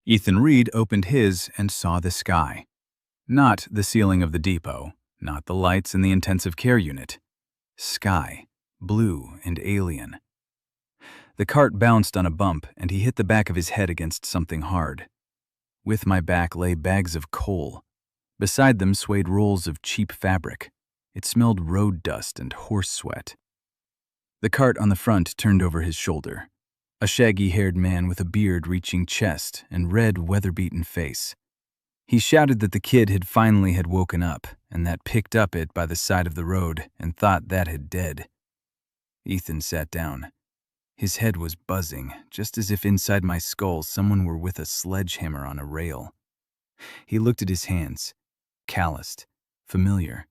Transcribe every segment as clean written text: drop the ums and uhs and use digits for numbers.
Ethan Reed opened his and saw the sky. Not the ceiling of the depot, not the lights in the intensive care unit. Sky, blue and alien. The cart bounced on a bump, and he hit the back of his head against something hard. With my back lay bags of coal. Beside them swayed rolls of cheap fabric. It smelled road dust and horse sweat. The cart on the front turned over his shoulder. A shaggy-haired man with a beard reaching chest and red, weather-beaten face. He shouted that the kid had finally woken up, and that picked up it by the side of the road and thought that had dead. Ethan sat down. His head was buzzing, just as if inside my skull someone were with a sledgehammer on a rail. He looked at his hands, calloused, familiar.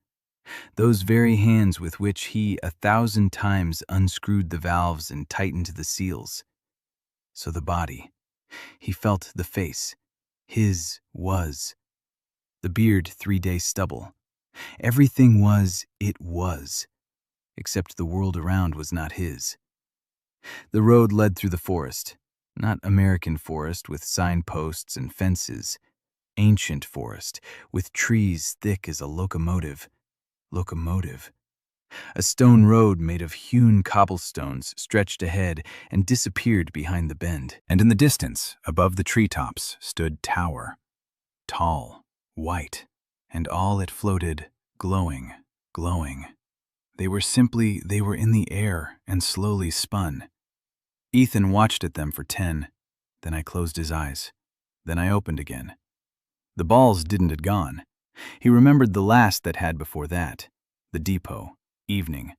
Those very hands with which he 1,000 times unscrewed the valves and tightened the seals. So the body. He felt the face. His was. The beard 3-day stubble. Everything was, it was. Except the world around was not his. The road led through the forest. Not American forest with signposts and fences. Ancient forest, with trees thick as a locomotive. A stone road made of hewn cobblestones stretched ahead and disappeared behind the bend. And in the distance, above the treetops, stood tower. Tall, white, and all it floated, glowing. They were in the air and slowly spun. Ethan watched at them for 10. Then I closed his eyes. Then I opened again. The balls didn't had gone. He remembered the last that had before that. The depot. Evening.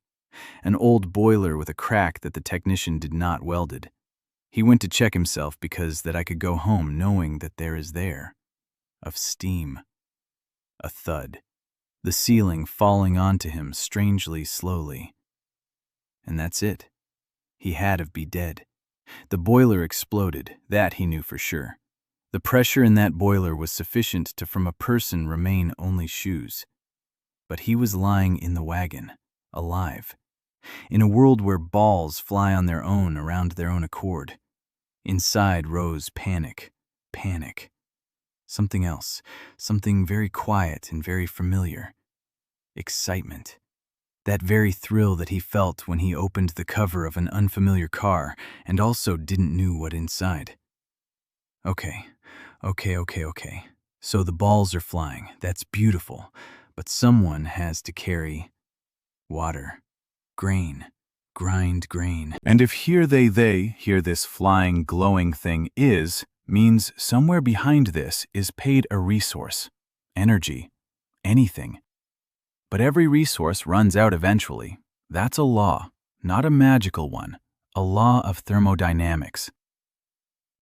An old boiler with a crack that the technician did not welded. He went to check himself because that I could go home knowing that there is there. Of steam. A thud. The ceiling falling onto him strangely slowly. And that's it. He had to be dead. The boiler exploded, that he knew for sure. The pressure in that boiler was sufficient to from a person remain only shoes. But he was lying in the wagon, alive. In a world where balls fly on their own around their own accord. Inside rose panic. Something else, something very quiet and very familiar. Excitement. That very thrill that he felt when he opened the cover of an unfamiliar car and also didn't know what inside. Okay. So the balls are flying. That's beautiful. But someone has to carry water, grain, grind grain. And if here this flying, glowing thing means somewhere behind this is paid a resource, energy, anything. But every resource runs out eventually. That's a law, not a magical one, a law of thermodynamics.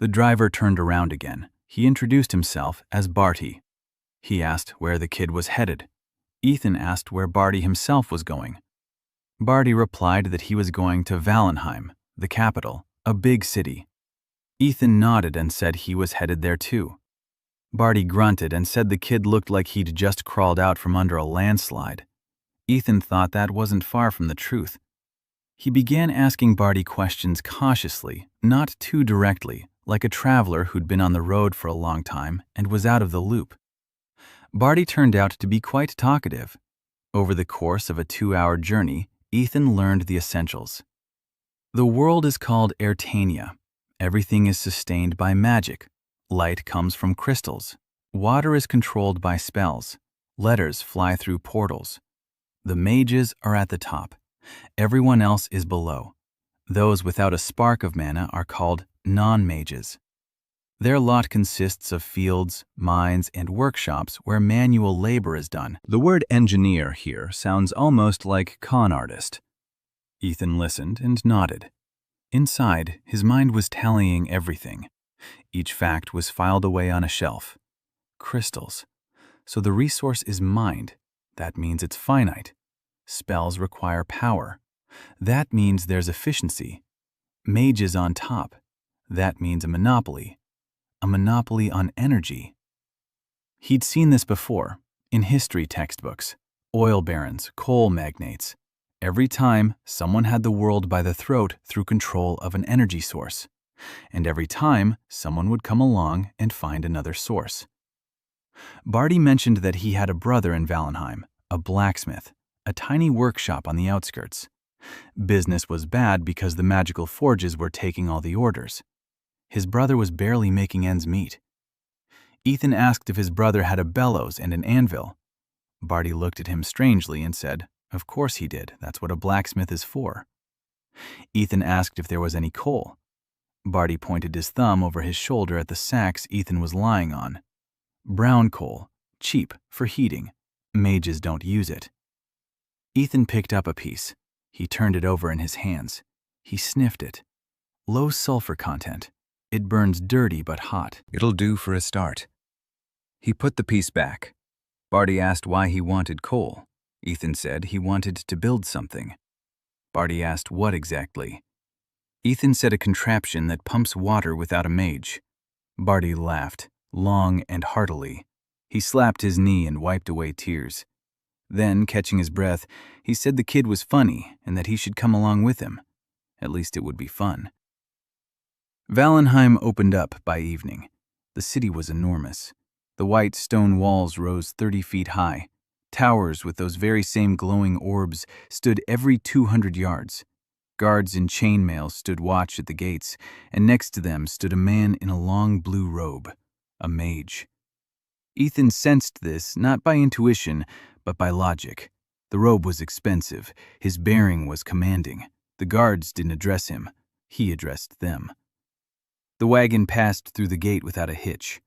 The driver turned around again. He introduced himself as Barty. He asked where the kid was headed. Ethan asked where Barty himself was going. Barty replied that he was going to Vallenheim, the capital, a big city. Ethan nodded and said he was headed there too. Barty grunted and said the kid looked like he'd just crawled out from under a landslide. Ethan thought that wasn't far from the truth. He began asking Barty questions cautiously, not too directly, like a traveler who'd been on the road for a long time and was out of the loop. Barty turned out to be quite talkative. Over the course of a 2-hour journey, Ethan learned the essentials. The world is called Airtania. Everything is sustained by magic. Light comes from crystals. Water is controlled by spells. Letters fly through portals. The mages are at the top. Everyone else is below. Those without a spark of mana are called non-mages. Their lot consists of fields, mines, and workshops where manual labor is done. The word engineer here sounds almost like con artist. Ethan listened and nodded. Inside, his mind was tallying everything. Each fact was filed away on a shelf. Crystals. So the resource is mined. That means it's finite. Spells require power. That means there's efficiency. Mages on top. That means a monopoly. A monopoly on energy. He'd seen this before, in history textbooks. Oil barons, coal magnates. Every time, someone had the world by the throat through control of an energy source. and every time someone would come along and find another source. Barty mentioned that he had a brother in Vallenheim, a blacksmith, a tiny workshop on the outskirts. Business was bad because the magical forges were taking all the orders. His brother was barely making ends meet. Ethan asked if his brother had a bellows and an anvil. Barty looked at him strangely and said, "Of course he did. That's what a blacksmith is for." Ethan asked if there was any coal. Barty pointed his thumb over his shoulder at the sacks Ethan was lying on. "Brown coal, cheap for heating. Mages don't use it." Ethan picked up a piece. He turned it over in his hands. He sniffed it. Low sulfur content. It burns dirty but hot. "It'll do for a start." He put the piece back. Barty asked why he wanted coal. Ethan said he wanted to build something. Barty asked what exactly. Ethan said a contraption that pumps water without a mage. Barty laughed, long and heartily. He slapped his knee and wiped away tears. Then, catching his breath, he said the kid was funny and that he should come along with him. At least it would be fun. Vallenheim opened up by evening. The city was enormous. The white stone walls rose 30 feet high. Towers with those very same glowing orbs stood every 200 yards. Guards in chainmail stood watch at the gates, and next to them stood a man in a long blue robe, a mage. Ethan sensed this not by intuition, but by logic. The robe was expensive. His bearing was commanding. The guards didn't address him. He addressed them. The wagon passed through the gate without a hitch.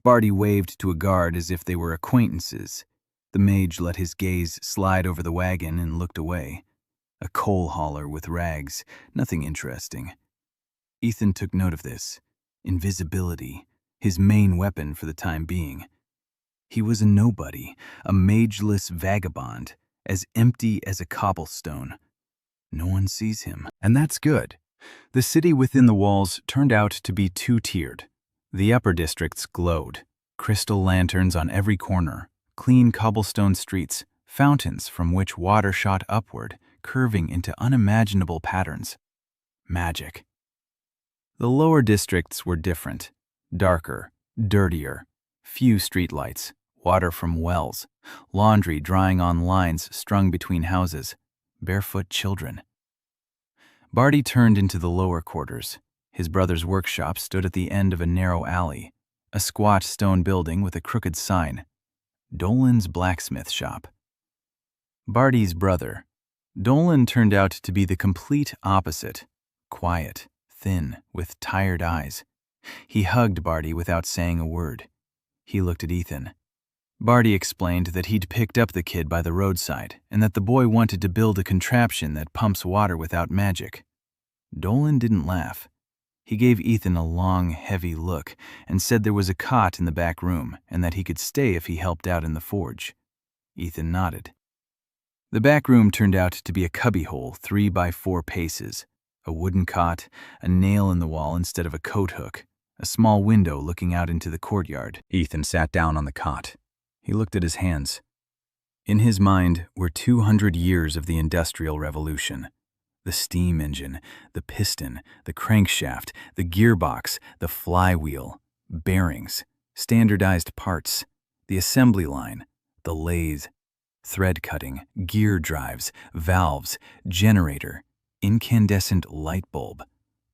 Barty waved to a guard as if they were acquaintances. The mage let his gaze slide over the wagon and looked away. A coal hauler with rags, nothing interesting. Ethan took note of this. Invisibility, his main weapon for the time being. He was a nobody, a mageless vagabond, as empty as a cobblestone. No one sees him, and that's good. The city within the walls turned out to be two-tiered. The upper districts glowed, crystal lanterns on every corner, clean cobblestone streets, fountains from which water shot upward, curving into unimaginable patterns. Magic. The lower districts were different, darker, dirtier, few streetlights, water from wells, laundry drying on lines strung between houses, barefoot children. Barty turned into the lower quarters. His brother's workshop stood at the end of a narrow alley, a squat stone building with a crooked sign, Dolan's blacksmith shop. Barty's brother. Dolan turned out to be the complete opposite, quiet, thin, with tired eyes. He hugged Barty without saying a word. He looked at Ethan. Barty explained that he'd picked up the kid by the roadside and that the boy wanted to build a contraption that pumps water without magic. Dolan didn't laugh. He gave Ethan a long, heavy look and said there was a cot in the back room and that he could stay if he helped out in the forge. Ethan nodded. The back room turned out to be a cubbyhole 3 by 4 paces, a wooden cot, a nail in the wall instead of a coat hook, a small window looking out into the courtyard. Ethan sat down on the cot. He looked at his hands. In his mind were 200 years of the Industrial Revolution. The steam engine, the piston, the crankshaft, the gearbox, the flywheel, bearings, standardized parts, the assembly line, the lathe, thread cutting, gear drives, valves, generator, incandescent light bulb,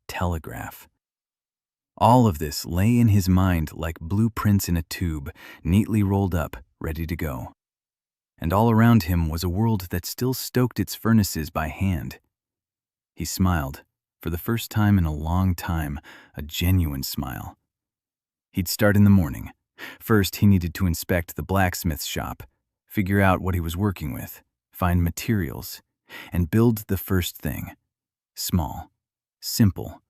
telegraph. All of this lay in his mind like blueprints in a tube, neatly rolled up, ready to go. And all around him was a world that still stoked its furnaces by hand. He smiled, for the first time in a long time, a genuine smile. He'd start in the morning. First, he needed to inspect the blacksmith's shop, figure out what he was working with, find materials, and build the first thing. Small, simple,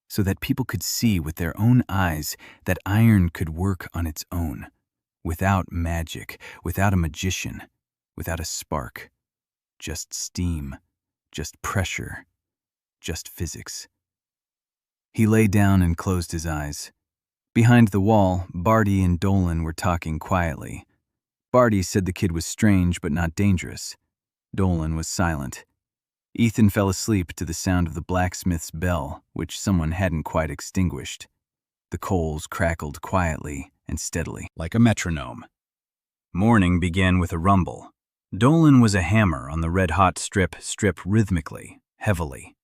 so that people could see with their own eyes that iron could work on its own, without magic, without a magician, without a spark. Just steam, just pressure, just physics. He lay down and closed his eyes. Behind the wall, Barty and Dolan were talking quietly. Barty said the kid was strange but not dangerous. Dolan was silent. Ethan fell asleep to the sound of the blacksmith's bell, which someone hadn't quite extinguished. The coals crackled quietly and steadily, like a metronome. Morning began with a rumble. Dolan was a hammer on the red-hot strip rhythmically, heavily.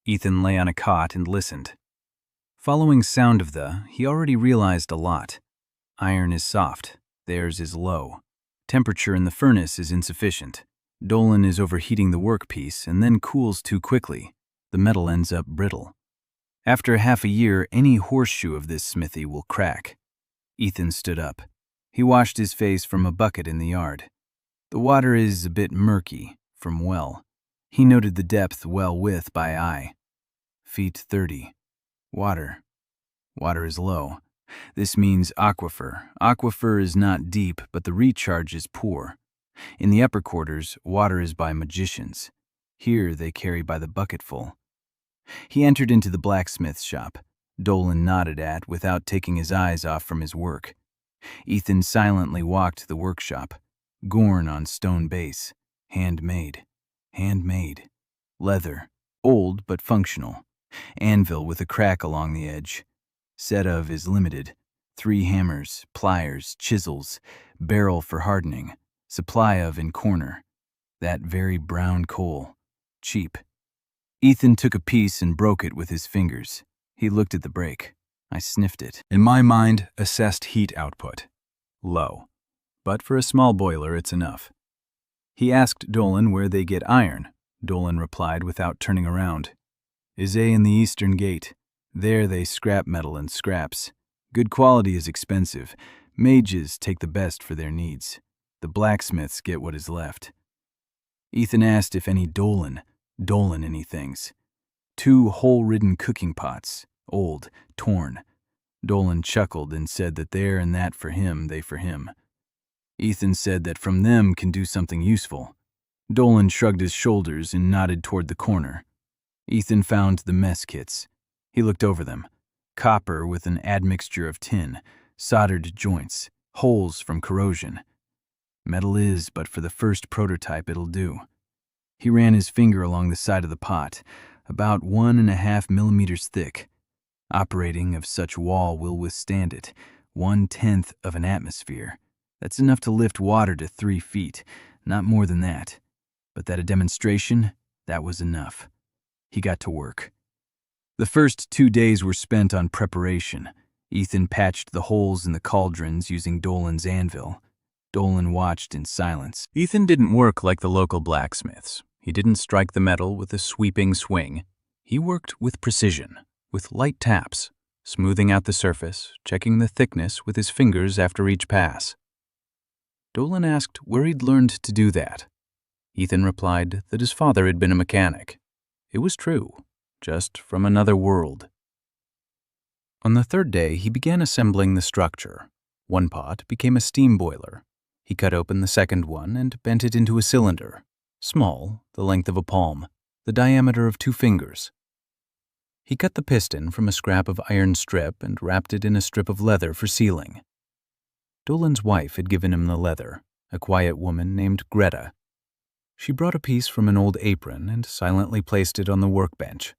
Ethan lay on a cot and listened. Following sound of he already realized a lot. Iron is soft, theirs is low. Temperature in the furnace is insufficient. Dolan is overheating the workpiece and then cools too quickly. The metal ends up brittle. After half a year, any horseshoe of this smithy will crack. Ethan stood up. He washed his face from a bucket in the yard. The water is a bit murky, from well. He noted the depth well width by eye. Feet 30. Water. Water is low. This means aquifer. Aquifer is not deep, but the recharge is poor. In the upper quarters, water is by magicians. Here they carry by the bucketful. He entered into the blacksmith's shop. Dolan nodded at without taking his eyes off from his work. Ethan silently walked the workshop. Gorn on stone base. Handmade. Handmade. Leather. Old but functional. Anvil with a crack along the edge. Set of is limited. 3 hammers, pliers, chisels, barrel for hardening. Supply of in corner. That very brown coal. Cheap. Ethan took a piece and broke it with his fingers. He looked at the break. I sniffed it. In my mind, assessed heat output. Low. But for a small boiler, it's enough. He asked Dolan where they get iron. Dolan replied without turning around. Is in the eastern gate. There they scrap metal and scraps. Good quality is expensive. Mages take the best for their needs. The blacksmiths get what is left. Ethan asked if any Dolan any things. 2 hole-ridden cooking pots, old, torn. Dolan chuckled and said that there and that for him, they for him. Ethan said that from them can do something useful. Dolan shrugged his shoulders and nodded toward the corner. Ethan found the mess kits. He looked over them. Copper with an admixture of tin, soldered joints, holes from corrosion. Metal is, but for the first prototype it'll do. He ran his finger along the side of the pot, about 1.5 millimeters thick. Operating of such wall will withstand it, 1/10 of an atmosphere. That's enough to lift water to 3 feet, not more than that. But that a demonstration, that was enough. He got to work. The first 2 days were spent on preparation. Ethan patched the holes in the cauldrons using Dolan's anvil. Dolan watched in silence. Ethan didn't work like the local blacksmiths. He didn't strike the metal with a sweeping swing. He worked with precision, with light taps, smoothing out the surface, checking the thickness with his fingers after each pass. Dolan asked where he'd learned to do that. Ethan replied that his father had been a mechanic. It was true, just from another world. On the 3rd day, he began assembling the structure. One pot became a steam boiler. He cut open the second one and bent it into a cylinder, small, the length of a palm, the diameter of 2 fingers. He cut the piston from a scrap of iron strip and wrapped it in a strip of leather for sealing. Dolan's wife had given him the leather, a quiet woman named Greta. She brought a piece from an old apron and silently placed it on the workbench.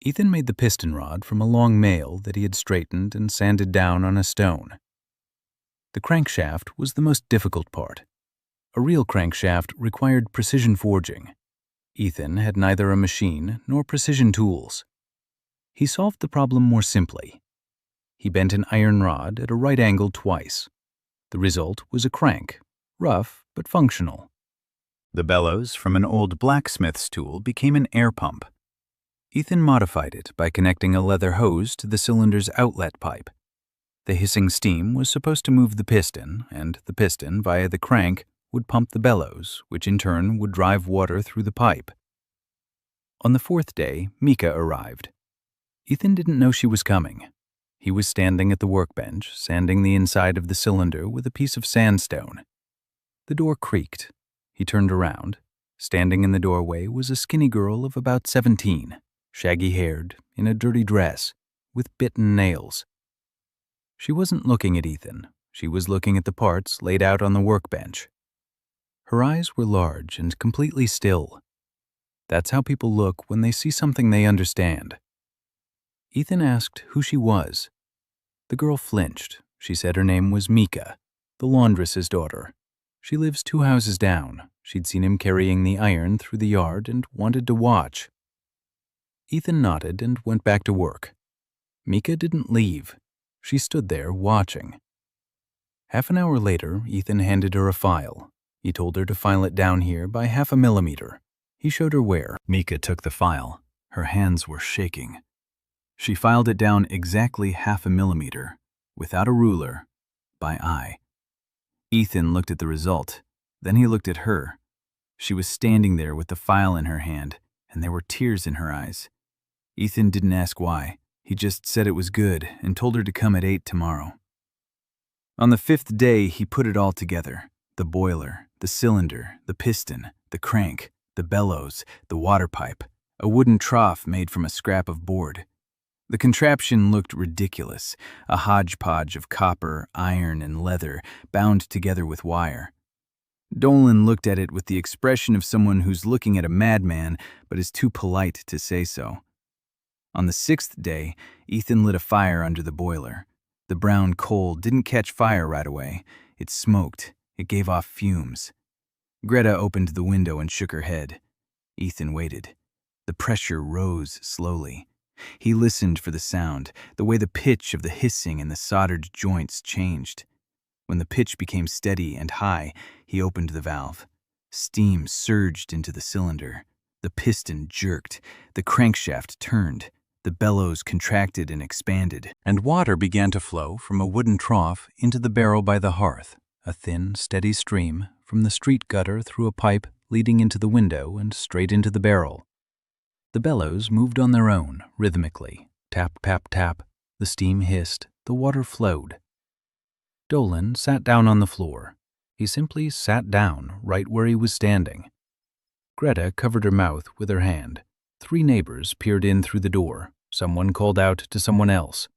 Ethan made the piston rod from a long nail that he had straightened and sanded down on a stone. The crankshaft was the most difficult part. A real crankshaft required precision forging. Ethan had neither a machine nor precision tools. He solved the problem more simply. He bent an iron rod at a right angle twice. The result was a crank, rough but functional. The bellows from an old blacksmith's tool became an air pump. Ethan modified it by connecting a leather hose to the cylinder's outlet pipe. The hissing steam was supposed to move the piston, and the piston, via the crank, would pump the bellows, which in turn would drive water through the pipe. On the 4th day, Mika arrived. Ethan didn't know she was coming. He was standing at the workbench, sanding the inside of the cylinder with a piece of sandstone. The door creaked. He turned around. Standing in the doorway was a skinny girl of about 17, shaggy-haired, in a dirty dress, with bitten nails. She wasn't looking at Ethan. She was looking at the parts laid out on the workbench. Her eyes were large and completely still. That's how people look when they see something they understand. Ethan asked who she was. The girl flinched. She said her name was Mika, the laundress's daughter. She lives 2 houses down. She'd seen him carrying the iron through the yard and wanted to watch. Ethan nodded and went back to work. Mika didn't leave. She stood there watching. Half an hour later, Ethan handed her a file. He told her to file it down here by 0.5 millimeter. He showed her where. Mika took the file. Her hands were shaking. She filed it down exactly 0.5 millimeter, without a ruler, by eye. Ethan looked at the result. Then he looked at her. She was standing there with the file in her hand, and there were tears in her eyes. Ethan didn't ask why. He just said it was good and told her to come at 8 tomorrow. On the 5th day, he put it all together. The boiler, the cylinder, the piston, the crank, the bellows, the water pipe, a wooden trough made from a scrap of board. The contraption looked ridiculous, a hodgepodge of copper, iron, and leather bound together with wire. Dolan looked at it with the expression of someone who's looking at a madman but is too polite to say so. On the 6th day, Ethan lit a fire under the boiler. The brown coal didn't catch fire right away. It smoked. It gave off fumes. Greta opened the window and shook her head. Ethan waited. The pressure rose slowly. He listened for the sound, the way the pitch of the hissing in the soldered joints changed. When the pitch became steady and high, he opened the valve. Steam surged into the cylinder. The piston jerked. The crankshaft turned. The bellows contracted and expanded, and water began to flow from a wooden trough into the barrel by the hearth, a thin, steady stream from the street gutter through a pipe leading into the window and straight into the barrel. The bellows moved on their own, rhythmically. Tap, tap, tap. The steam hissed. The water flowed. Dolan sat down on the floor. He simply sat down right where he was standing. Greta covered her mouth with her hand. 3 neighbors peered in through the door. Someone called out to someone else.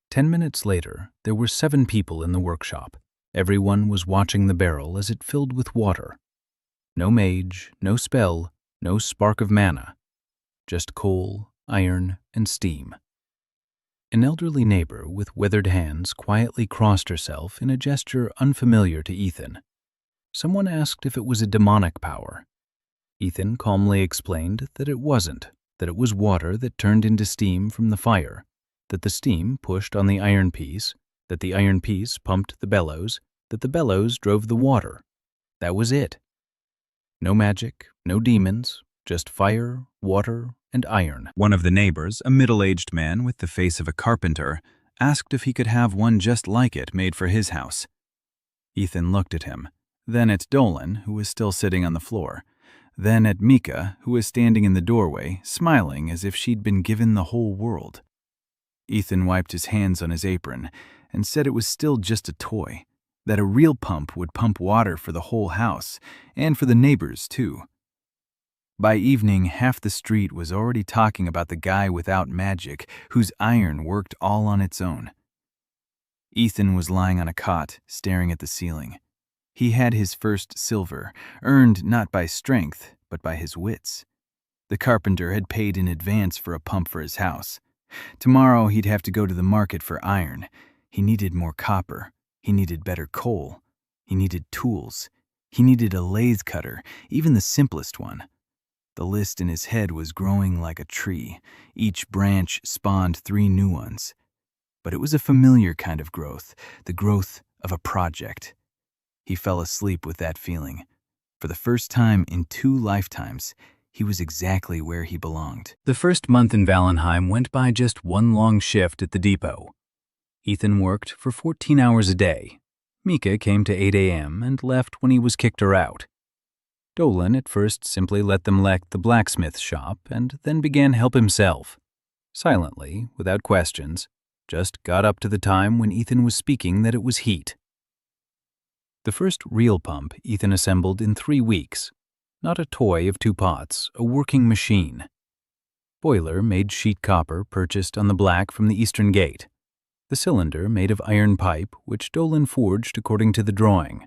10 minutes later, there were 7 people in the workshop. Everyone was watching the barrel as it filled with water. No mage, no spell, no spark of mana. Just coal, iron, and steam. An elderly neighbor with withered hands quietly crossed herself in a gesture unfamiliar to Ethan. Someone asked if it was a demonic power. Ethan calmly explained that it wasn't, that it was water that turned into steam from the fire, that the steam pushed on the iron piece, that the iron piece pumped the bellows, that the bellows drove the water. That was it. No magic, no demons, just fire, water, and iron. One of the neighbors, a middle-aged man with the face of a carpenter, asked if he could have one just like it made for his house. Ethan looked at him, then at Dolan, who was still sitting on the floor, then at Mika, who was standing in the doorway, smiling as if she'd been given the whole world. Ethan wiped his hands on his apron and said it was still just a toy, that a real pump would pump water for the whole house, and for the neighbors, too. By evening, half the street was already talking about the guy without magic, whose iron worked all on its own. Ethan was lying on a cot, staring at the ceiling. He had his first silver, earned not by strength, but by his wits. The carpenter had paid in advance for a pump for his house. Tomorrow he'd have to go to the market for iron. He needed more copper. He needed better coal. He needed tools. He needed a lathe cutter, even the simplest one. The list in his head was growing like a tree. Each branch spawned 3 new ones. But it was a familiar kind of growth, the growth of a project. He fell asleep with that feeling. For the first time in 2 lifetimes, he was exactly where he belonged. The first month in Vallenheim went by just one long shift at the depot. Ethan worked for 14 hours a day. Mika came to 8 a.m. and left when he was kicked her out. Dolan at first simply let them let the blacksmith shop and then began help himself. Silently, without questions, just got up to the time when Ethan was speaking that it was heat. The first real pump Ethan assembled in 3 weeks. Not a toy of 2 pots, a working machine. Boiler made sheet copper purchased on the black from the eastern gate. The cylinder made of iron pipe, which Dolan forged according to the drawing.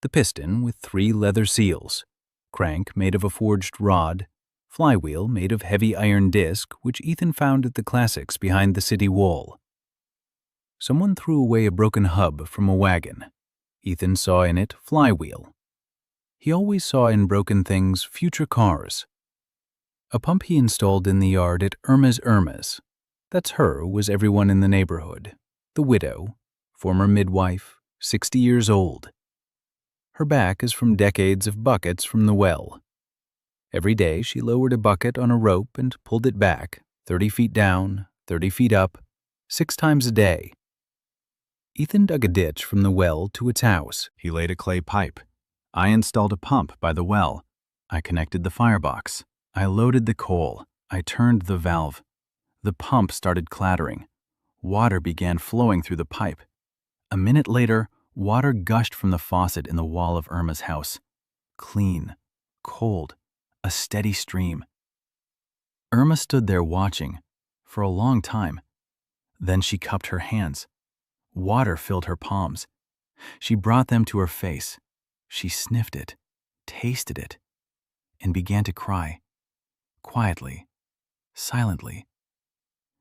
The piston with 3 leather seals. crank made of a forged rod, flywheel made of heavy iron disc, which Ethan found at the classics behind the city wall. Someone threw away a broken hub from a wagon. Ethan saw in it flywheel. He always saw in broken things future cars. A pump he installed in the yard at Irma's. That's her was everyone in the neighborhood. The widow, former midwife, 60 years old. Her back is from decades of buckets from the well. Every day she lowered a bucket on a rope and pulled it back, 30 feet down, 30 feet up, 6 times a day. Ethan dug a ditch from the well to its house. He laid a clay pipe. I installed a pump by the well. I connected the firebox. I loaded the coal. I turned the valve. The pump started clattering. Water began flowing through the pipe. A minute later, water gushed from the faucet in the wall of Irma's house. Clean, cold, a steady stream. Irma stood there watching for a long time. Then she cupped her hands. Water filled her palms. She brought them to her face. She sniffed it, tasted it, and began to cry. Quietly, silently.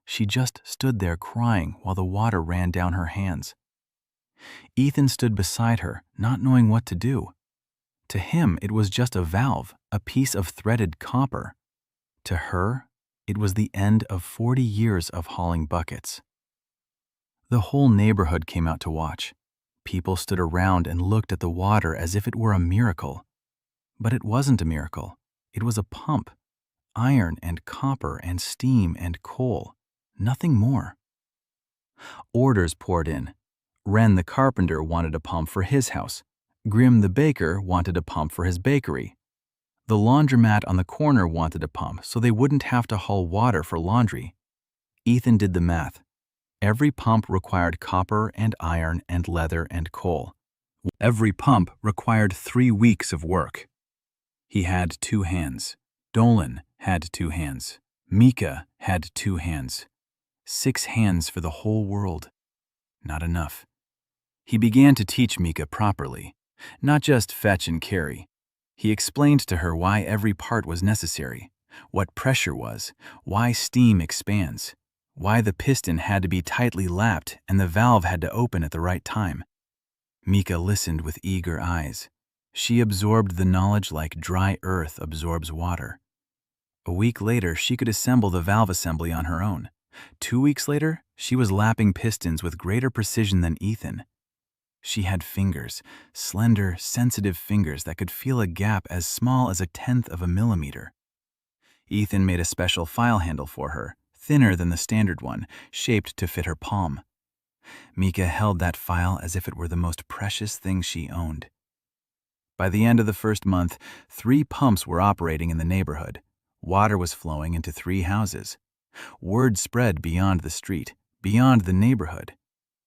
She just stood there crying while the water ran down her hands. Ethan stood beside her, not knowing what to do. To him, it was just a valve, a piece of threaded copper. To her, it was the end of 40 years of hauling buckets. The whole neighborhood came out to watch. People stood around and looked at the water as if it were a miracle. But it wasn't a miracle. It was a pump. Iron and copper and steam and coal. Nothing more. Orders poured in. Wren the carpenter wanted a pump for his house. Grim the baker wanted a pump for his bakery. The laundromat on the corner wanted a pump so they wouldn't have to haul water for laundry. Ethan did the math. Every pump required copper and iron and leather and coal. Every pump required 3 weeks of work. He had 2 hands. Dolan had 2 hands. Mika had 2 hands. 6 hands for the whole world. Not enough. He began to teach Mika properly, not just fetch and carry. He explained to her why every part was necessary, what pressure was, why steam expands, why the piston had to be tightly lapped and the valve had to open at the right time. Mika listened with eager eyes. She absorbed the knowledge like dry earth absorbs water. A week later, she could assemble the valve assembly on her own. 2 weeks later, she was lapping pistons with greater precision than Ethan. She had fingers, slender, sensitive fingers that could feel a gap as small as 1/10 of a millimeter. Ethan made a special file handle for her, thinner than the standard one, shaped to fit her palm. Mika held that file as if it were the most precious thing she owned. By the end of the first month, 3 pumps were operating in the neighborhood. Water was flowing into 3 houses. Word spread beyond the street, beyond the neighborhood.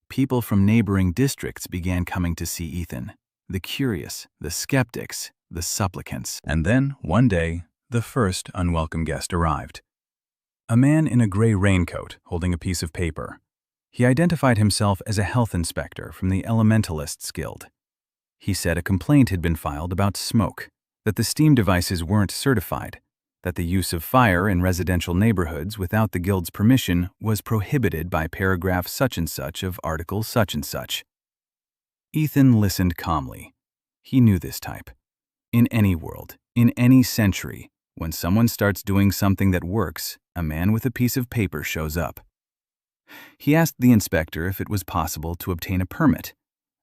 People from neighboring districts began coming to see Ethan. The curious, the skeptics, the supplicants. And then, one day, the first unwelcome guest arrived. A man in a gray raincoat holding a piece of paper. He identified himself as a health inspector from the Elementalists Guild. He said a complaint had been filed about smoke, that the steam devices weren't certified, that the use of fire in residential neighborhoods without the Guild's permission was prohibited by paragraph such and such of Article such and such. Ethan listened calmly. He knew this type. In any world, in any century, when someone starts doing something that works, a man with a piece of paper shows up. He asked the inspector if it was possible to obtain a permit.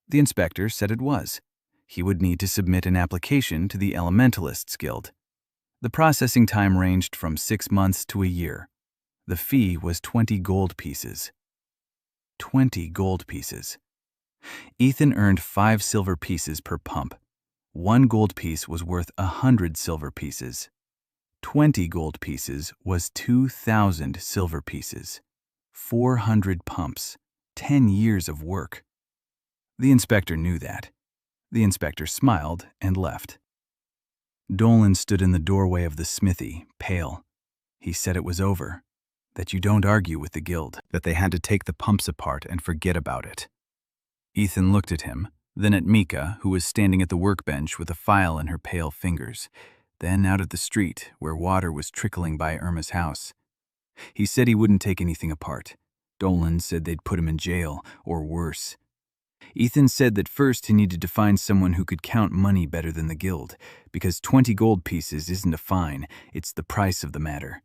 The inspector said it was. He would need to submit an application to the Elementalists Guild. The processing time ranged from 6 months to a year. The fee was 20 gold pieces. 20 gold pieces. Ethan earned 5 silver pieces per pump. 1 gold piece was worth 100 silver pieces. 20 gold pieces was 2,000 silver pieces. 400 pumps. 10 years of work. The inspector knew that. The inspector smiled and left. Dolan stood in the doorway of the smithy, pale. He said it was over, that you don't argue with the guild, that they had to take the pumps apart and forget about it. Ethan looked at him, then at Mika, who was standing at the workbench with a file in her pale fingers, then out at the street, where water was trickling by Irma's house. He said he wouldn't take anything apart. Dolan said they'd put him in jail, or worse. Ethan said that first he needed to find someone who could count money better than the guild, because 20 gold pieces isn't a fine, it's the price of the matter.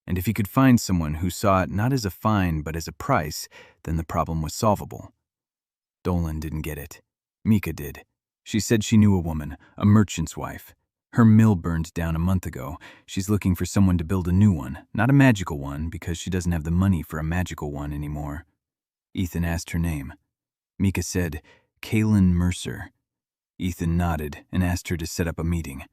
And if he could find someone who saw it not as a fine but as a price, then the problem was solvable. Dolan didn't get it. Mika did. She said she knew a woman, a merchant's wife. Her mill burned down a month ago. She's looking for someone to build a new one, not a magical one, because she doesn't have the money for a magical one anymore. Ethan asked her name. Mika said, Kaylin Mercer. Ethan nodded and asked her to set up a meeting.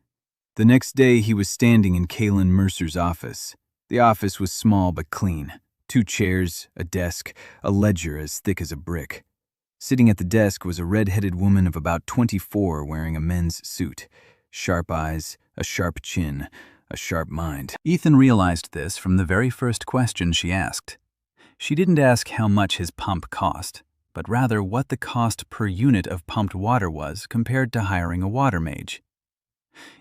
The next day, he was standing in Kaylin Mercer's office. The office was small but clean. 2 chairs, a desk, a ledger as thick as a brick. Sitting at the desk was a red-headed woman of about 24 wearing a men's suit. Sharp eyes, a sharp chin, a sharp mind. Ethan realized this from the very first question she asked. She didn't ask how much his pump cost, but rather what the cost per unit of pumped water was compared to hiring a water mage.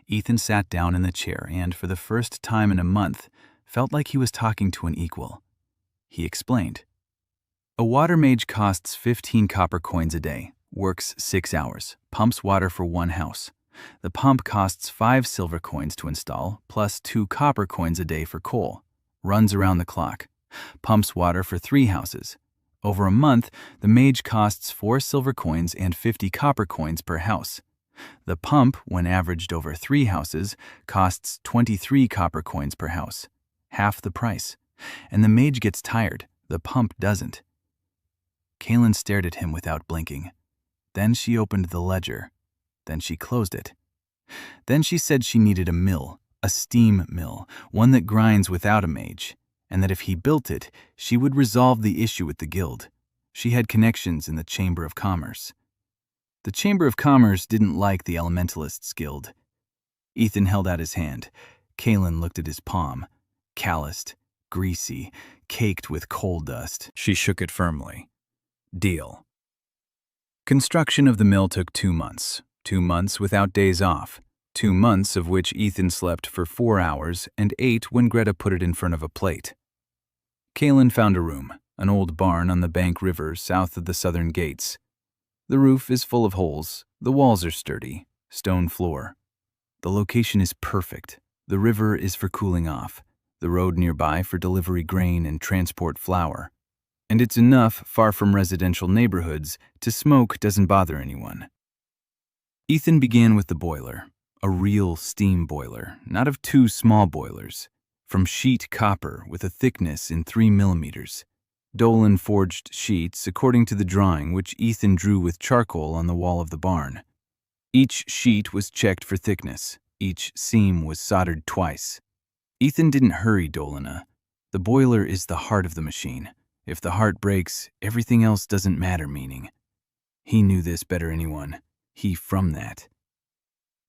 Ethan sat down in the chair and, for the first time in a month, felt like he was talking to an equal. He explained. A water mage costs 15 copper coins a day, works 6 hours, pumps water for 1 house. The pump costs 5 silver coins to install, plus 2 copper coins a day for coal. Runs around the clock. Pumps water for 3 houses. Over a month, the mage costs 4 silver coins and 50 copper coins per house. The pump, when averaged over 3 houses, costs 23 copper coins per house. Half the price. And the mage gets tired. The pump doesn't. Kaylin stared at him without blinking. Then she opened the ledger. Then she closed it. Then she said she needed a mill, a steam mill, one that grinds without a mage, and that if he built it, she would resolve the issue with the guild. She had connections in the Chamber of Commerce. The Chamber of Commerce didn't like the Elementalists Guild. Ethan held out his hand. Kaylin looked at his palm. Calloused, greasy, caked with coal dust. She shook it firmly. Deal. Construction of the mill took 2 months. 2 months without days off. 2 months of which Ethan slept for 4 hours and ate when Greta put it in front of a plate. Kaylin found a room, an old barn on the Bank River south of the southern gates. The roof is full of holes. The walls are sturdy, stone floor. The location is perfect. The river is for cooling off. The road nearby for delivery grain and transport flour. And it's enough, far from residential neighborhoods, to smoke doesn't bother anyone. Ethan began with the boiler, a real steam boiler, not of 2 small boilers, from sheet copper with a thickness in 3 millimeters. Dolan forged sheets according to the drawing which Ethan drew with charcoal on the wall of the barn. Each sheet was checked for thickness. Each seam was soldered twice. Ethan didn't hurry Dolana. The boiler is the heart of the machine. If the heart breaks, everything else doesn't matter meaning. He knew this better anyone. He from that.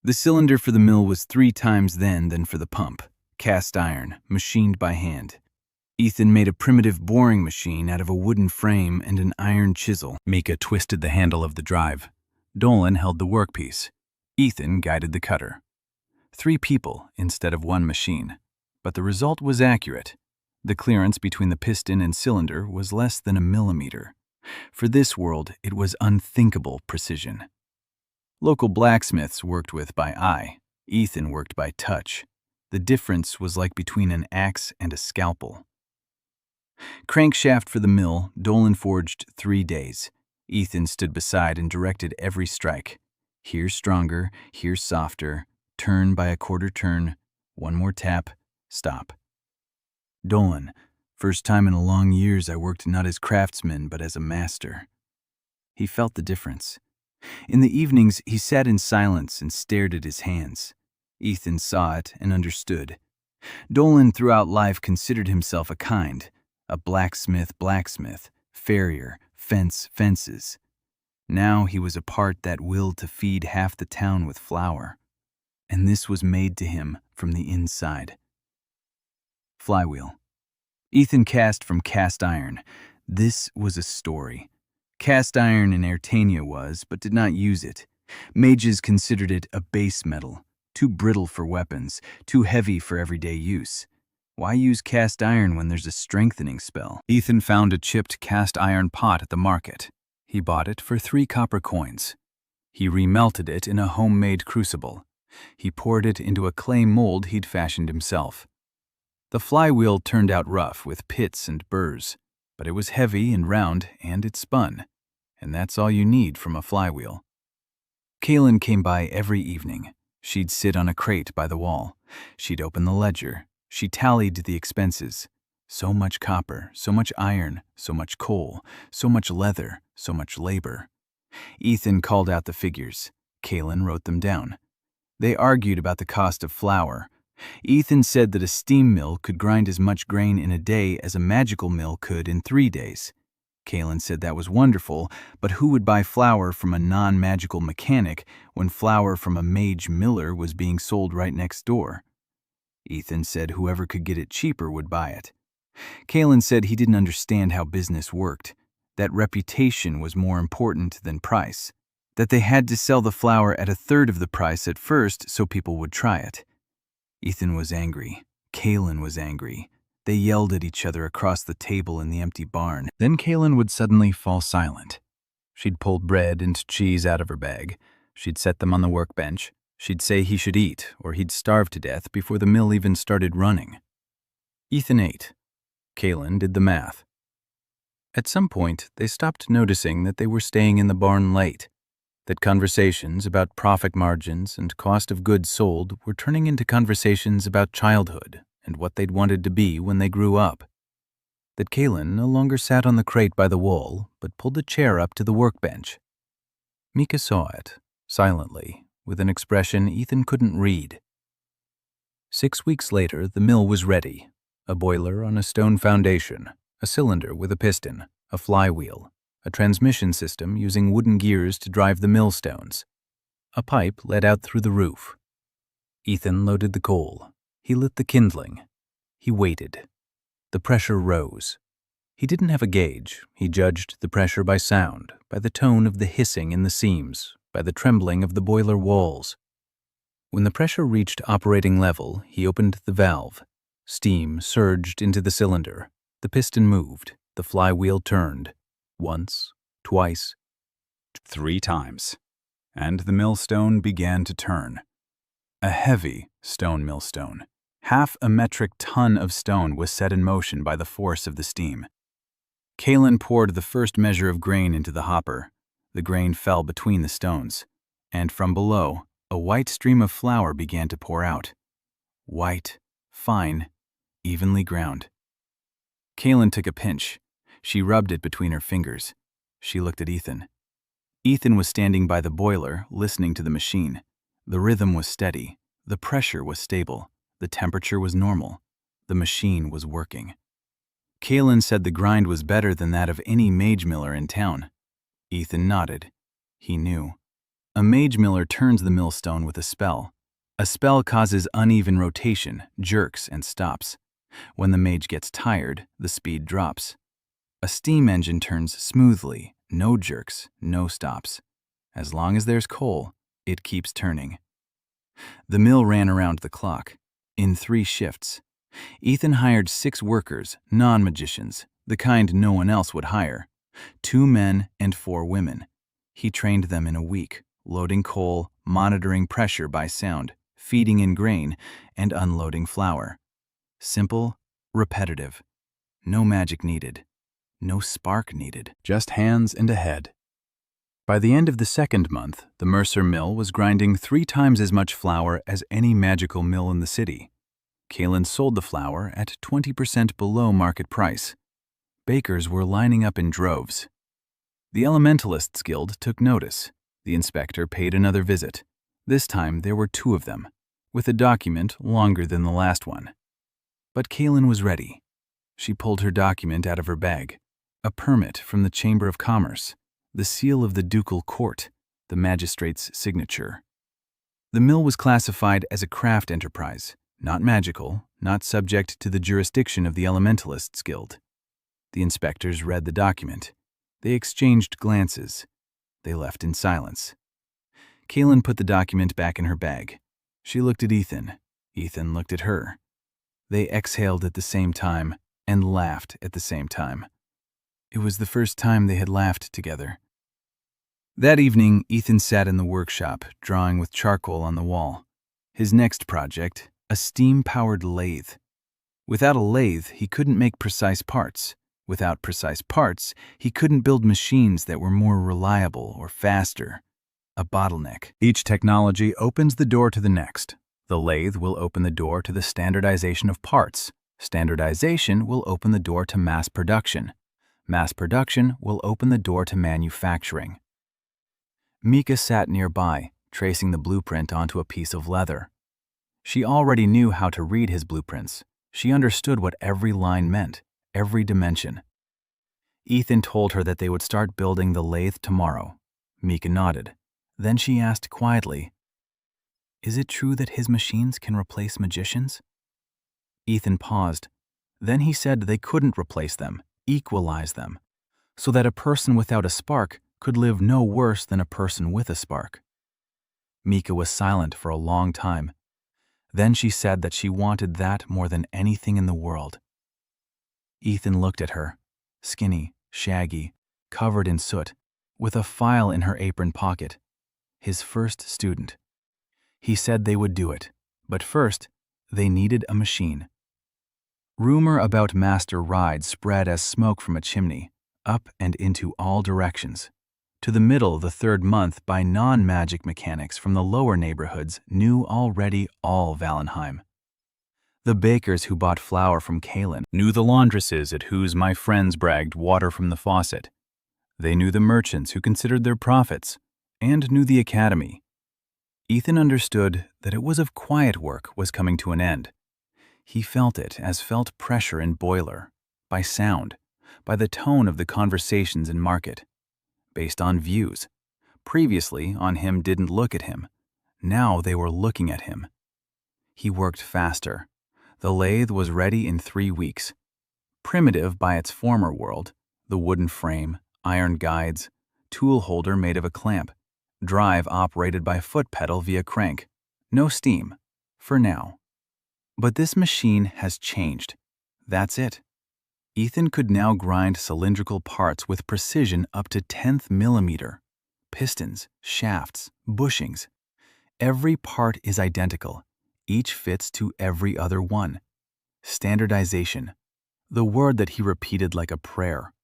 The cylinder for the mill was 3 times then than for the pump. Cast iron, machined by hand. Ethan made a primitive boring machine out of a wooden frame and an iron chisel. Mika twisted the handle of the drive. Dolan held the workpiece. Ethan guided the cutter. 3 people instead of 1 machine. But the result was accurate. The clearance between the piston and cylinder was less than a millimeter. For this world, it was unthinkable precision. Local blacksmiths worked with by eye. Ethan worked by touch. The difference was like between an axe and a scalpel. Crankshaft for the mill, Dolan forged 3 days. Ethan stood beside and directed every strike. Here stronger, here softer, turn by a quarter turn, 1 more tap, stop. Dolan, first time in a long years I worked not as craftsman but as a master. He felt the difference. In the evenings, he sat in silence and stared at his hands. Ethan saw it and understood. Dolan throughout life considered himself a kind, a blacksmith, farrier, fences. Now he was a part that willed to feed half the town with flour. And this was made to him from the inside. Flywheel. Ethan cast from cast iron. This was a story. Cast iron in Ertania was, but did not use it. Mages considered it a base metal, too brittle for weapons, too heavy for everyday use. Why use cast iron when there's a strengthening spell? Ethan found a chipped cast iron pot at the market. He bought it for 3 copper coins. He remelted it in a homemade crucible. He poured it into a clay mold he'd fashioned himself. The flywheel turned out rough with pits and burrs, but it was heavy and round, and it spun. And that's all you need from a flywheel. Kaylin came by every evening. She'd sit on a crate by the wall. She'd open the ledger. She tallied the expenses. So much copper, so much iron, so much coal, so much leather, so much labor. Ethan called out the figures. Kaylin wrote them down. They argued about the cost of flour. Ethan said that a steam mill could grind as much grain in a day as a magical mill could in 3 days. Kaylin said that was wonderful, but who would buy flour from a non-magical mechanic when flour from a mage miller was being sold right next door? Ethan said whoever could get it cheaper would buy it. Kaylin said he didn't understand how business worked, that reputation was more important than price, that they had to sell the flour at 1/3 of the price at first so people would try it. Ethan was angry. Kaylin was angry. They yelled at each other across the table in the empty barn. Then Kaylin would suddenly fall silent. She'd pull bread and cheese out of her bag. She'd set them on the workbench. She'd say he should eat, or he'd starve to death before the mill even started running. Ethan ate. Kaylin did the math. At some point, they stopped noticing that they were staying in the barn late, that conversations about profit margins and cost of goods sold were turning into conversations about childhood and what they'd wanted to be when they grew up, that Kaylin no longer sat on the crate by the wall, but pulled a chair up to the workbench. Mika saw it, silently, with an expression Ethan couldn't read. 6 weeks later, the mill was ready. A boiler on a stone foundation, a cylinder with a piston, a flywheel, a transmission system using wooden gears to drive the millstones. A pipe led out through the roof. Ethan loaded the coal. He lit the kindling. He waited. The pressure rose. He didn't have a gauge. He judged the pressure by sound, by the tone of the hissing in the seams, by the trembling of the boiler walls. When the pressure reached operating level, he opened the valve. Steam surged into the cylinder. The piston moved. The flywheel turned. Once, twice, 3 times. And the millstone began to turn. A heavy stone millstone. Half a metric ton of stone was set in motion by the force of the steam. Kaylin poured the first measure of grain into the hopper. The grain fell between the stones, and from below, a white stream of flour began to pour out. White, fine, evenly ground. Kaylin took a pinch. She rubbed it between her fingers. She looked at Ethan. Ethan was standing by the boiler, listening to the machine. The rhythm was steady. The pressure was stable. The temperature was normal. The machine was working. Kaylin said the grind was better than that of any mage miller in town. Ethan nodded. He knew. A mage miller turns the millstone with a spell. A spell causes uneven rotation, jerks, and stops. When the mage gets tired, the speed drops. A steam engine turns smoothly, no jerks, no stops. As long as there's coal, it keeps turning. The mill ran around the clock, in 3 shifts. Ethan hired 6 workers, non-magicians, the kind no one else would hire. 2 men and 4 women. He trained them in a week, loading coal, monitoring pressure by sound, feeding in grain, and unloading flour. Simple, repetitive. No magic needed. No spark needed. Just hands and a head. By the end of the 2nd month, the Mercer mill was grinding 3 times as much flour as any magical mill in the city. Kaylin sold the flour at 20% below market price. Bakers were lining up in droves. The Elementalists Guild took notice. The inspector paid another visit. This time there were 2 of them, with a document longer than the last one. But Kaylin was ready. She pulled her document out of her bag. A permit from the Chamber of Commerce. The seal of the ducal court, the magistrate's signature. The mill was classified as a craft enterprise, not magical, not subject to the jurisdiction of the Elementalists Guild. The inspectors read the document. They exchanged glances. They left in silence. Kaylin put the document back in her bag. She looked at Ethan. Ethan looked at her. They exhaled at the same time and laughed at the same time. It was the first time they had laughed together. That evening, Ethan sat in the workshop, drawing with charcoal on the wall. His next project, a steam-powered lathe. Without a lathe, he couldn't make precise parts. Without precise parts, he couldn't build machines that were more reliable or faster. A bottleneck. Each technology opens the door to the next. The lathe will open the door to the standardization of parts. Standardization will open the door to mass production. Mass production will open the door to manufacturing. Mika sat nearby, tracing the blueprint onto a piece of leather. She already knew how to read his blueprints. She understood what every line meant, every dimension. Ethan told her that they would start building the lathe tomorrow. Mika nodded. Then she asked quietly, "Is it true that his machines can replace magicians?" Ethan paused. Then he said they couldn't replace them, equalize them, so that a person without a spark could live no worse than a person with a spark. Mika was silent for a long time. Then she said that she wanted that more than anything in the world. Ethan looked at her, skinny, shaggy, covered in soot, with a file in her apron pocket. His first student. He said they would do it, but first, they needed a machine. Rumor about Master Ride spread as smoke from a chimney, up and into all directions. To the middle the third month by non-magic mechanics from the lower neighborhoods knew already all Valenheim. The bakers who bought flour from Kaylin knew the laundresses at whose my friends bragged water from the faucet. They knew the merchants who considered their profits, and knew the academy. Ethan understood that it was of quiet work was coming to an end. He felt it as felt pressure in boiler, by sound, by the tone of the conversations in market, based on views. Previously, on him didn't look at him. Now they were looking at him. He worked faster. The lathe was ready in 3 weeks. Primitive by its former world, the wooden frame, iron guides, tool holder made of a clamp, drive operated by foot pedal via crank. No steam, for now. But this machine has changed. That's it. Ethan could now grind cylindrical parts with precision up to 10th millimeter. Pistons, shafts, bushings. Every part is identical. Each fits to every other one. Standardization. The word that he repeated like a prayer.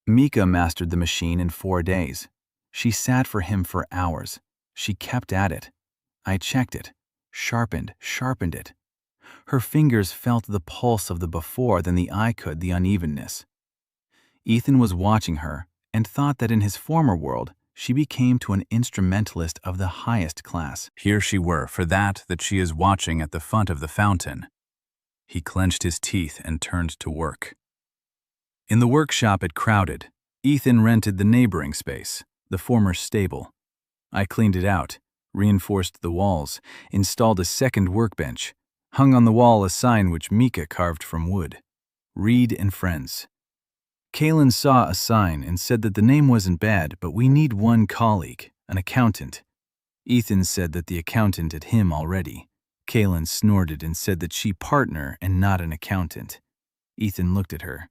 Mika mastered the machine in 4 days. She sat for him for hours. She kept at it. I checked it, sharpened it. Her fingers felt the pulse of the before than the eye could the unevenness. Ethan was watching her and thought that in his former world, she became to an instrumentalist of the highest class. Here she were for that she is watching at the font of the fountain. He clenched his teeth and turned to work. In the workshop it crowded. Ethan rented the neighboring space, the former stable. I cleaned it out, reinforced the walls, installed a second workbench, hung on the wall a sign which Mika carved from wood. Reed and Friends. Kaylin saw a sign and said that the name wasn't bad, but we need one colleague, an accountant. Ethan said that the accountant had him already. Kaylin snorted and said that she partner and not an accountant. Ethan looked at her.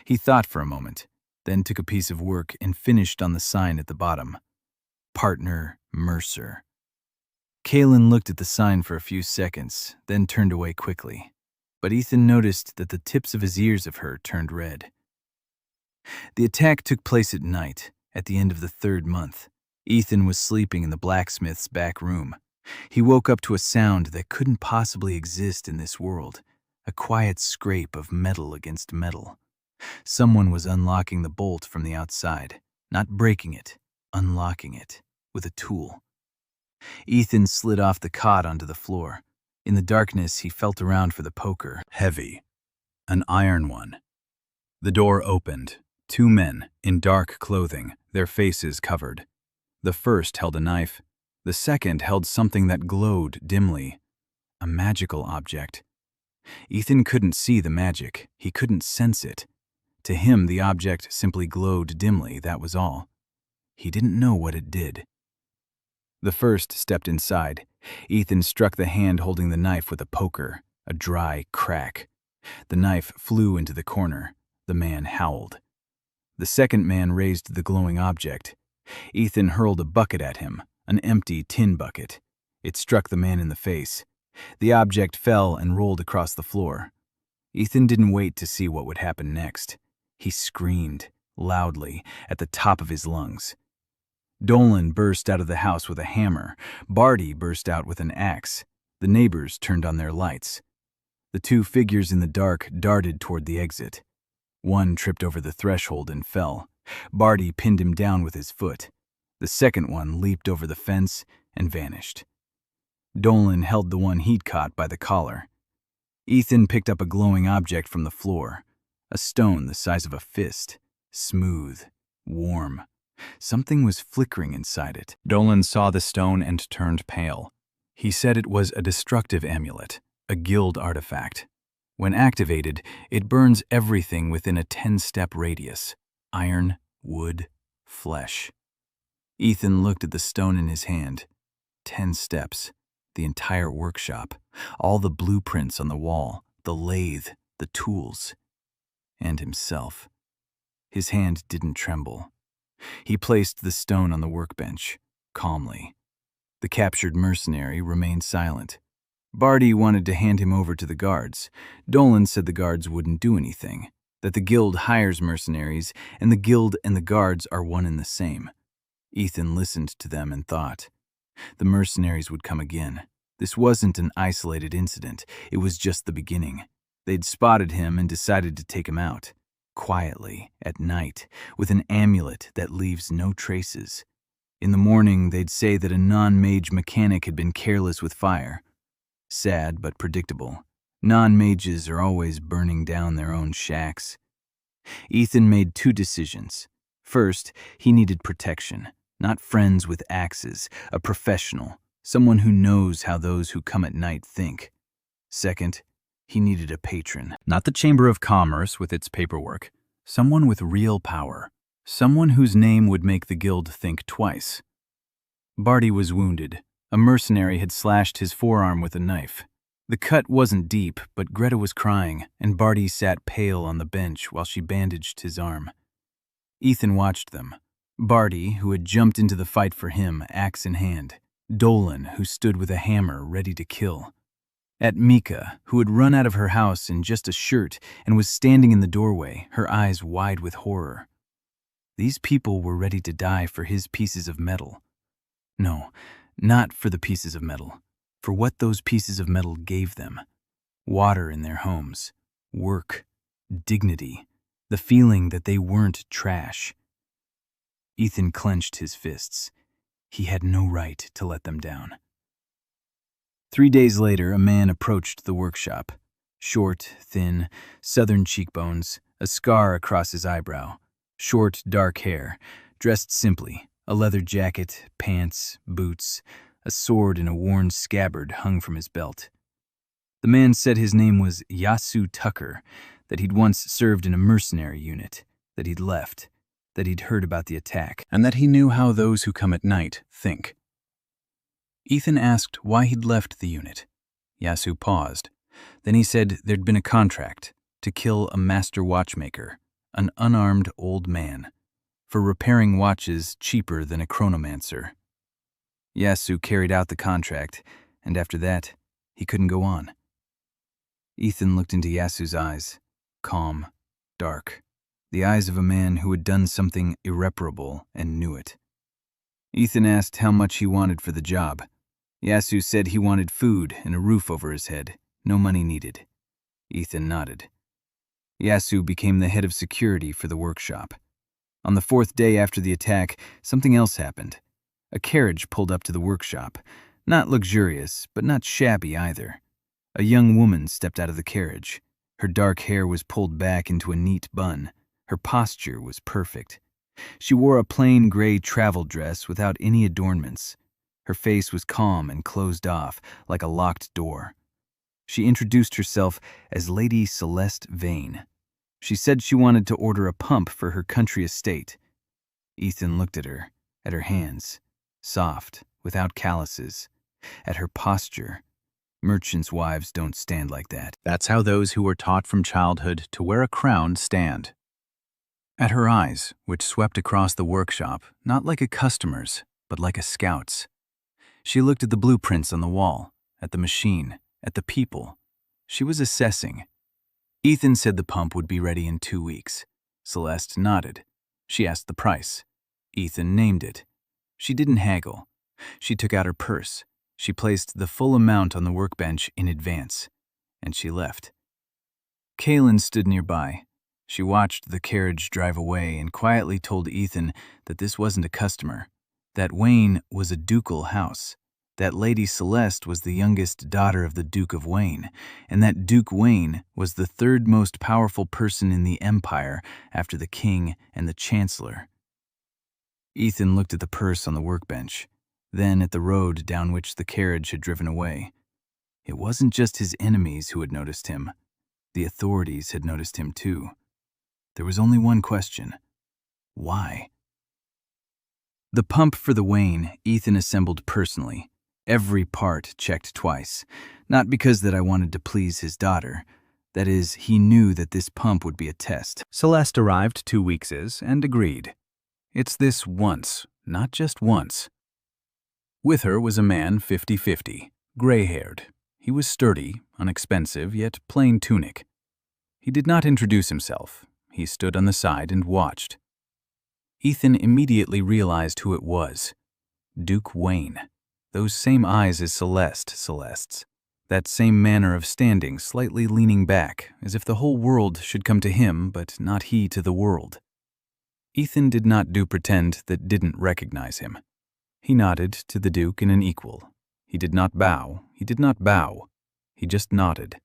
He thought for a moment, then took a piece of work and finished on the sign at the bottom. Partner Mercer. Kaylin looked at the sign for a few seconds, then turned away quickly. But Ethan noticed that the tips of his ears of her turned red. The attack took place at night, at the end of the 3rd month. Ethan was sleeping in the blacksmith's back room. He woke up to a sound that couldn't possibly exist in this world, a quiet scrape of metal against metal. Someone was unlocking the bolt from the outside, not breaking it, unlocking it, with a tool. Ethan slid off the cot onto the floor. In the darkness, he felt around for the poker. Heavy. An iron one. The door opened. 2 men, in dark clothing, their faces covered. The first held a knife. The second held something that glowed dimly. A magical object. Ethan couldn't see the magic. He couldn't sense it. To him, the object simply glowed dimly, that was all. He didn't know what it did. The first stepped inside. Ethan struck the hand holding the knife with a poker, a dry crack. The knife flew into the corner. The man howled. The second man raised the glowing object. Ethan hurled a bucket at him, an empty tin bucket. It struck the man in the face. The object fell and rolled across the floor. Ethan didn't wait to see what would happen next. He screamed, loudly, at the top of his lungs. Dolan burst out of the house with a hammer. Barty burst out with an axe. The neighbors turned on their lights. The two figures in the dark darted toward the exit. One tripped over the threshold and fell. Barty pinned him down with his foot. The second one leaped over the fence and vanished. Dolan held the one he'd caught by the collar. Ethan picked up a glowing object from the floor, a stone the size of a fist, smooth, warm. Something was flickering inside it. Dolan saw the stone and turned pale. He said it was a destructive amulet, a guild artifact. When activated, it burns everything within a 10-step radius: iron, wood, flesh. Ethan looked at the stone in his hand. 10 steps, the entire workshop, all the blueprints on the wall, the lathe, the tools, and himself. His hand didn't tremble. He placed the stone on the workbench, calmly. The captured mercenary remained silent. Barty wanted to hand him over to the guards. Dolan said the guards wouldn't do anything, that the guild hires mercenaries, and the guild and the guards are one and the same. Ethan listened to them and thought. The mercenaries would come again. This wasn't an isolated incident. It was just the beginning. They'd spotted him and decided to take him out. Quietly, at night, with an amulet that leaves no traces. In the morning, they'd say that a non-mage mechanic had been careless with fire. Sad but predictable. Non-mages are always burning down their own shacks. Ethan made 2 decisions. First, he needed protection, not friends with axes, a professional, someone who knows how those who come at night think. Second, he needed a patron, not the Chamber of Commerce with its paperwork, someone with real power, someone whose name would make the guild think twice. Barty was wounded. A mercenary had slashed his forearm with a knife. The cut wasn't deep, but Greta was crying, and Barty sat pale on the bench while she bandaged his arm. Ethan watched them. Barty, who had jumped into the fight for him, axe in hand. Dolan, who stood with a hammer ready to kill. At Mika, who had run out of her house in just a shirt and was standing in the doorway, her eyes wide with horror. These people were ready to die for his pieces of metal. No, not for the pieces of metal, for what those pieces of metal gave them. Water in their homes, work, dignity, the feeling that they weren't trash. Ethan clenched his fists. He had no right to let them down. 3 days later, a man approached the workshop. Short, thin, southern cheekbones, a scar across his eyebrow, short, dark hair, dressed simply, a leather jacket, pants, boots, a sword in a worn scabbard hung from his belt. The man said his name was Yasu Tucker, that he'd once served in a mercenary unit, that he'd left, that he'd heard about the attack, and that he knew how those who come at night think. Ethan asked why he'd left the unit. Yasu paused. Then he said there'd been a contract to kill a master watchmaker, an unarmed old man, for repairing watches cheaper than a chronomancer. Yasu carried out the contract, and after that, he couldn't go on. Ethan looked into Yasu's eyes, calm, dark, the eyes of a man who had done something irreparable and knew it. Ethan asked how much he wanted for the job. Yasu said he wanted food and a roof over his head, no money needed. Ethan nodded. Yasu became the head of security for the workshop. On the 4th day after the attack, something else happened. A carriage pulled up to the workshop, not luxurious, but not shabby either. A young woman stepped out of the carriage. Her dark hair was pulled back into a neat bun. Her posture was perfect. She wore a plain gray travel dress without any adornments. Her face was calm and closed off, like a locked door. She introduced herself as Lady Celeste Vane. She said she wanted to order a pump for her country estate. Ethan looked at her hands, soft, without calluses, at her posture. Merchants' wives don't stand like that. That's how those who were taught from childhood to wear a crown stand. At her eyes, which swept across the workshop, not like a customer's, but like a scout's. She looked at the blueprints on the wall, at the machine, at the people. She was assessing. Ethan said the pump would be ready in 2 weeks. Celeste nodded. She asked the price. Ethan named it. She didn't haggle. She took out her purse. She placed the full amount on the workbench in advance, and she left. Kaylin stood nearby. She watched the carriage drive away and quietly told Ethan that this wasn't a customer, that Wayne was a ducal house, that Lady Celeste was the youngest daughter of the Duke of Wayne, and that Duke Wayne was the third most powerful person in the empire after the king and the chancellor. Ethan looked at the purse on the workbench, then at the road down which the carriage had driven away. It wasn't just his enemies who had noticed him. The authorities had noticed him too. There was only one question. Why? The pump for the Wayne, Ethan assembled personally. Every part checked twice. Not because that I wanted to please his daughter. That is, he knew that this pump would be a test. Celeste arrived 2 weeks and agreed. It's this once, not just once. With her was a man 50-50, gray-haired. He was sturdy, unexpensive, yet plain tunic. He did not introduce himself. He stood on the side and watched. Ethan immediately realized who it was. Duke Wayne. Those same eyes as Celeste's. That same manner of standing, slightly leaning back, as if the whole world should come to him, but not he to the world. Ethan did not do pretend that didn't recognize him. He nodded to the Duke in an equal. He did not bow. He just nodded.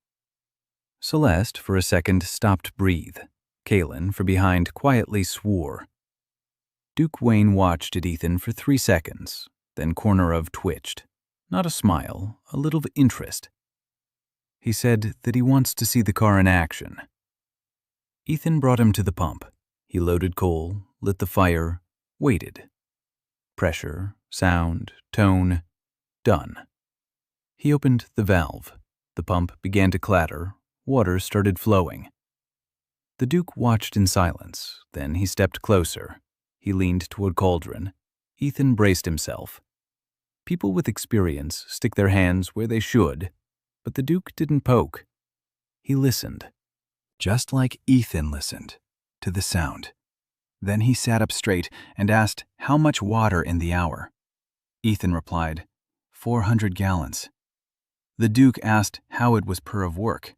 Celeste, for a second, stopped breathe. Kaylin, for behind, quietly swore. Duke Wayne watched at Ethan for 3 seconds, then corner of twitched. Not a smile, a little of interest. He said that he wants to see the car in action. Ethan brought him to the pump. He loaded coal, lit the fire, waited. Pressure, sound, tone, done. He opened the valve. The pump began to clatter. Water started flowing. The Duke watched in silence. Then he stepped closer. He leaned toward cauldron. Ethan braced himself. People with experience stick their hands where they should, but the Duke didn't poke. He listened, just like Ethan listened, to the sound. Then he sat up straight and asked how much water in the hour. Ethan replied, 400 gallons. The Duke asked how it was per of work.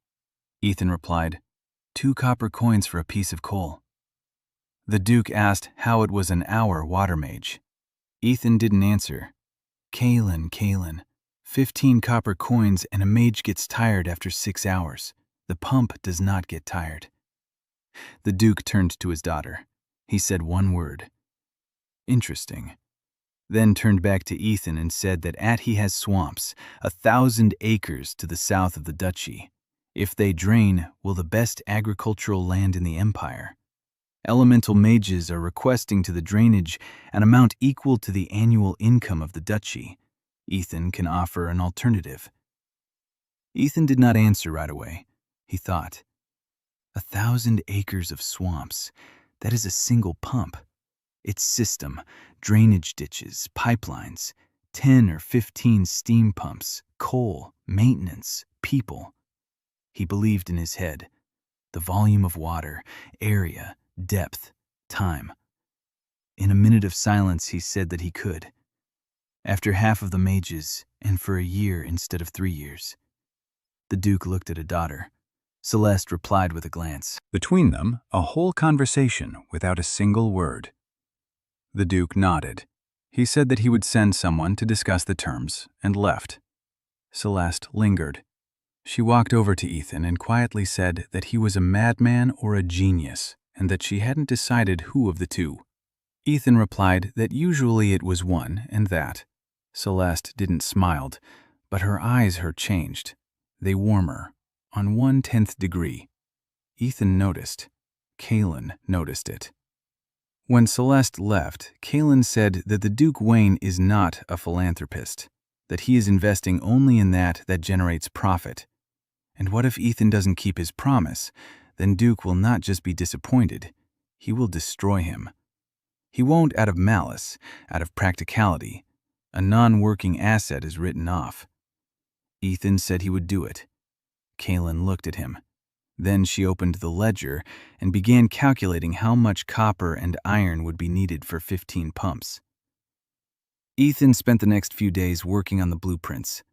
Ethan replied, 2 copper coins for a piece of coal. The Duke asked how it was an hour water mage. Ethan didn't answer. Kaylin, 15 copper coins and a mage gets tired after 6 hours. The pump does not get tired. The Duke turned to his daughter. He said one word. Interesting. Then turned back to Ethan and said that he has swamps, 1,000 acres to the south of the duchy. If they drain, will the best agricultural land in the empire. Elemental mages are requesting to the drainage an amount equal to the annual income of the duchy. Ethan can offer an alternative. Ethan did not answer right away. He thought, 1,000 acres of swamps. That is a single pump. Its system, drainage ditches, pipelines, 10 or 15 steam pumps, coal, maintenance, people. He believed in his head. The volume of water, area, depth, time. In a minute of silence, he said that he could. After half of the mages, and for a year instead of 3 years. The Duke looked at a daughter. Celeste replied with a glance. Between them, a whole conversation without a single word. The Duke nodded. He said that he would send someone to discuss the terms, and left. Celeste lingered. She walked over to Ethan and quietly said that he was a madman or a genius, and that she hadn't decided who of the two. Ethan replied that usually it was one and that. Celeste didn't smiled, but her eyes changed. They warmer, on 1/10 degree. Ethan noticed. Kaylin noticed it. When Celeste left, Kaylin said that the Duke Wayne is not a philanthropist, that he is investing only in that generates profit. And what if Ethan doesn't keep his promise? Then Duke will not just be disappointed, he will destroy him. He won't out of malice, out of practicality. A non-working asset is written off. Ethan said he would do it. Kaylin looked at him. Then she opened the ledger and began calculating how much copper and iron would be needed for 15 pumps. Ethan spent the next few days working on the blueprints.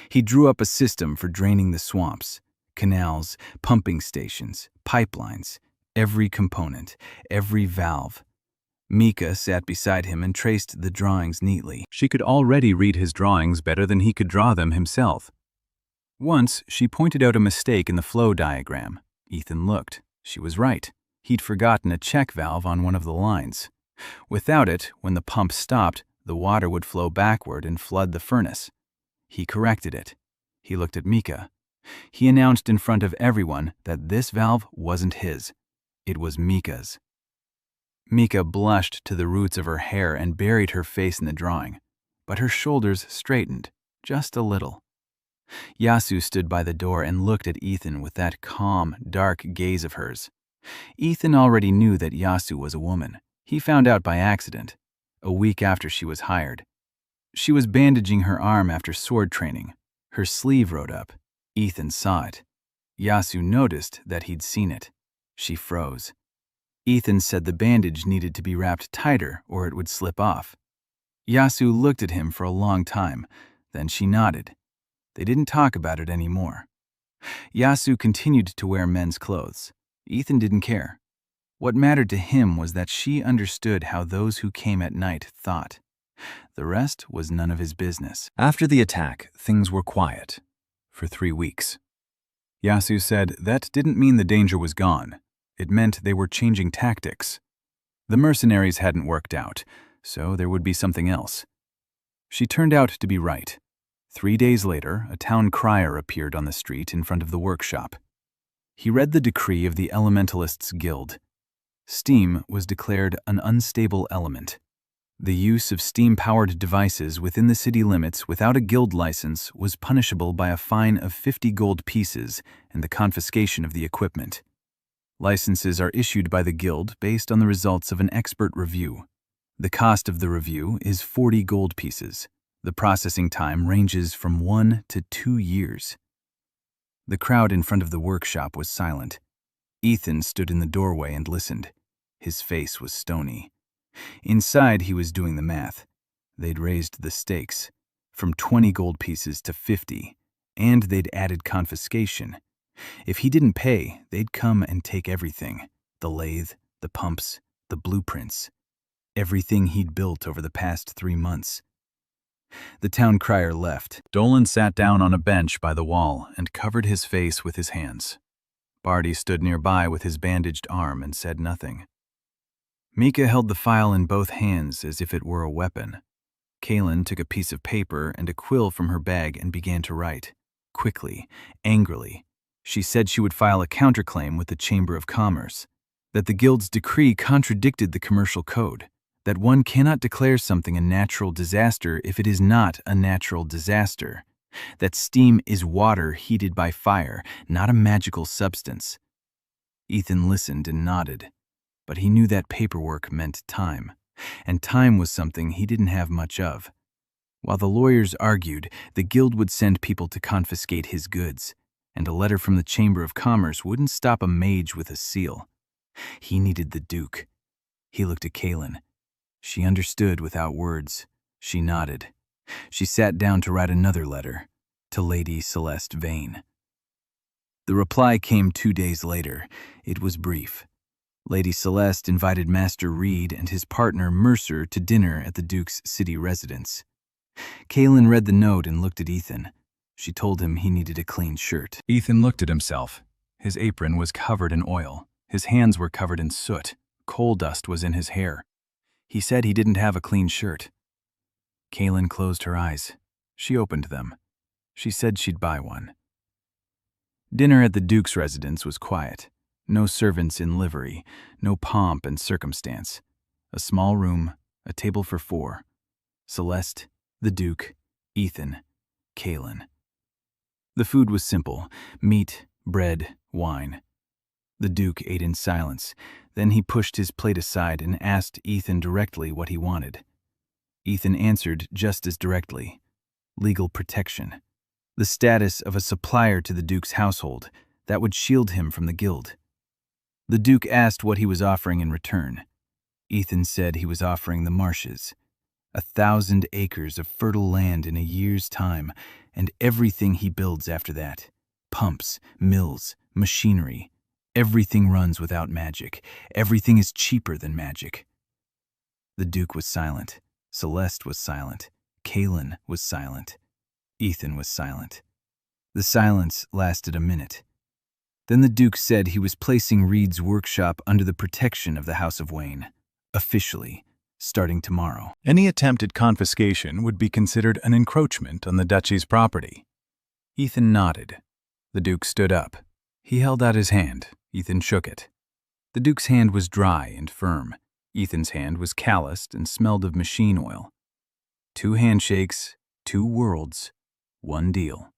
He drew up a system for draining the swamps, canals, pumping stations, pipelines, every component, every valve. Mika sat beside him and traced the drawings neatly. She could already read his drawings better than he could draw them himself. Once, she pointed out a mistake in the flow diagram. Ethan looked. She was right. He'd forgotten a check valve on one of the lines. Without it, when the pump stopped, the water would flow backward and flood the furnace. He corrected it. He looked at Mika. He announced in front of everyone that this valve wasn't his. It was Mika's. Mika blushed to the roots of her hair and buried her face in the drawing, but her shoulders straightened, just a little. Yasu stood by the door and looked at Ethan with that calm, dark gaze of hers. Ethan already knew that Yasu was a woman. He found out by accident, a week after she was hired. She was bandaging her arm after sword training. Her sleeve rode up. Ethan saw it. Yasu noticed that he'd seen it. She froze. Ethan said the bandage needed to be wrapped tighter or it would slip off. Yasu looked at him for a long time, then she nodded. They didn't talk about it anymore. Yasu continued to wear men's clothes. Ethan didn't care. What mattered to him was that she understood how those who came at night thought. The rest was none of his business. After the attack, things were quiet. For 3 weeks. Yasu said that didn't mean the danger was gone. It meant they were changing tactics. The mercenaries hadn't worked out, so there would be something else. She turned out to be right. 3 days later, a town crier appeared on the street in front of the workshop. He read the decree of the Elementalists' Guild. Steam was declared an unstable element. The use of steam-powered devices within the city limits without a guild license was punishable by a fine of 50 gold pieces and the confiscation of the equipment. Licenses are issued by the guild based on the results of an expert review. The cost of the review is 40 gold pieces. The processing time ranges from 1 to 2 years. The crowd in front of the workshop was silent. Ethan stood in the doorway and listened. His face was stony. Inside, he was doing the math. They'd raised the stakes from 20 gold pieces to 50, and they'd added confiscation. If he didn't pay, they'd come and take everything. The lathe, the pumps, the blueprints. Everything he'd built over the past 3 months. The town crier left. Dolan sat down on a bench by the wall and covered his face with his hands. Barty stood nearby with his bandaged arm and said nothing. Mika held the file in both hands as if it were a weapon. Kaylin took a piece of paper and a quill from her bag and began to write. Quickly, angrily. She said she would file a counterclaim with the Chamber of Commerce, that the Guild's decree contradicted the commercial code, that one cannot declare something a natural disaster if it is not a natural disaster, that steam is water heated by fire, not a magical substance. Ethan listened and nodded, but he knew that paperwork meant time, and time was something he didn't have much of. While the lawyers argued, the Guild would send people to confiscate his goods, and a letter from the Chamber of Commerce wouldn't stop a mage with a seal. He needed the Duke. He looked at Kaylin. She understood without words. She nodded. She sat down to write another letter, to Lady Celeste Vane. The reply came 2 days later. It was brief. Lady Celeste invited Master Reed and his partner Mercer to dinner at the Duke's city residence. Kaylin read the note and looked at Ethan. She told him he needed a clean shirt. Ethan looked at himself. His apron was covered in oil. His hands were covered in soot. Coal dust was in his hair. He said he didn't have a clean shirt. Kaylin closed her eyes. She opened them. She said she'd buy one. Dinner at the Duke's residence was quiet. No servants in livery, no pomp and circumstance. A small room, a table for 4. Celeste, the Duke, Ethan, Kaylin. The food was simple: meat, bread, wine. The Duke ate in silence. Then he pushed his plate aside and asked Ethan directly what he wanted. Ethan answered just as directly: legal protection. The status of a supplier to the Duke's household that would shield him from the guild. The Duke asked what he was offering in return. Ethan said he was offering the marshes, 1,000 acres of fertile land in a year's time, and everything he builds after that. Pumps, mills, machinery. Everything runs without magic. Everything is cheaper than magic. The Duke was silent. Celeste was silent. Kaylin was silent. Ethan was silent. The silence lasted a minute. Then the Duke said he was placing Reed's workshop under the protection of the House of Wayne, officially, starting tomorrow. Any attempt at confiscation would be considered an encroachment on the duchy's property. Ethan nodded. The Duke stood up. He held out his hand. Ethan shook it. The Duke's hand was dry and firm. Ethan's hand was calloused and smelled of machine oil. 2 handshakes, 2 worlds, 1 deal.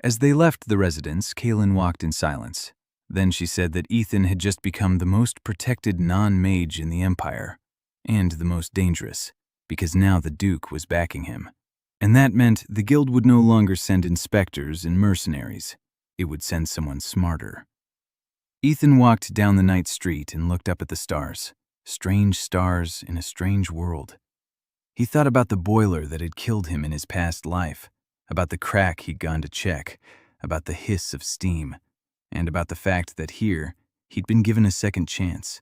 As they left the residence, Kaylin walked in silence. Then she said that Ethan had just become the most protected non-mage in the Empire, and the most dangerous, because now the Duke was backing him. And that meant the guild would no longer send inspectors and mercenaries. It would send someone smarter. Ethan walked down the night street and looked up at the stars. Strange stars in a strange world. He thought about the boiler that had killed him in his past life, about the crack he'd gone to check, about the hiss of steam, and about the fact that here he'd been given a second chance.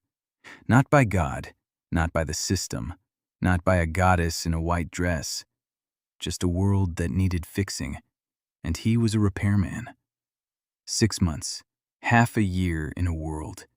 Not by God, not by the system, not by a goddess in a white dress. Just a world that needed fixing, and he was a repairman. 6 months, half a year in a world.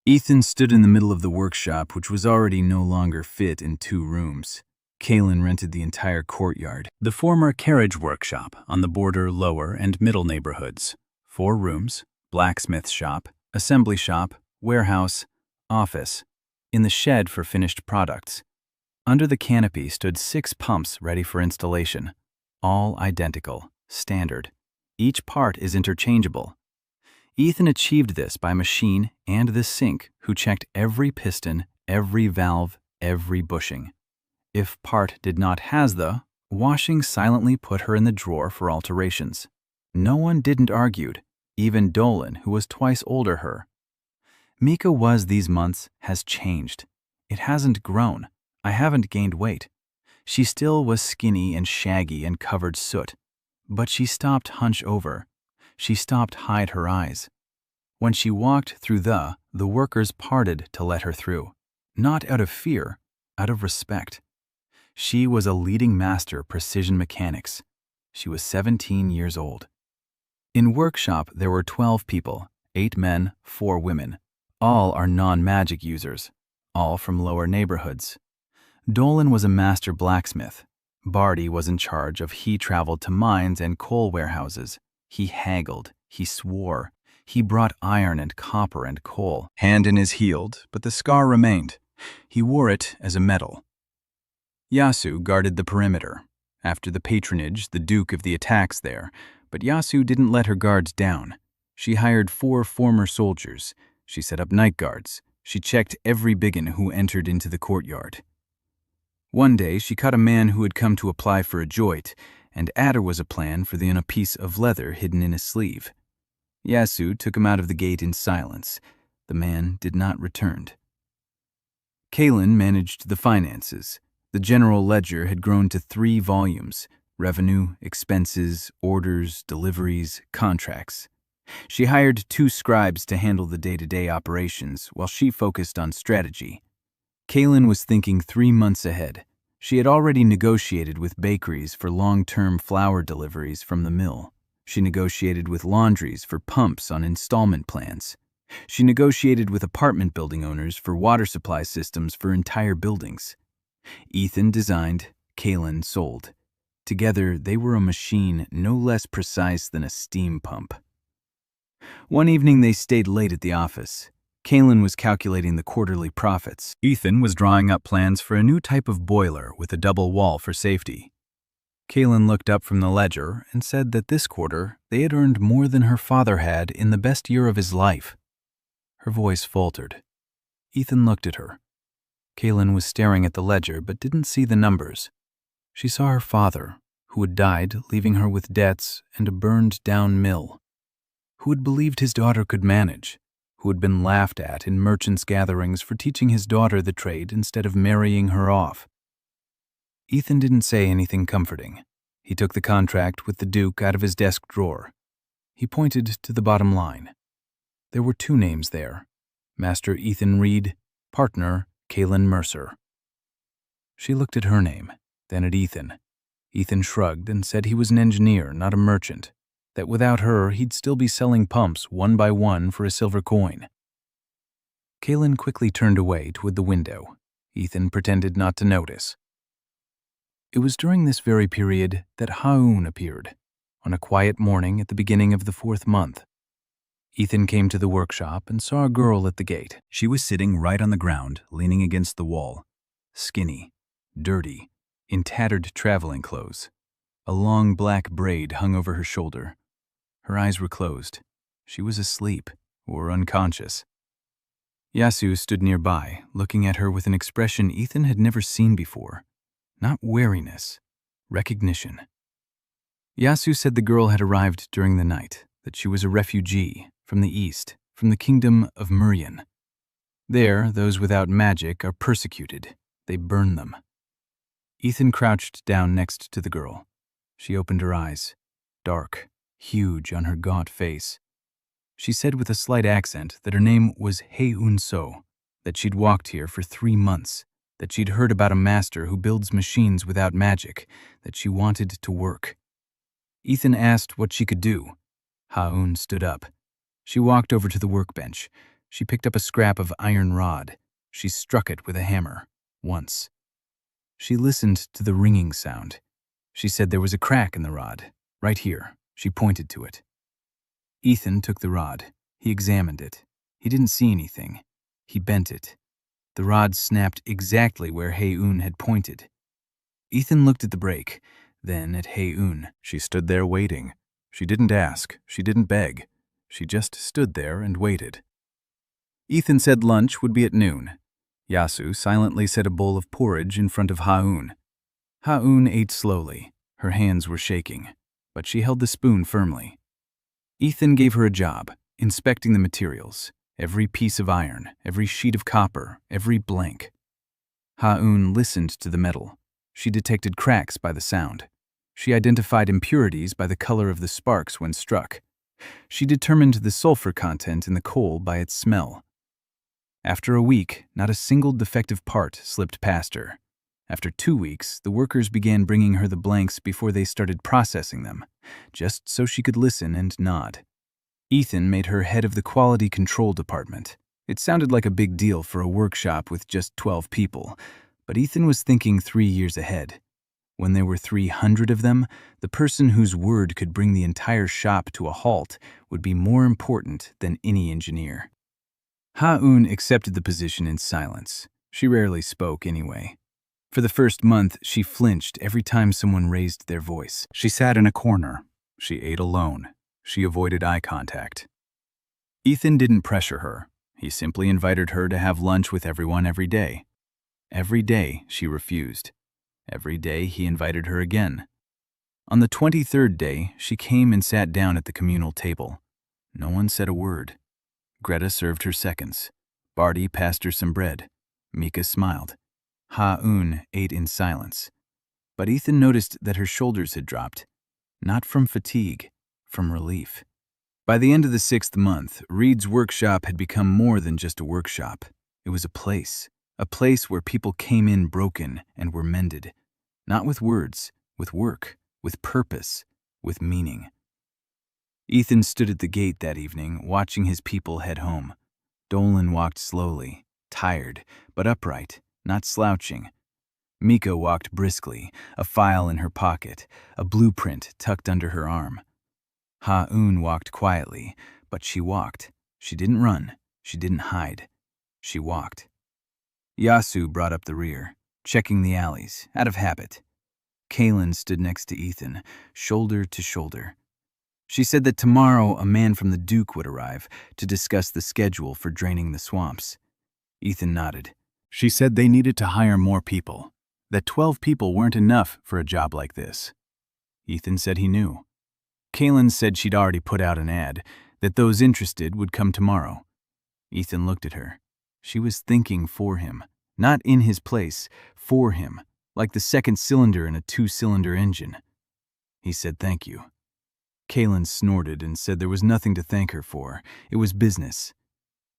Ethan stood in the middle of the workshop, which was already no longer fit in 2 rooms. Kaylin rented the entire courtyard, the former carriage workshop on the border lower and middle neighborhoods. 4 rooms, blacksmith shop, assembly shop, warehouse, office, in the shed for finished products. Under the canopy stood 6 pumps ready for installation, all identical, standard. Each part is interchangeable. Ethan achieved this by machine and the sink, who checked every piston, every valve, every bushing. If part did not has the, washing silently put her in the drawer for alterations. No one didn't argued, even Dolan, who was twice older her. Mika was these months has changed. It hasn't grown. I haven't gained weight. She still was skinny and shaggy and covered soot. But she stopped hunch over. She stopped hide her eyes. When she walked through the workers parted to let her through. Not out of fear, out of respect. She was a leading master precision mechanics. She was 17 years old. In workshop there were 12 people, 8 men, 4 women. All are non-magic users, all from lower neighborhoods. Dolan was a master blacksmith. Barty was in charge of he traveled to mines and coal warehouses. He haggled, he swore, he brought iron and copper and coal. Hand is healed, but the scar remained. He wore it as a medal. Yasu guarded the perimeter. After the patronage, the Duke of the attacks there, but Yasu didn't let her guards down. She hired 4 former soldiers. She set up night guards. She checked every biggin who entered into the courtyard. One day, she caught a man who had come to apply for a joint, and Adder was a plan for a piece of leather hidden in his sleeve. Yasu took him out of the gate in silence. The man did not return. Kaylin managed the finances. The general ledger had grown to 3 volumes: revenue, expenses, orders, deliveries, contracts. She hired 2 scribes to handle the day-to-day operations while she focused on strategy. Kaylin was thinking 3 months ahead. She had already negotiated with bakeries for long-term flour deliveries from the mill. She negotiated with laundries for pumps on installment plans. She negotiated with apartment building owners for water supply systems for entire buildings. Ethan designed, Kaylin sold. Together, they were a machine no less precise than a steam pump. One evening they stayed late at the office. Kaylin was calculating the quarterly profits. Ethan was drawing up plans for a new type of boiler with a double wall for safety. Kaylin looked up from the ledger and said that this quarter they had earned more than her father had in the best year of his life. Her voice faltered. Ethan looked at her. Kaylin was staring at the ledger but didn't see the numbers. She saw her father, who had died, leaving her with debts and a burned-down mill, who had believed his daughter could manage, who had been laughed at in merchants' gatherings for teaching his daughter the trade instead of marrying her off. Ethan didn't say anything comforting. He took the contract with the Duke out of his desk drawer. He pointed to the bottom line. There were 2 names there: Master Ethan Reed, partner Kaylin Mercer. She looked at her name, then at Ethan. Ethan shrugged and said he was an engineer, not a merchant, that without her he'd still be selling pumps one by one for a silver coin. Kaylin quickly turned away toward the window. Ethan pretended not to notice. It was during this very period that Ha-un appeared, on a quiet morning at the beginning of the 4th month. Ethan came to the workshop and saw a girl at the gate. She was sitting right on the ground, leaning against the wall, skinny, dirty, in tattered traveling clothes. A long black braid hung over her shoulder. Her eyes were closed. She was asleep, or unconscious. Yasu stood nearby, looking at her with an expression Ethan had never seen before. Not wariness, recognition. Yasu said the girl had arrived during the night, that she was a refugee from the east, from the kingdom of Muryan. There, those without magic are persecuted. They burn them. Ethan crouched down next to the girl. She opened her eyes, dark, huge on her gaunt face. She said with a slight accent that her name was Hei-un-so, that she'd walked here for 3 months, that she'd heard about a master who builds machines without magic, that she wanted to work. Ethan asked what she could do. Ha-un stood up. She walked over to the workbench. She picked up a scrap of iron rod. She struck it with a hammer, once. She listened to the ringing sound. She said there was a crack in the rod, right here. She pointed to it. Ethan took the rod. He examined it. He didn't see anything. He bent it. The rod snapped exactly where Hei-un had pointed. Ethan looked at the break, then at Hei-un. She stood there waiting. She didn't ask. She didn't beg. She just stood there and waited. Ethan said lunch would be at noon. Yasu silently set a bowl of porridge in front of Ha-un. Ha-un ate slowly. Her hands were shaking, but she held the spoon firmly. Ethan gave her a job, inspecting the materials, every piece of iron, every sheet of copper, every blank. Ha-un listened to the metal. She detected cracks by the sound. She identified impurities by the color of the sparks when struck. She determined the sulfur content in the coal by its smell. After a week, not a single defective part slipped past her. After 2 weeks, the workers began bringing her the blanks before they started processing them, just so she could listen and nod. Ethan made her head of the quality control department. It sounded like a big deal for a workshop with just 12 people, but Ethan was thinking 3 years ahead. When there were 300 of them, the person whose word could bring the entire shop to a halt would be more important than any engineer. Ha-un accepted the position in silence. She rarely spoke anyway. For the first month, she flinched every time someone raised their voice. She sat in a corner. She ate alone. She avoided eye contact. Ethan didn't pressure her. He simply invited her to have lunch with everyone every day. Every day, she refused. Every day, he invited her again. On the 23rd day, she came and sat down at the communal table. No one said a word. Greta served her seconds. Barty passed her some bread. Mika smiled. Ha-un ate in silence. But Ethan noticed that her shoulders had dropped. Not from fatigue, from relief. By the end of the 6th month, Reed's workshop had become more than just a workshop. It was a place where people came in broken and were mended. Not with words, with work, with purpose, with meaning. Ethan stood at the gate that evening, watching his people head home. Dolan walked slowly, tired, but upright, not slouching. Mika walked briskly, a file in her pocket, a blueprint tucked under her arm. Ha-un walked quietly, but she walked. She didn't run. She didn't hide. She walked. Yasu brought up the rear, checking the alleys, out of habit. Kaylin stood next to Ethan, shoulder to shoulder. She said that tomorrow a man from the Duke would arrive to discuss the schedule for draining the swamps. Ethan nodded. She said they needed to hire more people, that 12 people weren't enough for a job like this. Ethan said he knew. Kaylin said she'd already put out an ad, that those interested would come tomorrow. Ethan looked at her. She was thinking for him, not in his place, for him, like the second cylinder in a 2-cylinder engine. He said thank you. Kaylin snorted and said there was nothing to thank her for. It was business.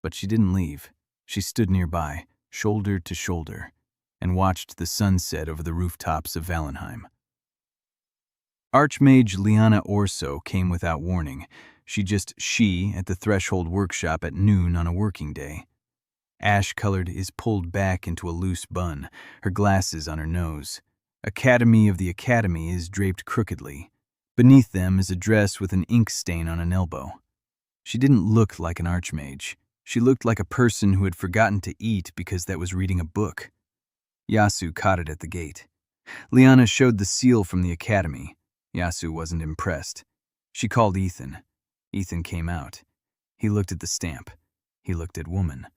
But she didn't leave. She stood nearby, shoulder to shoulder, and watched the sunset over the rooftops of Valenheim. Archmage Liana Orso came without warning. She at the Threshold workshop at noon on a working day. Ash-colored is pulled back into a loose bun, her glasses on her nose. Academy of the Academy is draped crookedly. Beneath them is a dress with an ink stain on an elbow. She didn't look like an archmage. She looked like a person who had forgotten to eat because that was reading a book. Yasu caught it at the gate. Liana showed the seal from the Academy. Yasu wasn't impressed. She called Ethan. Ethan came out. He looked at the stamp. He looked at woman.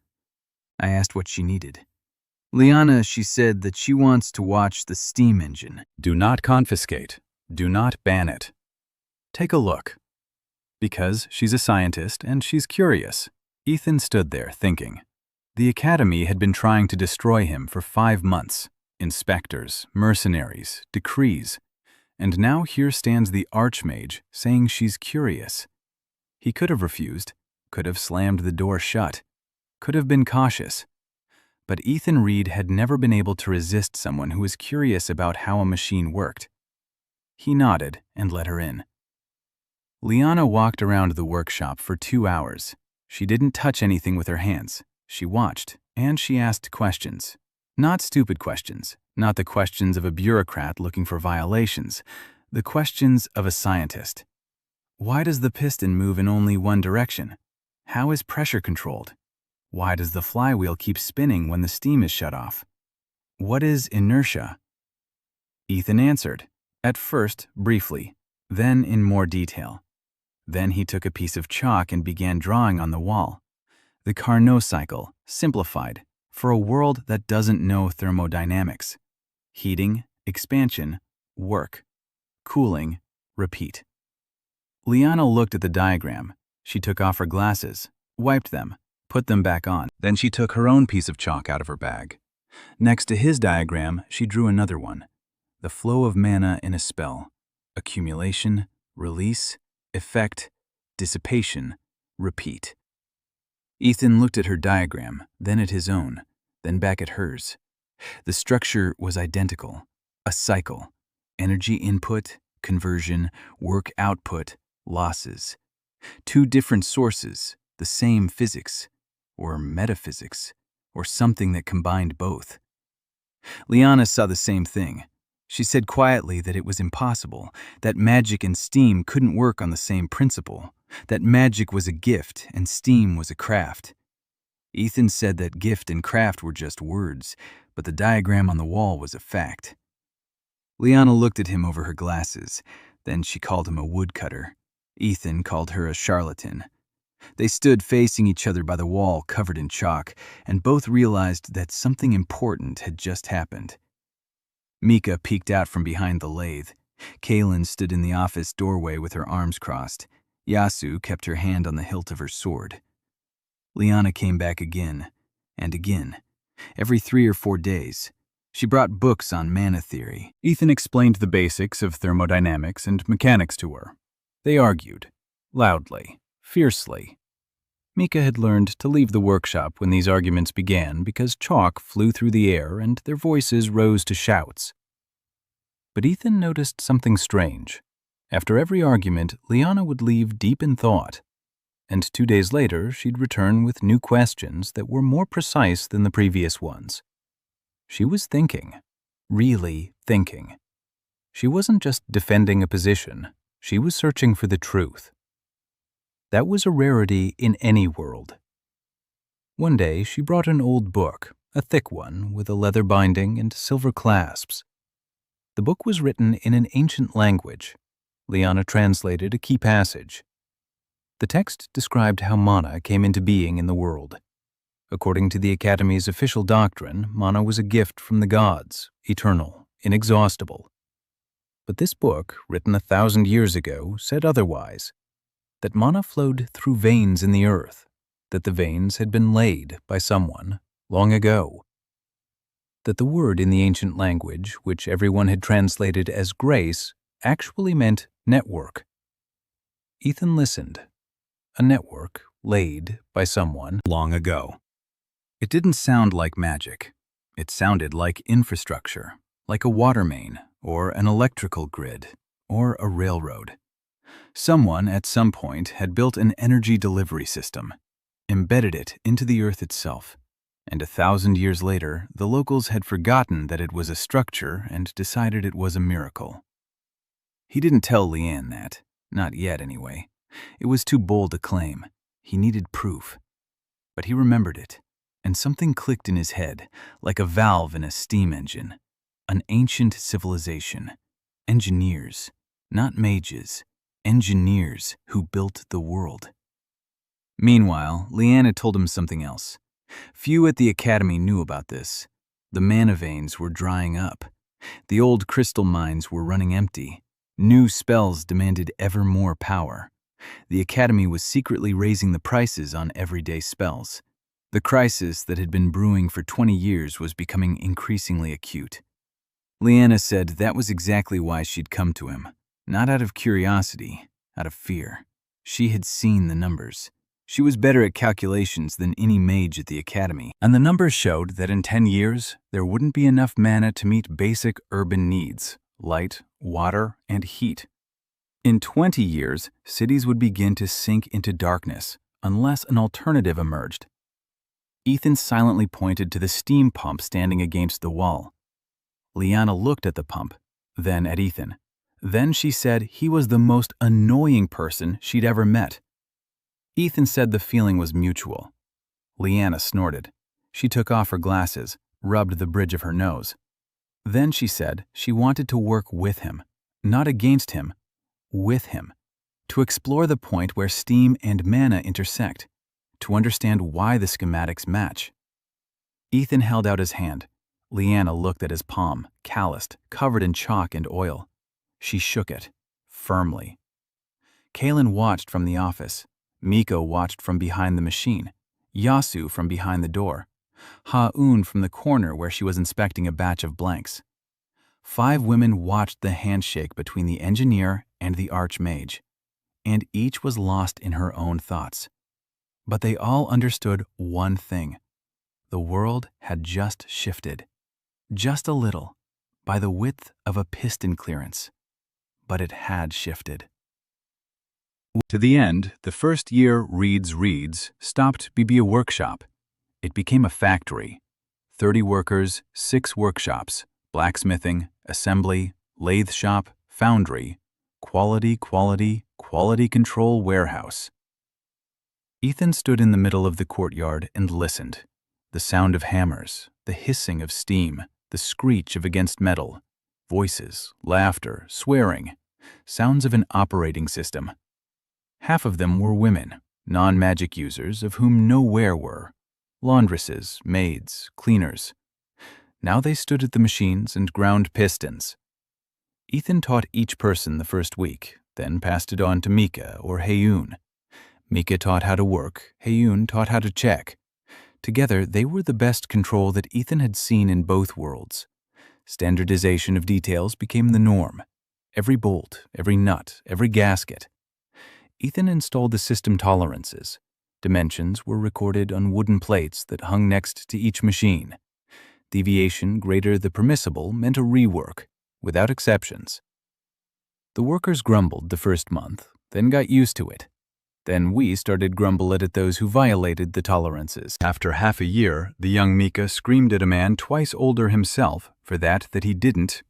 I asked what she needed. Liana, she said that she wants to watch the steam engine. Do not confiscate. Do not ban it. Take a look. Because she's a scientist and she's curious. Ethan stood there thinking. The Academy had been trying to destroy him for 5 months. Inspectors, mercenaries, decrees. And now here stands the Archmage saying she's curious. He could have refused, could have slammed the door shut, could have been cautious. But Ethan Reed had never been able to resist someone who was curious about how a machine worked. He nodded and let her in. Liana walked around the workshop for 2 hours. She didn't touch anything with her hands. She watched, and she asked questions. Not stupid questions, not the questions of a bureaucrat looking for violations, the questions of a scientist. Why does the piston move in only one direction? How is pressure controlled? Why does the flywheel keep spinning when the steam is shut off? What is inertia? Ethan answered, at first briefly, then in more detail. Then he took a piece of chalk and began drawing on the wall. The Carnot cycle, simplified, for a world that doesn't know thermodynamics. Heating, expansion, work. Cooling, repeat. Liana looked at the diagram. She took off her glasses, wiped them, put them back on. Then she took her own piece of chalk out of her bag. Next to his diagram, she drew another one. The flow of mana in a spell. Accumulation, release, effect, dissipation, repeat. Ethan looked at her diagram, then at his own, then back at hers. The structure was identical. A cycle. Energy input, conversion, work output, losses. 2 different sources, the same physics, or metaphysics, or something that combined both. Liana saw the same thing. She said quietly that it was impossible, that magic and steam couldn't work on the same principle, that magic was a gift and steam was a craft. Ethan said that gift and craft were just words, but the diagram on the wall was a fact. Liana looked at him over her glasses. Then she called him a woodcutter. Ethan called her a charlatan. They stood facing each other by the wall covered in chalk, and both realized that something important had just happened. Mika peeked out from behind the lathe. Kaylin stood in the office doorway with her arms crossed. Yasu kept her hand on the hilt of her sword. Liana came back again, and again, every 3 or 4 days. She brought books on mana theory. Ethan explained the basics of thermodynamics and mechanics to her. They argued, loudly, fiercely. Mika had learned to leave the workshop when these arguments began because chalk flew through the air and their voices rose to shouts. But Ethan noticed something strange. After every argument, Liana would leave deep in thought, and 2 days later she'd return with new questions that were more precise than the previous ones. She was thinking, really thinking. She wasn't just defending a position, she was searching for the truth. That was a rarity in any world. One day, she brought an old book, a thick one with a leather binding and silver clasps. The book was written in an ancient language. Liana translated a key passage. The text described how mana came into being in the world. According to the Academy's official doctrine, mana was a gift from the gods, eternal, inexhaustible. But this book, written 1,000 years ago, said otherwise, that mana flowed through veins in the earth, that the veins had been laid by someone long ago. That the word in the ancient language, which everyone had translated as grace, actually meant network. Ethan listened. A network laid by someone long ago. It didn't sound like magic. It sounded like infrastructure, like a water main, or an electrical grid, or a railroad. Someone at some point had built an energy delivery system, embedded it into the earth itself, and 1,000 years later, the locals had forgotten that it was a structure and decided it was a miracle. He didn't tell Leanne that, not yet anyway. It was too bold a claim. He needed proof. But he remembered it, and something clicked in his head, like a valve in a steam engine. An ancient civilization. Engineers, not mages. Engineers who built the world. Meanwhile, Leanne had told him something else. Few at the Academy knew about this. The mana veins were drying up. The old crystal mines were running empty. New spells demanded ever more power. The Academy was secretly raising the prices on everyday spells. The crisis that had been brewing for 20 years was becoming increasingly acute. Leanna said that was exactly why she'd come to him. Not out of curiosity, out of fear. She had seen the numbers. She was better at calculations than any mage at the Academy, and the numbers showed that in 10 years, there wouldn't be enough mana to meet basic urban needs, light, water, and heat. In 20 years, cities would begin to sink into darkness, unless an alternative emerged. Ethan silently pointed to the steam pump standing against the wall. Liana looked at the pump, then at Ethan. Then she said he was the most annoying person she'd ever met. Ethan said the feeling was mutual. Liana snorted. She took off her glasses, rubbed the bridge of her nose. Then she said she wanted to work with him, not against him, with him, to explore the point where steam and mana intersect, to understand why the schematics match. Ethan held out his hand. Liana looked at his palm, calloused, covered in chalk and oil. She shook it, firmly. Kaylin watched from the office. Miko watched from behind the machine. Yasu from behind the door. Ha-Un from the corner where she was inspecting a batch of blanks. 5 women watched the handshake between the engineer and the archmage, and each was lost in her own thoughts. But they all understood one thing. The world had just shifted. Just a little, by the width of a piston clearance. But it had shifted. To the end, the first year Reeds stopped to be a workshop. It became a factory. 30 workers, 6 workshops, blacksmithing, assembly, lathe shop, foundry, quality control warehouse. Ethan stood in the middle of the courtyard and listened. The sound of hammers, the hissing of steam, the screech of against metal, voices, laughter, swearing, sounds of an operating system. Half of them were women, non-magic users of whom no ware were, laundresses, maids, cleaners. Now they stood at the machines and ground pistons. Ethan taught each person the first week, then passed it on to Mika or Heyun. Mika taught how to work, Heyun taught how to check. Together, they were the best control that Ethan had seen in both worlds. Standardization of details became the norm. Every bolt, every nut, every gasket. Ethan installed the system tolerances. Dimensions were recorded on wooden plates that hung next to each machine. Deviation greater the permissible meant a rework, without exceptions. The workers grumbled the first month, then got used to it. Then we started grumble at those who violated the tolerances. After half a year, the young Mika screamed at a man twice older himself for that he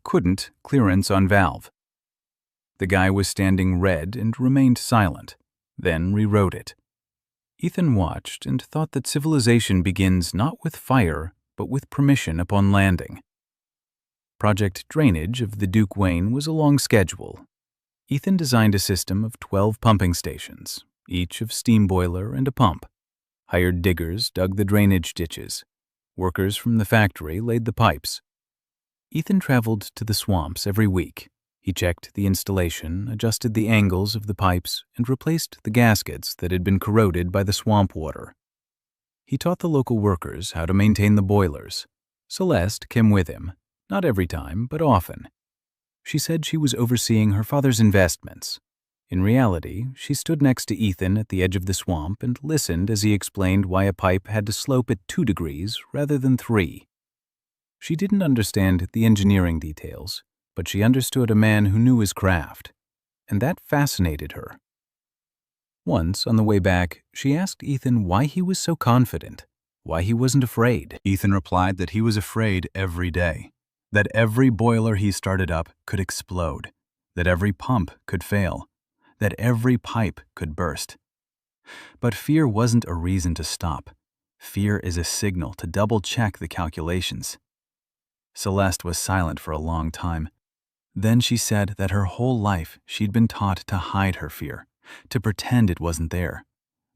couldn't clearance on valve. The guy was standing red and remained silent. then rewrote it. Ethan watched and thought that civilization begins not with fire, but with permission upon landing. Project Drainage of the Duke Wayne was a long schedule. Ethan designed a system of 12 pumping stations, each of steam boiler and a pump. Hired diggers dug the drainage ditches. Workers from the factory laid the pipes. Ethan traveled to the swamps every week. He checked the installation, adjusted the angles of the pipes, and replaced the gaskets that had been corroded by the swamp water. He taught the local workers how to maintain the boilers. Celeste came with him, not every time, but often. She said she was overseeing her father's investments. In reality, she stood next to Ethan at the edge of the swamp and listened as he explained why a pipe had to slope at 2 degrees rather than 3. She didn't understand the engineering details, but she understood a man who knew his craft, and that fascinated her. Once, on the way back, she asked Ethan why he was so confident, why he wasn't afraid. Ethan replied that he was afraid every day, that every boiler he started up could explode, that every pump could fail, that every pipe could burst. But fear wasn't a reason to stop. Fear is a signal to double-check the calculations. Celeste was silent for a long time. Then she said that her whole life she'd been taught to hide her fear, to pretend it wasn't there,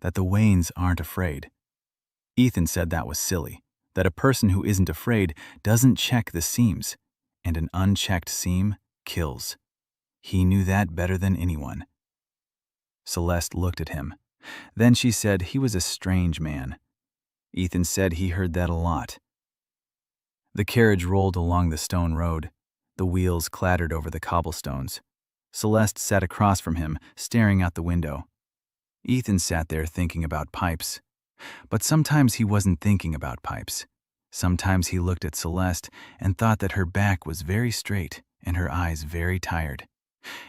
that the Waynes aren't afraid. Ethan said that was silly, that a person who isn't afraid doesn't check the seams, and an unchecked seam kills. He knew that better than anyone. Celeste looked at him. Then she said he was a strange man. Ethan said he heard that a lot. The carriage rolled along the stone road. The wheels clattered over the cobblestones. Celeste sat across from him, staring out the window. Ethan sat there thinking about pipes. But sometimes he wasn't thinking about pipes. Sometimes he looked at Celeste and thought that her back was very straight and her eyes very tired,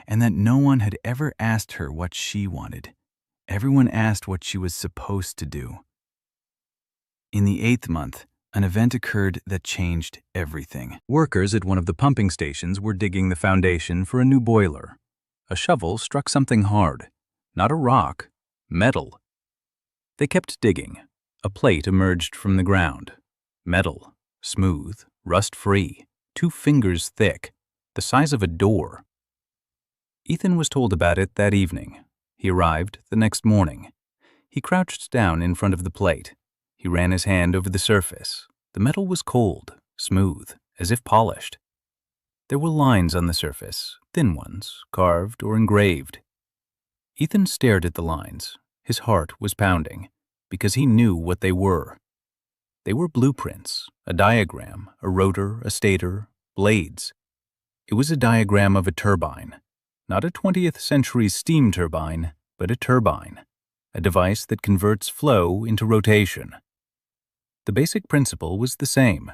and that no one had ever asked her what she wanted. Everyone asked what she was supposed to do. In the 8th month, an event occurred that changed everything. Workers at one of the pumping stations were digging the foundation for a new boiler. A shovel struck something hard. Not a rock, metal. They kept digging. A plate emerged from the ground. Metal, smooth, rust-free, 2 fingers thick, the size of a door. Ethan was told about it that evening. He arrived the next morning. He crouched down in front of the plate. He ran his hand over the surface. The metal was cold, smooth, as if polished. There were lines on the surface, thin ones, carved or engraved. Ethan stared at the lines. His heart was pounding, because he knew what they were. They were blueprints, a diagram, a rotor, a stator, blades. It was a diagram of a turbine, not a 20th century steam turbine, but a turbine, a device that converts flow into rotation. The basic principle was the same: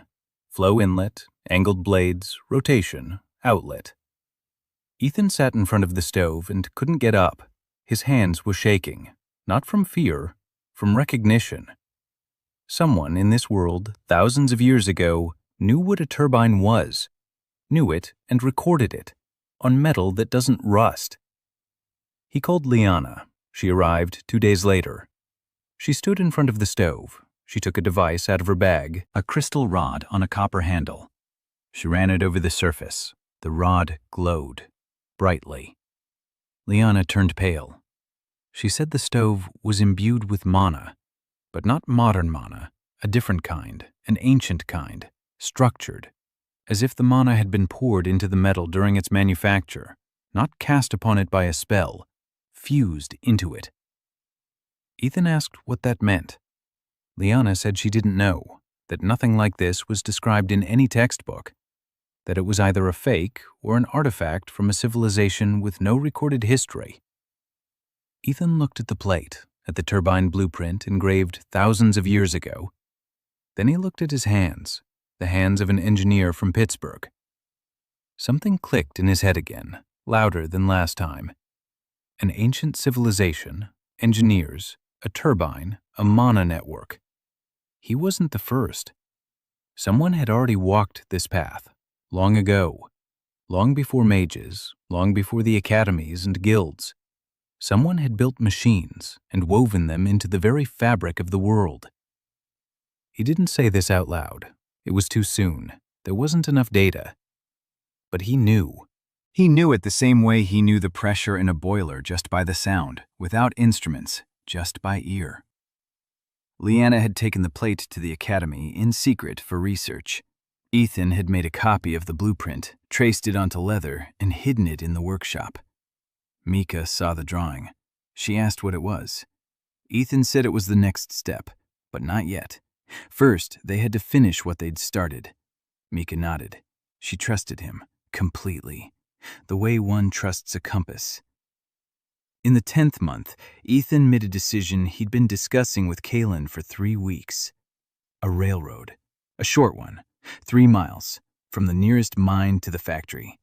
flow inlet, angled blades, rotation, outlet. Ethan sat in front of the stove and couldn't get up. His hands were shaking, not from fear, from recognition. Someone in this world, thousands of years ago, knew what a turbine was, knew it and recorded it, on metal that doesn't rust. He called Liana. She arrived 2 days later. She stood in front of the stove. She took a device out of her bag, a crystal rod on a copper handle. She ran it over the surface. The rod glowed, brightly. Liana turned pale. She said the stove was imbued with mana, but not modern mana, a different kind, an ancient kind, structured, as if the mana had been poured into the metal during its manufacture, not cast upon it by a spell, fused into it. Ethan asked what that meant. Liana said she didn't know, that nothing like this was described in any textbook, that it was either a fake or an artifact from a civilization with no recorded history. Ethan looked at the plate, at the turbine blueprint engraved thousands of years ago. Then he looked at his hands, the hands of an engineer from Pittsburgh. Something clicked in his head again, louder than last time. An ancient civilization, engineers, a turbine, a mana network. He wasn't the first. Someone had already walked this path, long ago, long before mages, long before the academies and guilds. Someone had built machines and woven them into the very fabric of the world. He didn't say this out loud. It was too soon. There wasn't enough data. But he knew. He knew it the same way he knew the pressure in a boiler just by the sound, without instruments, just by ear. Leanna had taken the plate to the academy in secret for research. Ethan had made a copy of the blueprint, traced it onto leather, and hidden it in the workshop. Mika saw the drawing. She asked what it was. Ethan said it was the next step, but not yet. First, they had to finish what they'd started. Mika nodded. She trusted him, completely, the way one trusts a compass. In the 10th month, Ethan made a decision he'd been discussing with Kaylin for 3 weeks. A railroad. A short one, 3 miles, from the nearest mine to the factory.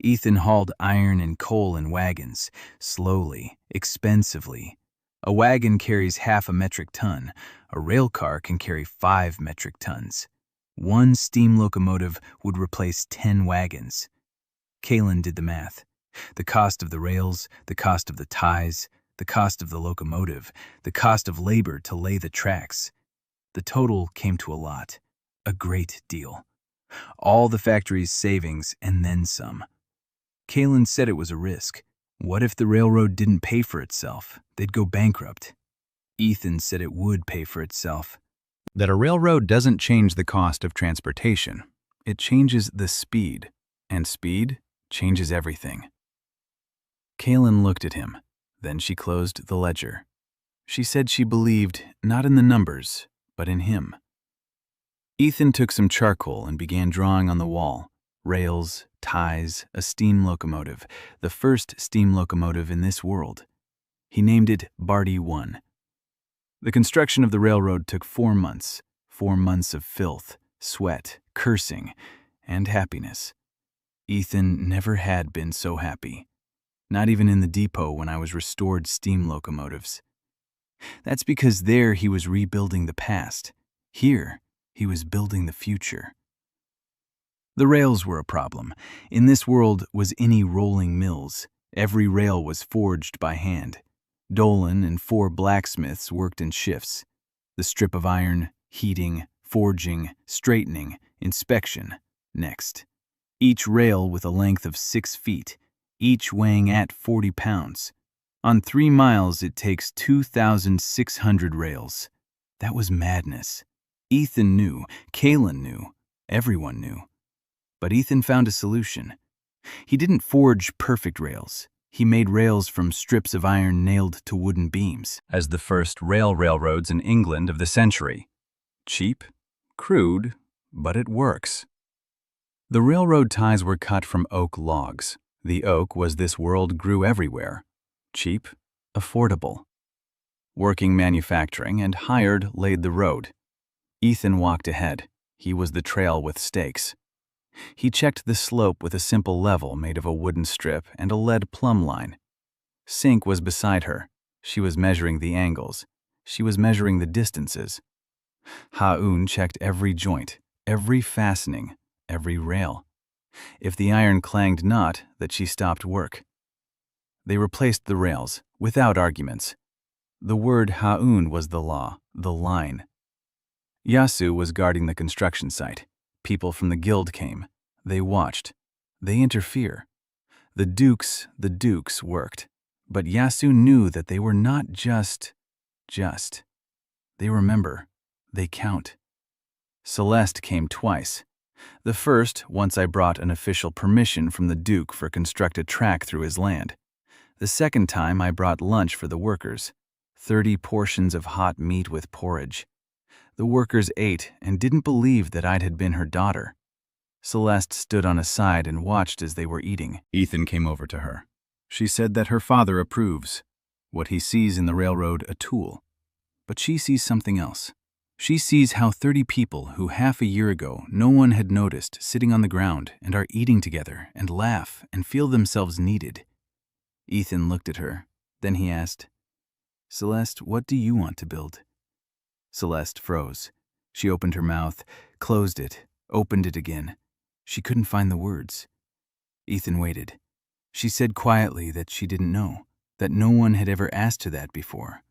Ethan hauled iron and coal in wagons, slowly, expensively. A wagon carries half a metric ton. A rail car can carry 5 metric tons. 1 steam locomotive would replace 10 wagons. Kaylin did the math. The cost of the rails, the cost of the ties, the cost of the locomotive, the cost of labor to lay the tracks. The total came to a lot. A great deal. All the factory's savings and then some. Kaylin said it was a risk. What if the railroad didn't pay for itself? They'd go bankrupt. Ethan said it would pay for itself. That a railroad doesn't change the cost of transportation. It changes the speed. And speed changes everything. Kaylin looked at him. Then she closed the ledger. She said she believed not in the numbers, but in him. Ethan took some charcoal and began drawing on the wall. Rails, ties, a steam locomotive, the first steam locomotive in this world. He named it Barty 1. The construction of the railroad took 4 months, 4 months of filth, sweat, cursing, and happiness. Ethan never had been so happy. Not even in the depot when I was restored steam locomotives. That's because there he was rebuilding the past. Here, he was building the future. The rails were a problem. In this world was any rolling mills. Every rail was forged by hand. Dolan and 4 blacksmiths worked in shifts. The strip of iron, heating, forging, straightening, inspection, next. Each rail with a length of 6 feet, each weighing at 40 pounds. On 3 miles, it takes 2,600 rails. That was madness. Ethan knew, Kaylin knew, everyone knew. But Ethan found a solution. He didn't forge perfect rails. He made rails from strips of iron nailed to wooden beams. As the first railroads in England of the century. Cheap, crude, but it works. The railroad ties were cut from oak logs. The oak was this world grew everywhere. Cheap, affordable. Working manufacturing and hired laid the road. Ethan walked ahead. He was the trail with stakes. He checked the slope with a simple level made of a wooden strip and a lead plumb line. Sink was beside her. She was measuring the angles. She was measuring the distances. Ha-Un checked every joint, every fastening, every rail. If the iron clanged not, that she stopped work. They replaced the rails, without arguments. The word Ha-Un was the law, the line. Yasu was guarding the construction site. People from the guild came. They watched. They interfere. The dukes worked. But Yasu knew that they were not just. They remember. They count. Celeste came twice. The first, once I brought an official permission from the Duke for construct a track through his land. The second time I brought lunch for the workers. 30 portions of hot meat with porridge. The workers ate and didn't believe that I had been her daughter. Celeste stood on a side and watched as they were eating. Ethan came over to her. She said that her father approves. What he sees in the railroad, a tool. But she sees something else. She sees how 30 people who half a year ago no one had noticed sitting on the ground and are eating together and laugh and feel themselves needed. Ethan looked at her. Then he asked, "Celeste, what do you want to build?" Celeste froze. She opened her mouth, closed it, opened it again. She couldn't find the words. Ethan waited. She said quietly that she didn't know. that no one had ever asked her that before,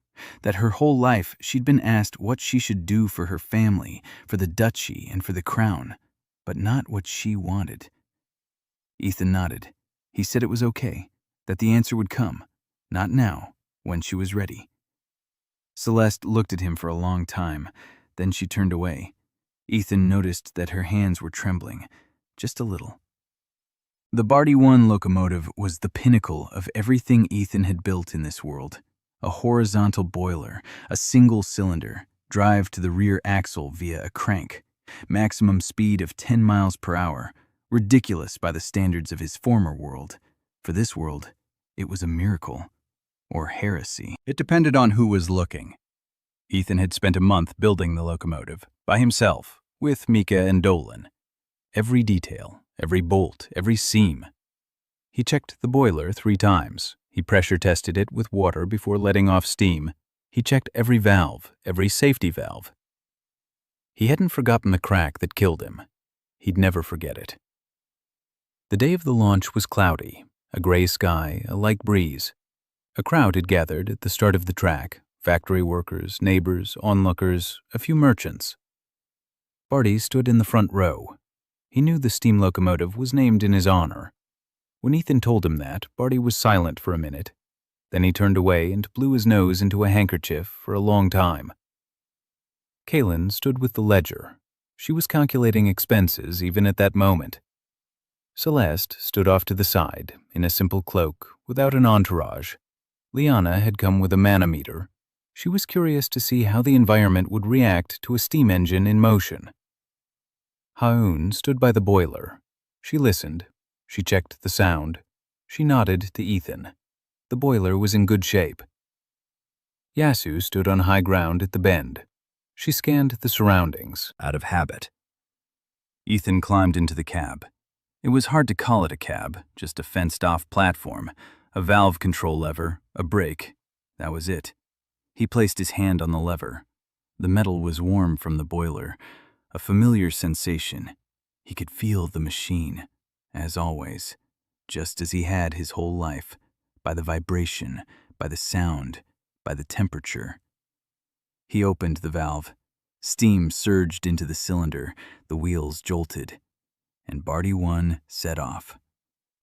that her whole life she'd been asked what she should do for her family, for the duchy, and for the crown, but not what she wanted. Ethan nodded. He said it was okay, that the answer would come, not now, when she was ready. Celeste looked at him for a long time, then she turned away. Ethan noticed that her hands were trembling, just a little. The Barty 1 locomotive was the pinnacle of everything Ethan had built in this world. A horizontal boiler, a single cylinder, drive to the rear axle via a crank, maximum speed of 10 miles per hour, ridiculous by the standards of his former world. For this world, it was a miracle, or heresy. It depended on who was looking. Ethan had spent a month building the locomotive, by himself, with Mika and Dolan. Every detail, every bolt, every seam. He checked the boiler 3 times. He pressure tested it with water before letting off steam. He checked every valve, every safety valve. He hadn't forgotten the crack that killed him. He'd never forget it. The day of the launch was cloudy, a gray sky, a light breeze. A crowd had gathered at the start of the track, factory workers, neighbors, onlookers, a few merchants. Barty stood in the front row. He knew the steam locomotive was named in his honor. When Ethan told him that, Barty was silent for a minute. Then he turned away and blew his nose into a handkerchief for a long time. Kaylin stood with the ledger. She was calculating expenses even at that moment. Celeste stood off to the side, in a simple cloak, without an entourage. Liana had come with a manometer. She was curious to see how the environment would react to a steam engine in motion. Haun stood by the boiler. She listened. She checked the sound. She nodded to Ethan. The boiler was in good shape. Yasu stood on high ground at the bend. She scanned the surroundings, out of habit. Ethan climbed into the cab. It was hard to call it a cab, just a fenced-off platform, a valve control lever, a brake. That was it. He placed his hand on the lever. The metal was warm from the boiler, a familiar sensation. He could feel the machine, as always, just as he had his whole life, by the vibration, by the sound, by the temperature. He opened the valve. Steam surged into the cylinder, the wheels jolted, and Barty 1 set off.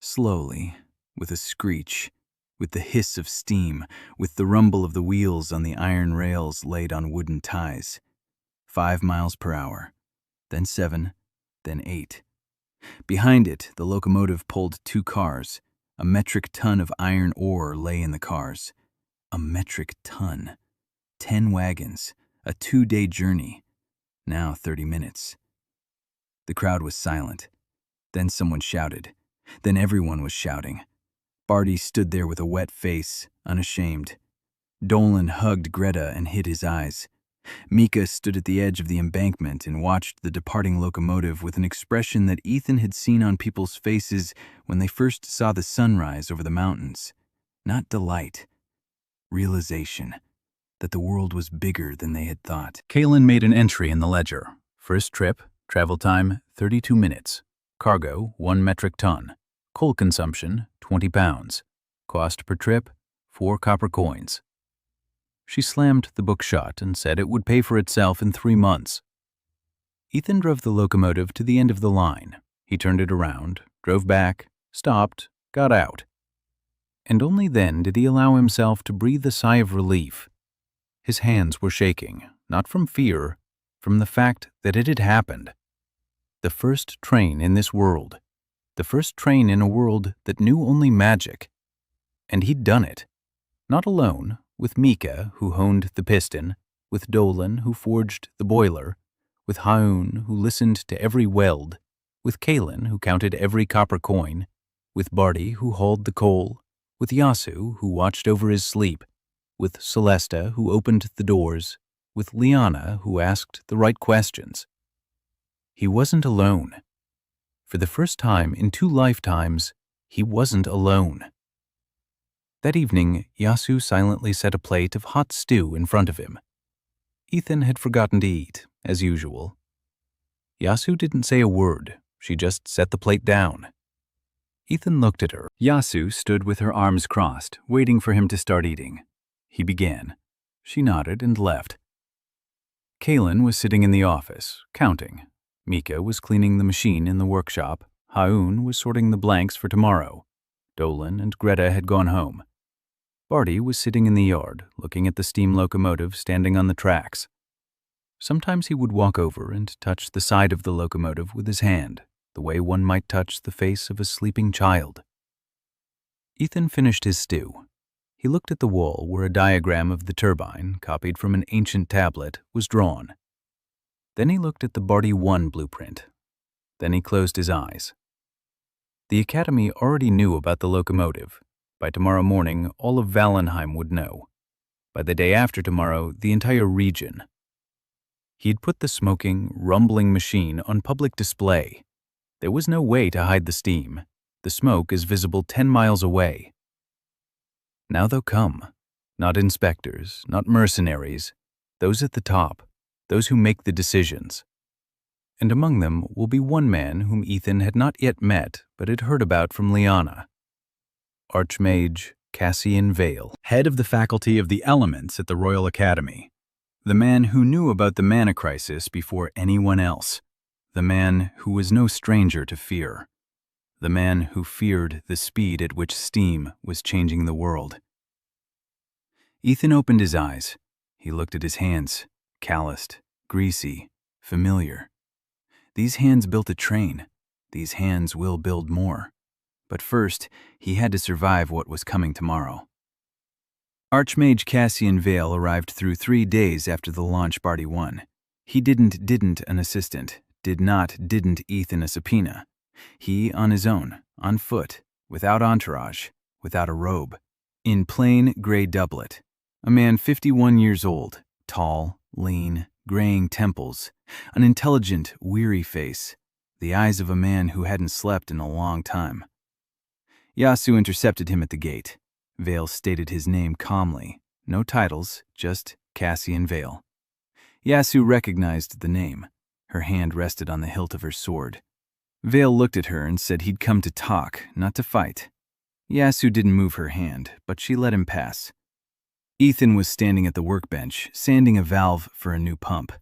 Slowly, with a screech, with the hiss of steam, with the rumble of the wheels on the iron rails laid on wooden ties. 5 miles per hour, then 7, then 8. Behind it, the locomotive pulled 2 cars. A metric ton of iron ore lay in the cars. A metric ton. 10 wagons. A 2-day journey. Now 30 minutes. The crowd was silent. Then someone shouted. Then everyone was shouting. Barty stood there with a wet face, unashamed. Dolan hugged Greta and hid his eyes. Mika stood at the edge of the embankment and watched the departing locomotive with an expression that Ethan had seen on people's faces when they first saw the sunrise over the mountains. Not delight. Realization that the world was bigger than they had thought. Kaylin made an entry in the ledger. First trip, travel time 32 minutes. Cargo 1 metric ton. Coal consumption 20 pounds. Cost per trip 4 copper coins. She slammed the book shut and said it would pay for itself in 3 months. Ethan drove the locomotive to the end of the line. He turned it around, drove back, stopped, got out. And only then did he allow himself to breathe a sigh of relief. His hands were shaking, not from fear, from the fact that it had happened. The first train in this world. The first train in a world that knew only magic. And he'd done it. Not alone, with Mika, who honed the piston, with Dolan, who forged the boiler, with Haun, who listened to every weld, with Kaylin, who counted every copper coin, with Barty, who hauled the coal, with Yasu, who watched over his sleep, with Celesta, who opened the doors, with Liana, who asked the right questions. He wasn't alone. For the first time in 2 lifetimes, he wasn't alone. That evening, Yasu silently set a plate of hot stew in front of him. Ethan had forgotten to eat, as usual. Yasu didn't say a word. She just set the plate down. Ethan looked at her. Yasu stood with her arms crossed, waiting for him to start eating. He began. She nodded and left. Kaylin was sitting in the office, counting. Mika was cleaning the machine in the workshop. Haun was sorting the blanks for tomorrow. Dolan and Greta had gone home. Barty was sitting in the yard, looking at the steam locomotive standing on the tracks. Sometimes he would walk over and touch the side of the locomotive with his hand, the way one might touch the face of a sleeping child. Ethan finished his stew. He looked at the wall where a diagram of the turbine, copied from an ancient tablet, was drawn. Then he looked at the Barty 1 blueprint. Then he closed his eyes. The Academy already knew about the locomotive. By tomorrow morning, all of Valenheim would know. By the day after tomorrow, the entire region. He had put the smoking, rumbling machine on public display. There was no way to hide the steam. The smoke is visible 10 miles away. Now they'll come. Not inspectors, not mercenaries. Those at the top. Those who make the decisions. And among them will be one man whom Ethan had not yet met but had heard about from Liana. Archmage Cassian Vale, head of the Faculty of the Elements at the Royal Academy. The man who knew about the mana crisis before anyone else. The man who was no stranger to fear. The man who feared the speed at which steam was changing the world. Ethan opened his eyes. He looked at his hands, calloused, greasy, familiar. These hands built a train. These hands will build more. But first, he had to survive what was coming tomorrow. Archmage Cassian Vale arrived through 3 days after the launch Barty 1. He didn't an assistant, didn't Ethan a subpoena. He on his own, on foot, without entourage, without a robe, in plain gray doublet. A man 51 years old, tall, lean, graying temples, an intelligent, weary face, the eyes of a man who hadn't slept in a long time. Yasu intercepted him at the gate. Vale stated his name calmly. No titles, just Cassian Vale. Yasu recognized the name. Her hand rested on the hilt of her sword. Vale looked at her and said he'd come to talk, not to fight. Yasu didn't move her hand, but she let him pass. Ethan was standing at the workbench, sanding a valve for a new pump.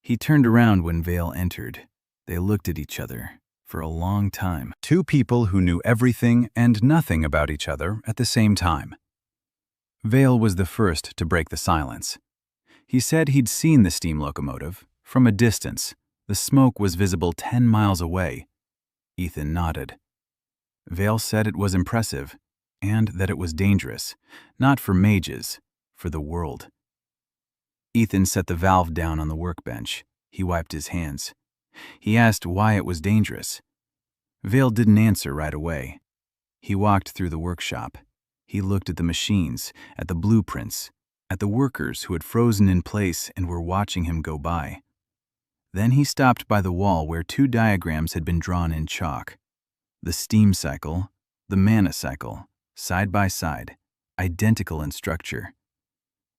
He turned around when Vale entered. They looked at each other for a long time. Two people who knew everything and nothing about each other at the same time. Vale was the first to break the silence. He said he'd seen the steam locomotive. From a distance, the smoke was visible 10 miles away. Ethan nodded. Vale said it was impressive, and that it was dangerous, not for mages, for the world. Ethan set the valve down on the workbench. He wiped his hands. He asked why it was dangerous. Vale didn't answer right away. He walked through the workshop. He looked at the machines, at the blueprints, at the workers who had frozen in place and were watching him go by. Then he stopped by the wall where 2 diagrams had been drawn in chalk. The steam cycle, the mana cycle, side by side, identical in structure.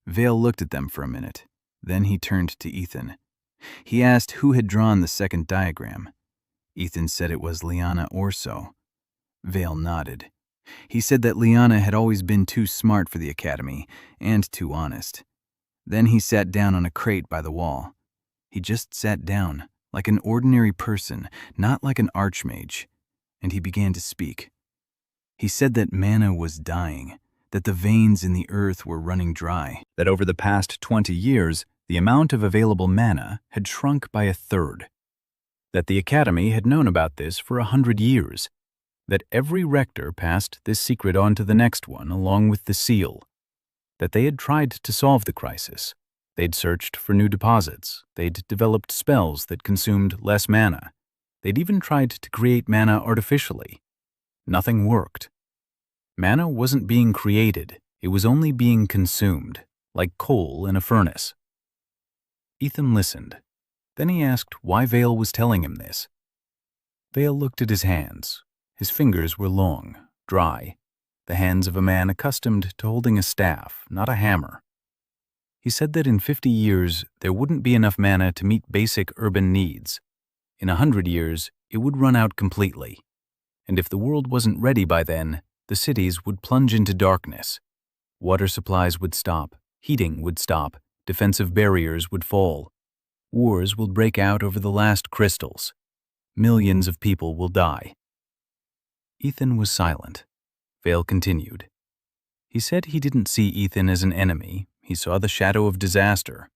Vale looked at them for a minute. Then he turned to Ethan. He asked who had drawn the second diagram. Ethan said it was Liana Orso. Vale nodded. He said that Liana had always been too smart for the academy and too honest. Then he sat down on a crate by the wall. He just sat down, like an ordinary person, not like an archmage, and he began to speak. He said that mana was dying, that the veins in the earth were running dry, that over the past 20 years, the amount of available mana had shrunk by 1/3, that the Academy had known about this for 100 years, that every rector passed this secret on to the next one along with the seal, that they had tried to solve the crisis. They'd searched for new deposits. They'd developed spells that consumed less mana. They'd even tried to create mana artificially. Nothing worked. Mana wasn't being created. It was only being consumed, like coal in a furnace. Ethan listened. Then he asked why Vale was telling him this. Vale looked at his hands. His fingers were long, dry, the hands of a man accustomed to holding a staff, not a hammer. He said that in 50 years, there wouldn't be enough mana to meet basic urban needs. In 100 years, it would run out completely. And if the world wasn't ready by then, the cities would plunge into darkness. Water supplies would stop, heating would stop, defensive barriers would fall. Wars will break out over the last crystals. Millions of people will die. Ethan was silent. Vale continued. He said he didn't see Ethan as an enemy. He saw the shadow of disaster.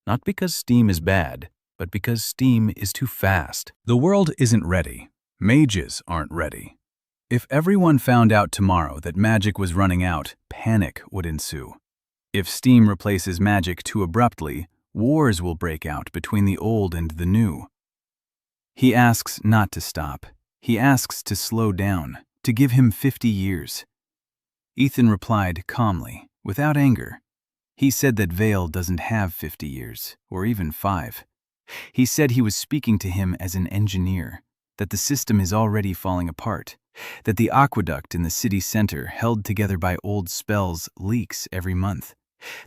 Not because steam is bad, but because steam is too fast. The world isn't ready. Mages aren't ready. If everyone found out tomorrow that magic was running out, panic would ensue. If steam replaces magic too abruptly, wars will break out between the old and the new. He asks not to stop. He asks to slow down, to give him 50 years. Ethan replied calmly, without anger. He said that Vale doesn't have 50 years, or even 5. He said he was speaking to him as an engineer, that the system is already falling apart, that the aqueduct in the city center, held together by old spells, leaks every month,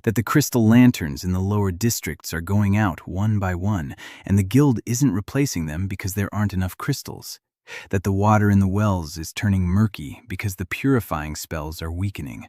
that the crystal lanterns in the lower districts are going out one by one, and the guild isn't replacing them because there aren't enough crystals, that the water in the wells is turning murky because the purifying spells are weakening.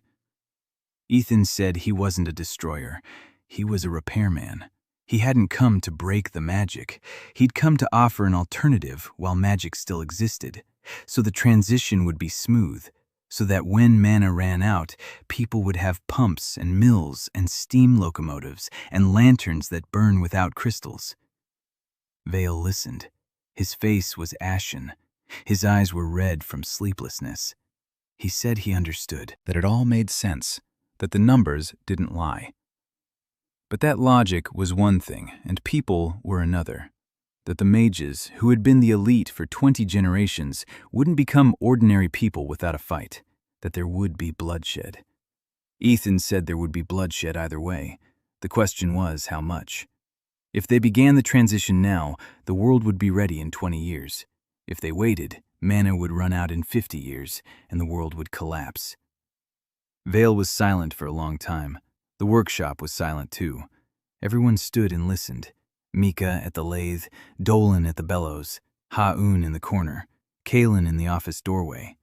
Ethan said he wasn't a destroyer. He was a repairman. He hadn't come to break the magic. He'd come to offer an alternative while magic still existed, so the transition would be smooth, so that when mana ran out, people would have pumps and mills and steam locomotives and lanterns that burn without crystals. Vale listened. His face was ashen. His eyes were red from sleeplessness. He said he understood, that it all made sense, that the numbers didn't lie. But that logic was one thing, and people were another. That the mages, who had been the elite for 20 generations, wouldn't become ordinary people without a fight, that there would be bloodshed. Ethan said there would be bloodshed either way. The question was how much. If they began the transition now, the world would be ready in 20 years. If they waited, mana would run out in 50 years, and the world would collapse. Vale was silent for a long time. The workshop was silent too. Everyone stood and listened. Mika at the lathe, Dolan at the bellows, Ha-Un in the corner, Kalen in the office doorway.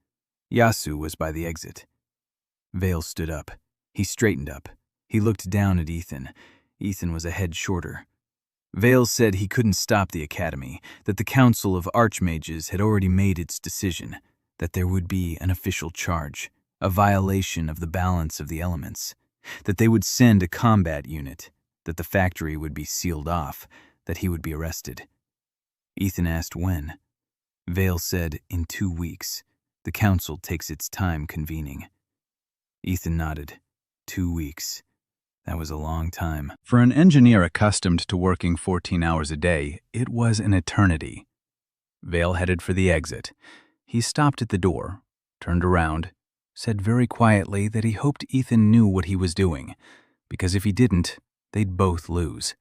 Yasu was by the exit. Vale stood up. He straightened up. He looked down at Ethan. Ethan was a head shorter. Vale said he couldn't stop the academy, that the Council of Archmages had already made its decision, that there would be an official charge, a violation of the balance of the elements, that they would send a combat unit, that the factory would be sealed off, that he would be arrested. Ethan asked when. Vale said in 2 weeks. The council takes its time convening. Ethan nodded. 2 weeks. That was a long time. For an engineer accustomed to working 14 hours a day, it was an eternity. Vale headed for the exit. He stopped at the door, turned around, said very quietly that he hoped Ethan knew what he was doing, because if he didn't, they'd both lose.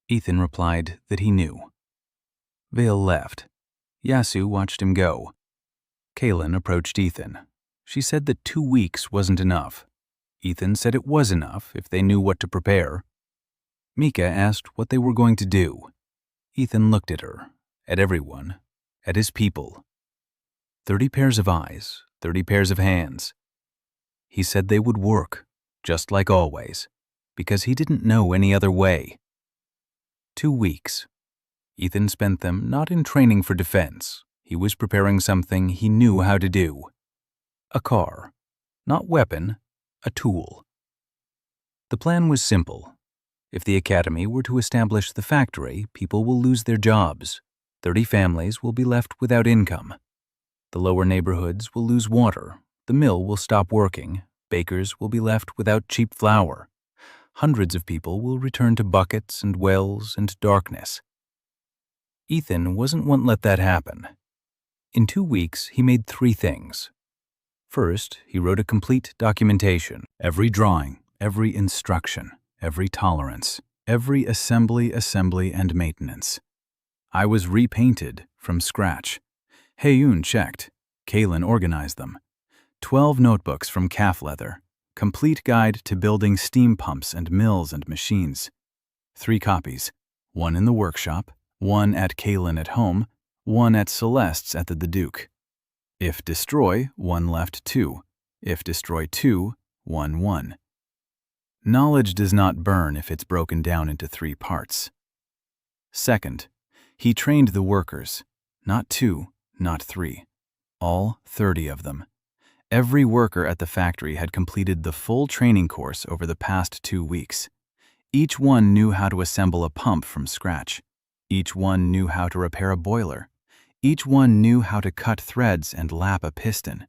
Ethan replied that he knew. Vale left. Yasu watched him go. Kalen approached Ethan. She said that 2 weeks wasn't enough. Ethan said it was enough if they knew what to prepare. Mika asked what they were going to do. Ethan looked at her, at everyone, at his people. 30 pairs of eyes, 30 pairs of hands. He said they would work, just like always, because he didn't know any other way. 2 weeks. Ethan spent them not in training for defense. He was preparing something he knew how to do. A car. Not weapon, a tool. The plan was simple. If the academy were to establish the factory, people will lose their jobs. 30 families will be left without income. The lower neighborhoods will lose water. The mill will stop working. Bakers will be left without cheap flour. Hundreds of people will return to buckets and wells and darkness. Ethan wasn't one to let that happen. In 2 weeks, he made 3 things. First, he wrote a complete documentation. Every drawing, every instruction, every tolerance, every assembly and maintenance. I was repainted from scratch. Ha-Un checked. Kalen organized them. 12 notebooks from calf leather. Complete guide to building steam pumps and mills and machines. 3 copies. 1 in the workshop, 1 at Kalen at home, 1 at Celeste's at the Duke. If destroy, 1 left 2. If destroy 2, 1, 1. Knowledge does not burn if it's broken down into 3 parts. Second, he trained the workers, not 2, not 3, all 30 of them. Every worker at the factory had completed the full training course over the past 2 weeks. Each one knew how to assemble a pump from scratch. Each one knew how to repair a boiler. Each one knew how to cut threads and lap a piston.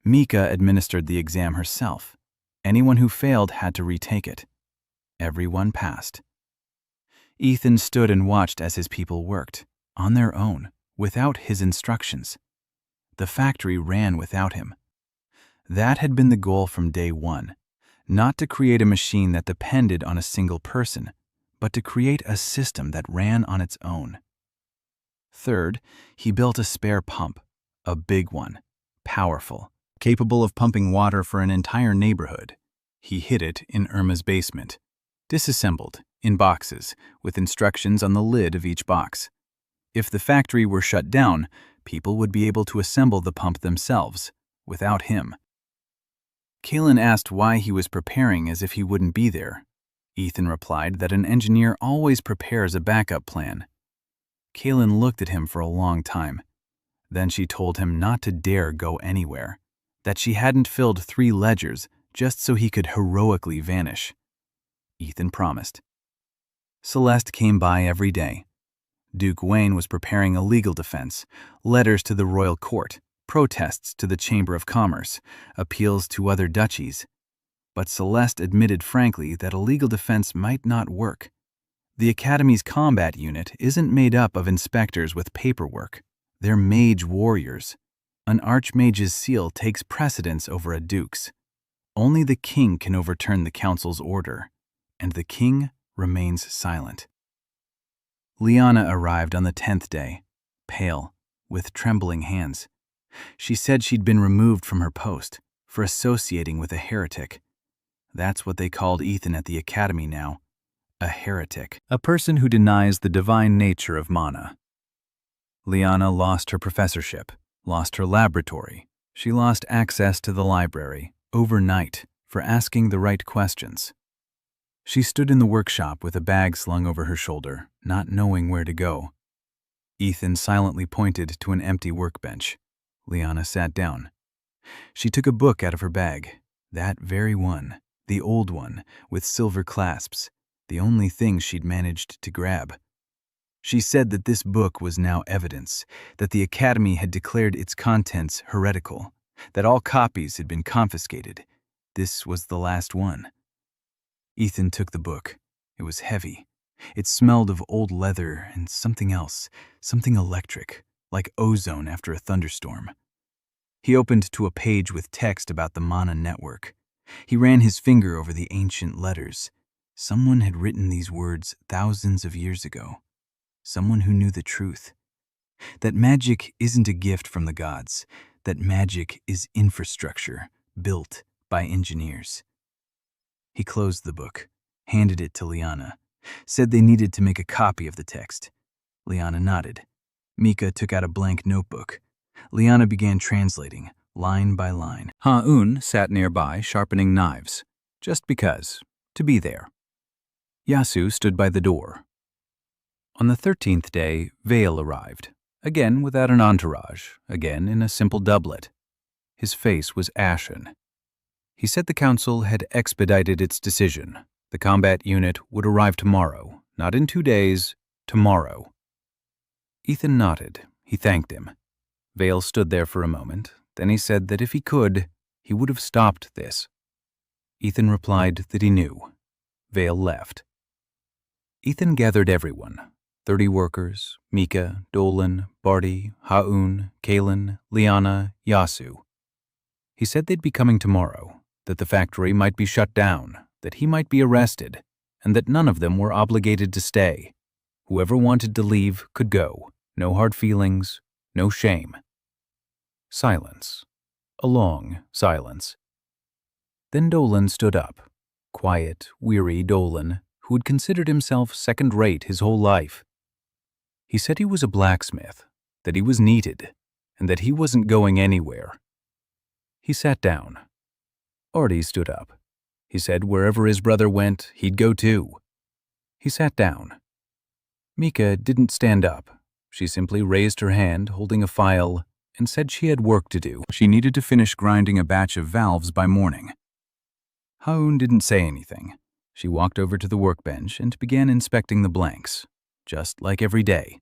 Mika administered the exam herself. Anyone who failed had to retake it. Everyone passed. Ethan stood and watched as his people worked, on their own, without his instructions. The factory ran without him. That had been the goal from day one, not to create a machine that depended on a single person, but to create a system that ran on its own. Third, he built a spare pump, a big one, powerful, capable of pumping water for an entire neighborhood. He hid it in Irma's basement, disassembled, in boxes, with instructions on the lid of each box. If the factory were shut down, people would be able to assemble the pump themselves, without him. Kalen asked why he was preparing as if he wouldn't be there. Ethan replied that an engineer always prepares a backup plan. Kalen looked at him for a long time. Then she told him not to dare go anywhere, that she hadn't filled 3 ledgers just so he could heroically vanish. Ethan promised. Celeste came by every day. Duke Wayne was preparing a legal defense, letters to the royal court, protests to the Chamber of Commerce, appeals to other duchies. But Celeste admitted frankly that a legal defense might not work. The Academy's combat unit isn't made up of inspectors with paperwork. They're mage warriors. An archmage's seal takes precedence over a duke's. Only the king can overturn the council's order, and the king remains silent. Liana arrived on the 10th day, pale, with trembling hands. She said she'd been removed from her post for associating with a heretic. That's what they called Ethan at the academy now, a heretic, a person who denies the divine nature of mana. Liana lost her professorship, lost her laboratory. She lost access to the library, overnight, for asking the right questions. She stood in the workshop with a bag slung over her shoulder, not knowing where to go. Ethan silently pointed to an empty workbench. Liana sat down. She took a book out of her bag, that very one, the old one, with silver clasps, the only thing she'd managed to grab. She said that this book was now evidence, that the Academy had declared its contents heretical, that all copies had been confiscated. This was the last one. Ethan took the book. It was heavy. It smelled of old leather and something else, something electric, like ozone after a thunderstorm. He opened to a page with text about the Mana network. He ran his finger over the ancient letters. Someone had written these words thousands of years ago. Someone who knew the truth. That magic isn't a gift from the gods. That magic is infrastructure built by engineers. He closed the book, handed it to Liana, said they needed to make a copy of the text. Liana nodded. Mika took out a blank notebook. Liana began translating, line by line. Ha-Un sat nearby, sharpening knives, just because, to be there. Yasu stood by the door. On the 13th day, Vale arrived, again without an entourage, again in a simple doublet. His face was ashen. He said the council had expedited its decision. The combat unit would arrive tomorrow, not in 2 days, tomorrow. Ethan nodded. He thanked him. Vale stood there for a moment. Then he said that if he could, he would have stopped this. Ethan replied that he knew. Vale left. Ethan gathered everyone, 30 workers, Mika, Dolan, Barty, Ha-Un, Kalen, Liana, Yasu. He said they'd be coming tomorrow, that the factory might be shut down, that he might be arrested, and that none of them were obligated to stay. Whoever wanted to leave could go. No hard feelings, no shame. Silence. A long silence. Then Dolan stood up. Quiet, weary Dolan, who had considered himself second-rate his whole life. He said he was a blacksmith, that he was needed, and that he wasn't going anywhere. He sat down. Artie stood up. He said wherever his brother went, he'd go too. He sat down. Mika didn't stand up. She simply raised her hand, holding a file, and said she had work to do. She needed to finish grinding a batch of valves by morning. Haun didn't say anything. She walked over to the workbench and began inspecting the blanks, just like every day.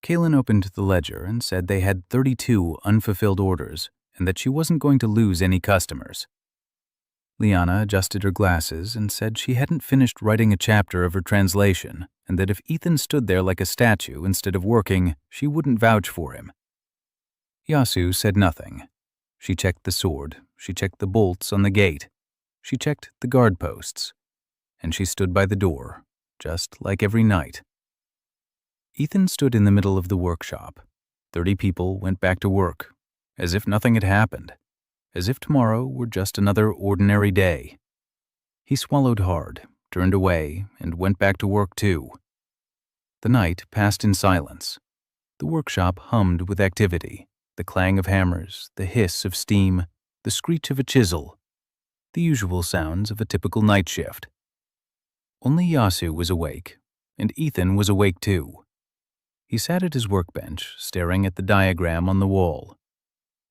Kaylin opened the ledger and said they had 32 unfulfilled orders and that she wasn't going to lose any customers. Liana adjusted her glasses and said she hadn't finished writing a chapter of her translation and that if Ethan stood there like a statue instead of working, she wouldn't vouch for him. Yasu said nothing. She checked the sword, she checked the bolts on the gate, she checked the guard posts, and she stood by the door, just like every night. Ethan stood in the middle of the workshop. 30 people went back to work, as if nothing had happened, as if tomorrow were just another ordinary day. He swallowed hard, turned away, and went back to work too. The night passed in silence. The workshop hummed with activity, the clang of hammers, the hiss of steam, the screech of a chisel, the usual sounds of a typical night shift. Only Yasu was awake, and Ethan was awake too. He sat at his workbench, staring at the diagram on the wall.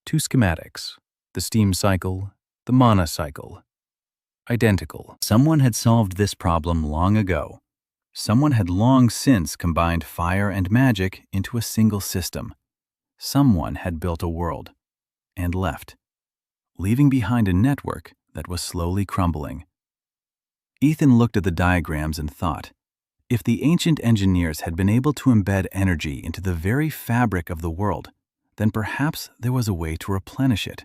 2 schematics, the steam cycle, the mana cycle. Identical. Someone had solved this problem long ago. Someone had long since combined fire and magic into a single system. Someone had built a world and left, leaving behind a network that was slowly crumbling. Ethan looked at the diagrams and thought, if the ancient engineers had been able to embed energy into the very fabric of the world, then perhaps there was a way to replenish it.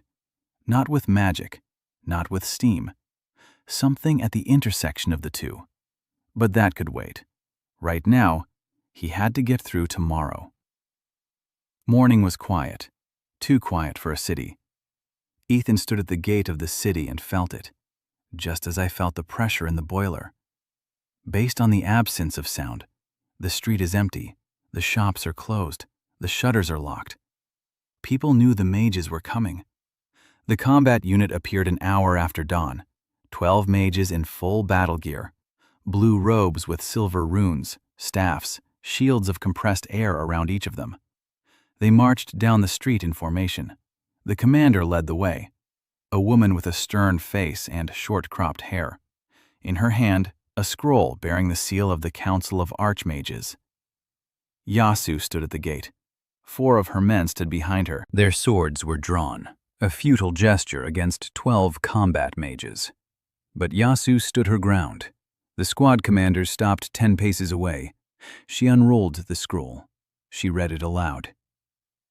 Not with magic, not with steam. Something at the intersection of the two. But that could wait. Right now, he had to get through tomorrow. Morning was quiet, too quiet for a city. Ethan stood at the gate of the city and felt it, just as I felt the pressure in the boiler. Based on the absence of sound, the street is empty, the shops are closed, the shutters are locked. People knew the mages were coming. The combat unit appeared an hour after dawn, 12 mages in full battle gear, blue robes with silver runes, staffs, shields of compressed air around each of them. They marched down the street in formation. The commander led the way, a woman with a stern face and short-cropped hair. In her hand, a scroll bearing the seal of the Council of Archmages. Yasu stood at the gate. 4 of her men stood behind her. Their swords were drawn, a futile gesture against 12 combat mages. But Yasu stood her ground. The squad commander stopped 10 paces away. She unrolled the scroll. She read it aloud.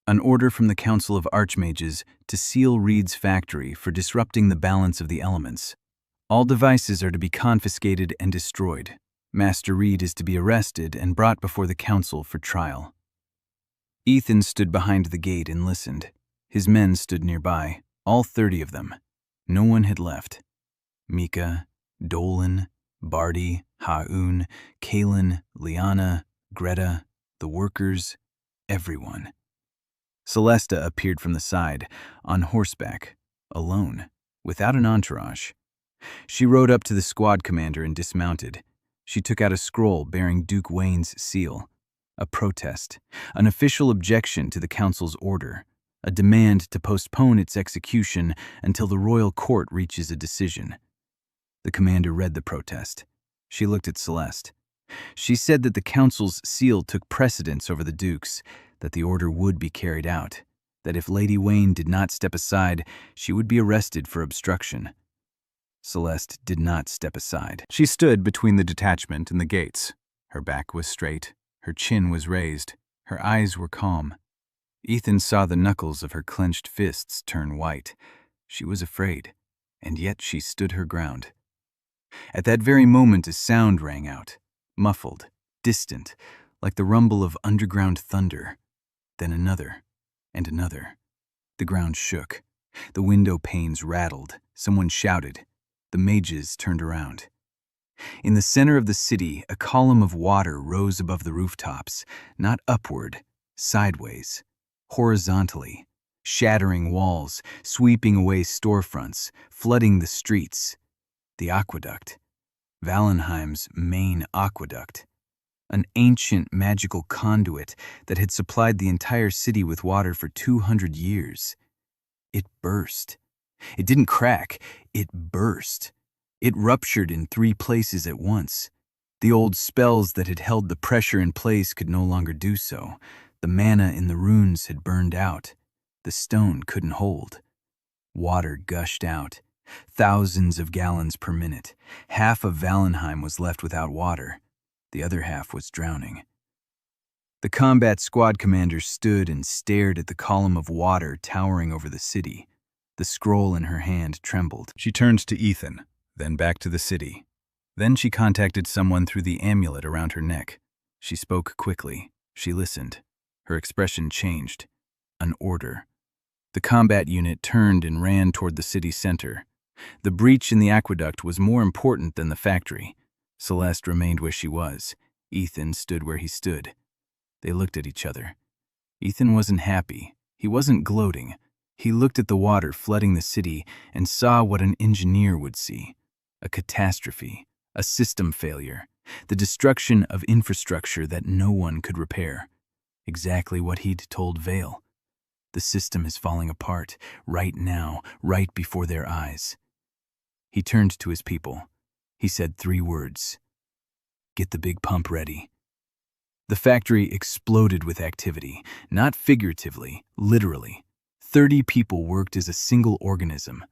An order from the Council of Archmages to seal Reed's factory for disrupting the balance of the elements. All devices are to be confiscated and destroyed. Master Reed is to be arrested and brought before the council for trial. Ethan stood behind the gate and listened. His men stood nearby, all 30 of them. No one had left. Mika, Dolan, Barty, Haun, Kaylin, Liana, Greta, the workers, everyone. Celesta appeared from the side, on horseback, alone, without an entourage. She rode up to the squad commander and dismounted. She took out a scroll bearing Duke Wayne's seal. A protest, an official objection to the council's order, a demand to postpone its execution until the royal court reaches a decision. The commander read the protest. She looked at Celeste. She said that the council's seal took precedence over the Duke's, that the order would be carried out, that if Lady Wayne did not step aside, she would be arrested for obstruction. Celeste did not step aside. She stood between the detachment and the gates. Her back was straight, her chin was raised, her eyes were calm. Ethan saw the knuckles of her clenched fists turn white. She was afraid, and yet she stood her ground. At that very moment a sound rang out, muffled, distant, like the rumble of underground thunder. Then another, and another. The ground shook. The window panes rattled. Someone shouted. The mages turned around. In the center of the city, a column of water rose above the rooftops, not upward, sideways. horizontally, shattering walls, sweeping away storefronts, flooding the streets. The aqueduct. Vallenheim's main aqueduct. An ancient magical conduit that had supplied the entire city with water for 200 years. It burst. It didn't crack, it burst. It ruptured in 3 places at once. The old spells that had held the pressure in place could no longer do so. The mana in the runes had burned out. The stone couldn't hold. Water gushed out. Thousands of gallons per minute. Half of Vallenheim was left without water. The other half was drowning. The combat squad commander stood and stared at the column of water towering over the city. The scroll in her hand trembled. She turned to Ethan, then back to the city. Then she contacted someone through the amulet around her neck. She spoke quickly. She listened. Her expression changed. An order. The combat unit turned and ran toward the city center. The breach in the aqueduct was more important than the factory. Celeste remained where she was. Ethan stood where he stood. They looked at each other. Ethan wasn't happy. He wasn't gloating. He looked at the water flooding the city and saw what an engineer would see. A catastrophe. A system failure. The destruction of infrastructure that no one could repair. Exactly what he'd told Vale. The system is falling apart, right now, right before their eyes. He turned to his people. He said 3 words. Get the big pump ready. The factory exploded with activity, not figuratively, literally. 30 people worked as a single organism.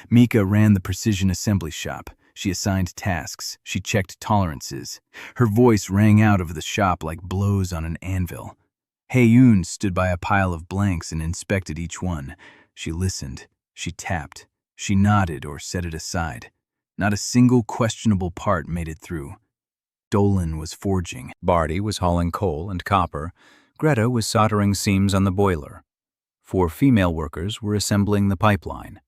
Mika ran the precision assembly shop. She assigned tasks. She checked tolerances. Her voice rang out over the shop like blows on an anvil. Hae-yoon stood by a pile of blanks and inspected each one. She listened. She tapped. She nodded or set it aside. Not a single questionable part made it through. Dolan was forging. Barty was hauling coal and copper. Greta was soldering seams on the boiler. 4 female workers were assembling the pipeline.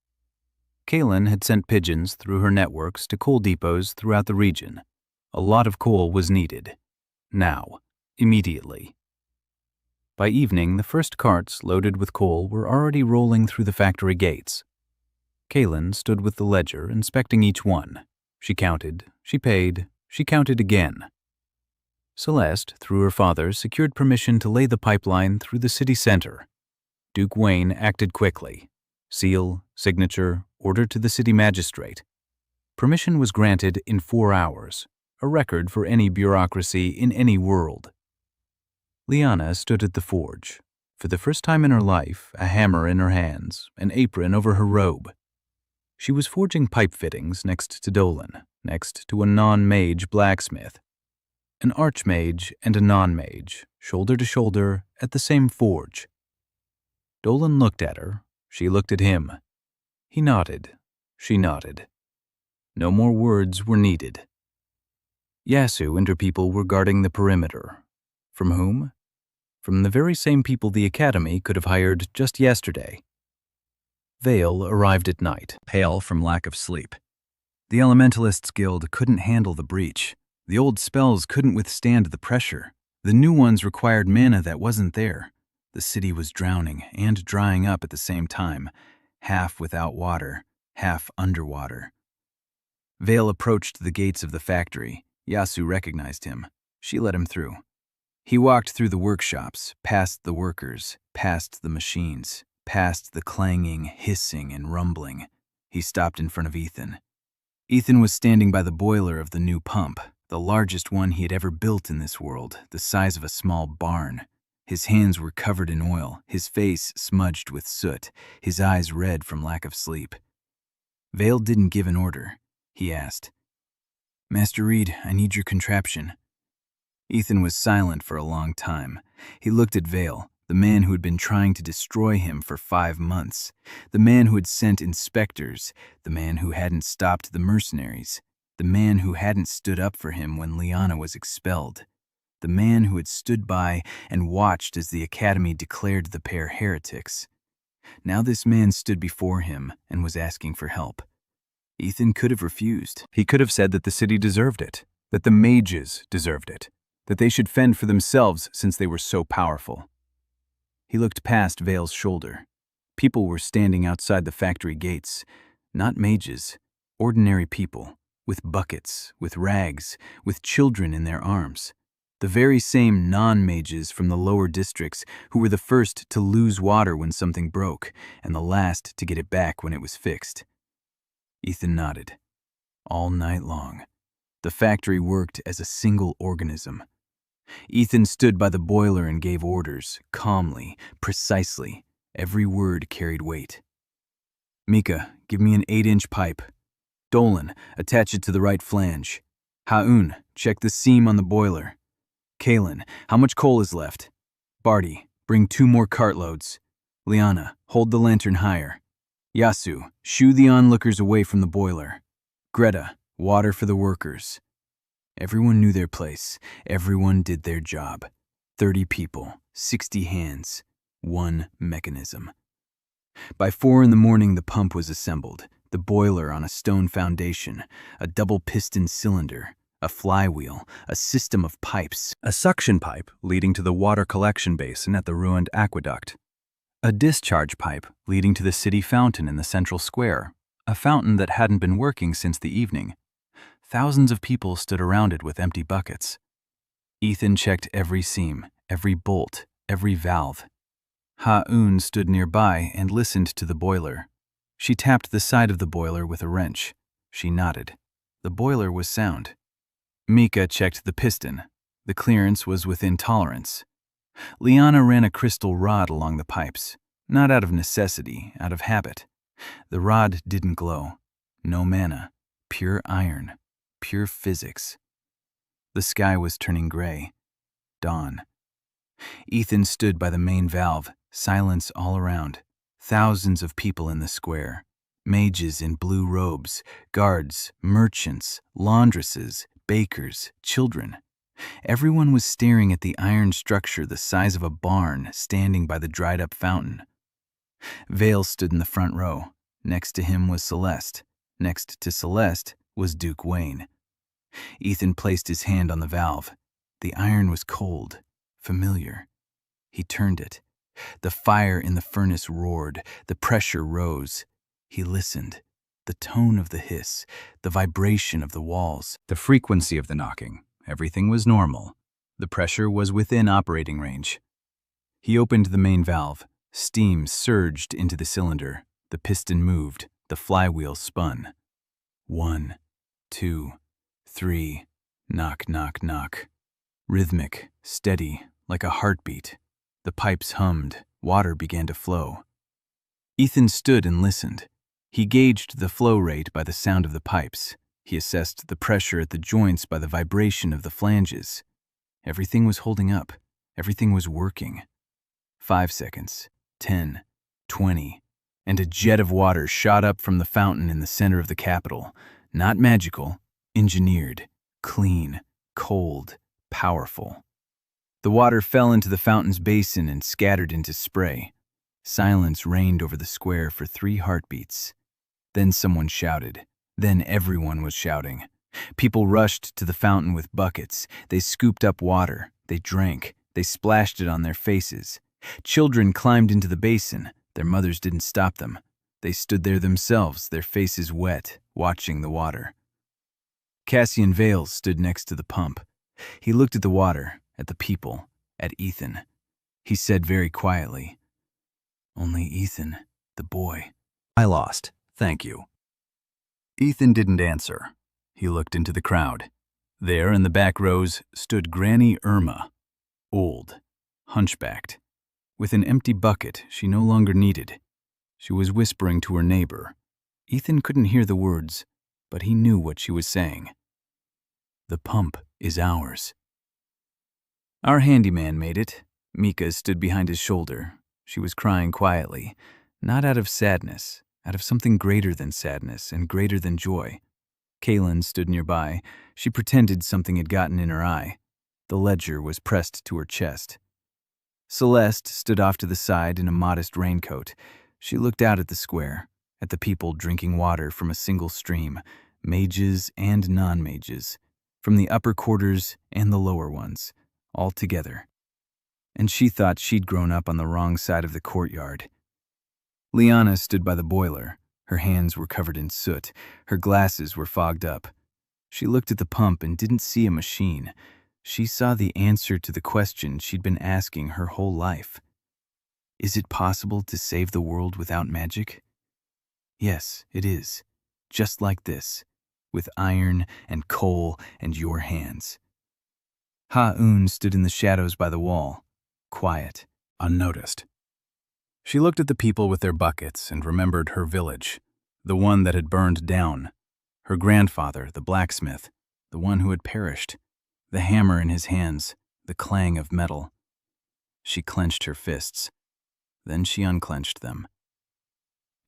Kaylin had sent pigeons through her networks to coal depots throughout the region. A lot of coal was needed. Now. Immediately. By evening, the first carts loaded with coal were already rolling through the factory gates. Kaylin stood with the ledger, inspecting each one. She counted, she paid, she counted again. Celeste, through her father, secured permission to lay the pipeline through the city center. Duke Wayne acted quickly. Seal, signature, order to the city magistrate. Permission was granted in 4 hours, a record for any bureaucracy in any world. Liana stood at the forge. For the first time in her life, a hammer in her hands, an apron over her robe. She was forging pipe fittings next to Dolan, next to a non-mage blacksmith. An archmage and a non-mage, shoulder to shoulder, at the same forge. Dolan looked at her. She looked at him. He nodded. She nodded. No more words were needed. Yasu and her people were guarding the perimeter. From whom? From the very same people the Academy could have hired just yesterday. Vale arrived at night, pale from lack of sleep. The Elementalists' Guild couldn't handle the breach. The old spells couldn't withstand the pressure. The new ones required mana that wasn't there. The city was drowning and drying up at the same time, half without water, half underwater. Vale approached the gates of the factory. Yasu recognized him. She let him through. He walked through the workshops, past the workers, past the machines, past the clanging, hissing, and rumbling. He stopped in front of Ethan. Ethan was standing by the boiler of the new pump, the largest one he had ever built in this world, the size of a small barn. His hands were covered in oil, his face smudged with soot, his eyes red from lack of sleep. Vale didn't give an order. He asked, "Master Reed, I need your contraption." Ethan was silent for a long time. He looked at Vale, the man who had been trying to destroy him for 5 months, the man who had sent inspectors, the man who hadn't stopped the mercenaries, the man who hadn't stood up for him when Liana was expelled, the man who had stood by and watched as the Academy declared the pair heretics. Now this man stood before him and was asking for help. Ethan could have refused. He could have said that the city deserved it, that the mages deserved it, that they should fend for themselves since they were so powerful. He looked past Vale's shoulder. People were standing outside the factory gates. Not mages, ordinary people, with buckets, with rags, with children in their arms. The very same non-mages from the lower districts who were the first to lose water when something broke, and the last to get it back when it was fixed. Ethan nodded. All night long, the factory worked as a single organism. Ethan stood by the boiler and gave orders, calmly, precisely. Every word carried weight. Mika, give me an 8-inch pipe. Dolan, attach it to the right flange. Haun, check the seam on the boiler. Kalen, how much coal is left? Barty, bring 2 more cartloads. Liana, hold the lantern higher. Yasu, shoo the onlookers away from the boiler. Greta, water for the workers. Everyone knew their place. Everyone did their job. 30 people, 60 hands, 1 mechanism. By 4 in the morning, the pump was assembled. The boiler on a stone foundation, a double-piston cylinder, a flywheel, a system of pipes, a suction pipe leading to the water collection basin at the ruined aqueduct, a discharge pipe leading to the city fountain in the central square, a fountain that hadn't been working since the evening. Thousands of people stood around it with empty buckets. Ethan checked every seam, every bolt, every valve. Ha-Un stood nearby and listened to the boiler. She tapped the side of the boiler with a wrench. She nodded. The boiler was sound. Mika checked the piston. The clearance was within tolerance. Liana ran a crystal rod along the pipes, not out of necessity, out of habit. The rod didn't glow. No mana. Pure iron. Pure physics. The sky was turning gray. Dawn. Ethan stood by the main valve, silence all around. Thousands of people in the square. Mages in blue robes, guards, merchants, laundresses, bakers, children. Everyone was staring at the iron structure the size of a barn standing by the dried-up fountain. Vale stood in the front row. Next to him was Celeste. Next to Celeste was Duke Wayne. Ethan placed his hand on the valve. The iron was cold, familiar. He turned it. The fire in the furnace roared. The pressure rose. He listened. The tone of the hiss, the vibration of the walls, the frequency of the knocking. Everything was normal. The pressure was within operating range. He opened the main valve. Steam surged into the cylinder. The piston moved. The flywheel spun. 1, 2, 3. Knock, knock, knock. Rhythmic, steady, like a heartbeat. The pipes hummed. Water began to flow. Ethan stood and listened. He gauged the flow rate by the sound of the pipes. He assessed the pressure at the joints by the vibration of the flanges. Everything was holding up. Everything was working. 5 seconds, 10, 20, and a jet of water shot up from the fountain in the center of the capital. Not magical, engineered, clean, cold, powerful. The water fell into the fountain's basin and scattered into spray. Silence reigned over the square for 3 heartbeats. Then someone shouted. Then everyone was shouting. People rushed to the fountain with buckets. They scooped up water. They drank. They splashed it on their faces. Children climbed into the basin. Their mothers didn't stop them. They stood there themselves, their faces wet, watching the water. Cassian Vale stood next to the pump. He looked at the water, at the people, at Ethan. He said very quietly, "Only Ethan, the boy. I lost, thank you." Ethan didn't answer. He looked into the crowd. There in the back rows stood Granny Irma, old, hunchbacked. With an empty bucket she no longer needed. She was whispering to her neighbor. Ethan couldn't hear the words, but he knew what she was saying. "The pump is ours." Our handyman made it. Mika stood behind his shoulder. She was crying quietly, not out of sadness, out of something greater than sadness and greater than joy. Kaylin stood nearby. She pretended something had gotten in her eye. The ledger was pressed to her chest. Celeste stood off to the side in a modest raincoat. She looked out at the square, at the people drinking water from a single stream, mages and non-mages, from the upper quarters and the lower ones, all together. and she thought she'd grown up on the wrong side of the courtyard. Liana stood by the boiler. Her hands were covered in soot. Her glasses were fogged up. She looked at the pump and didn't see a machine. She saw the answer to the question she'd been asking her whole life. Is it possible to save the world without magic? Yes, it is. Just like this, with iron and coal and your hands. Ha-Un stood in the shadows by the wall, quiet, unnoticed. She looked at the people with their buckets and remembered her village, the one that had burned down, her grandfather, the blacksmith, the one who had perished, the hammer in his hands, the clang of metal. She clenched her fists. Then she unclenched them.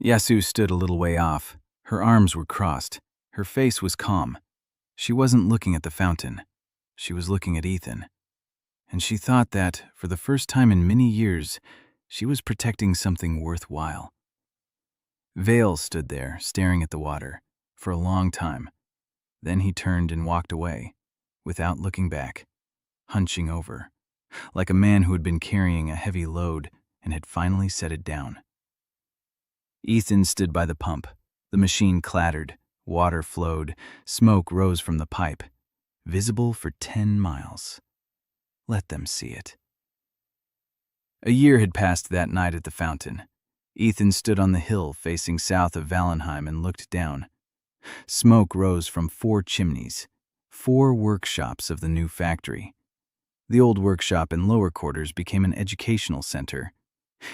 Yasu stood a little way off. Her arms were crossed. Her face was calm. She wasn't looking at the fountain. She was looking at Ethan. And she thought that, for the first time in many years, she was protecting something worthwhile. Vale stood there, staring at the water, for a long time. Then he turned and walked away, without looking back, hunching over, like a man who had been carrying a heavy load and had finally set it down. Ethan stood by the pump. The machine clattered, water flowed, smoke rose from the pipe, visible for 10 miles. Let them see it. A year had passed that night at the fountain. Ethan stood on the hill facing south of Vallenheim and looked down. Smoke rose from 4 chimneys, 4 workshops of the new factory. The old workshop in lower quarters became an educational center.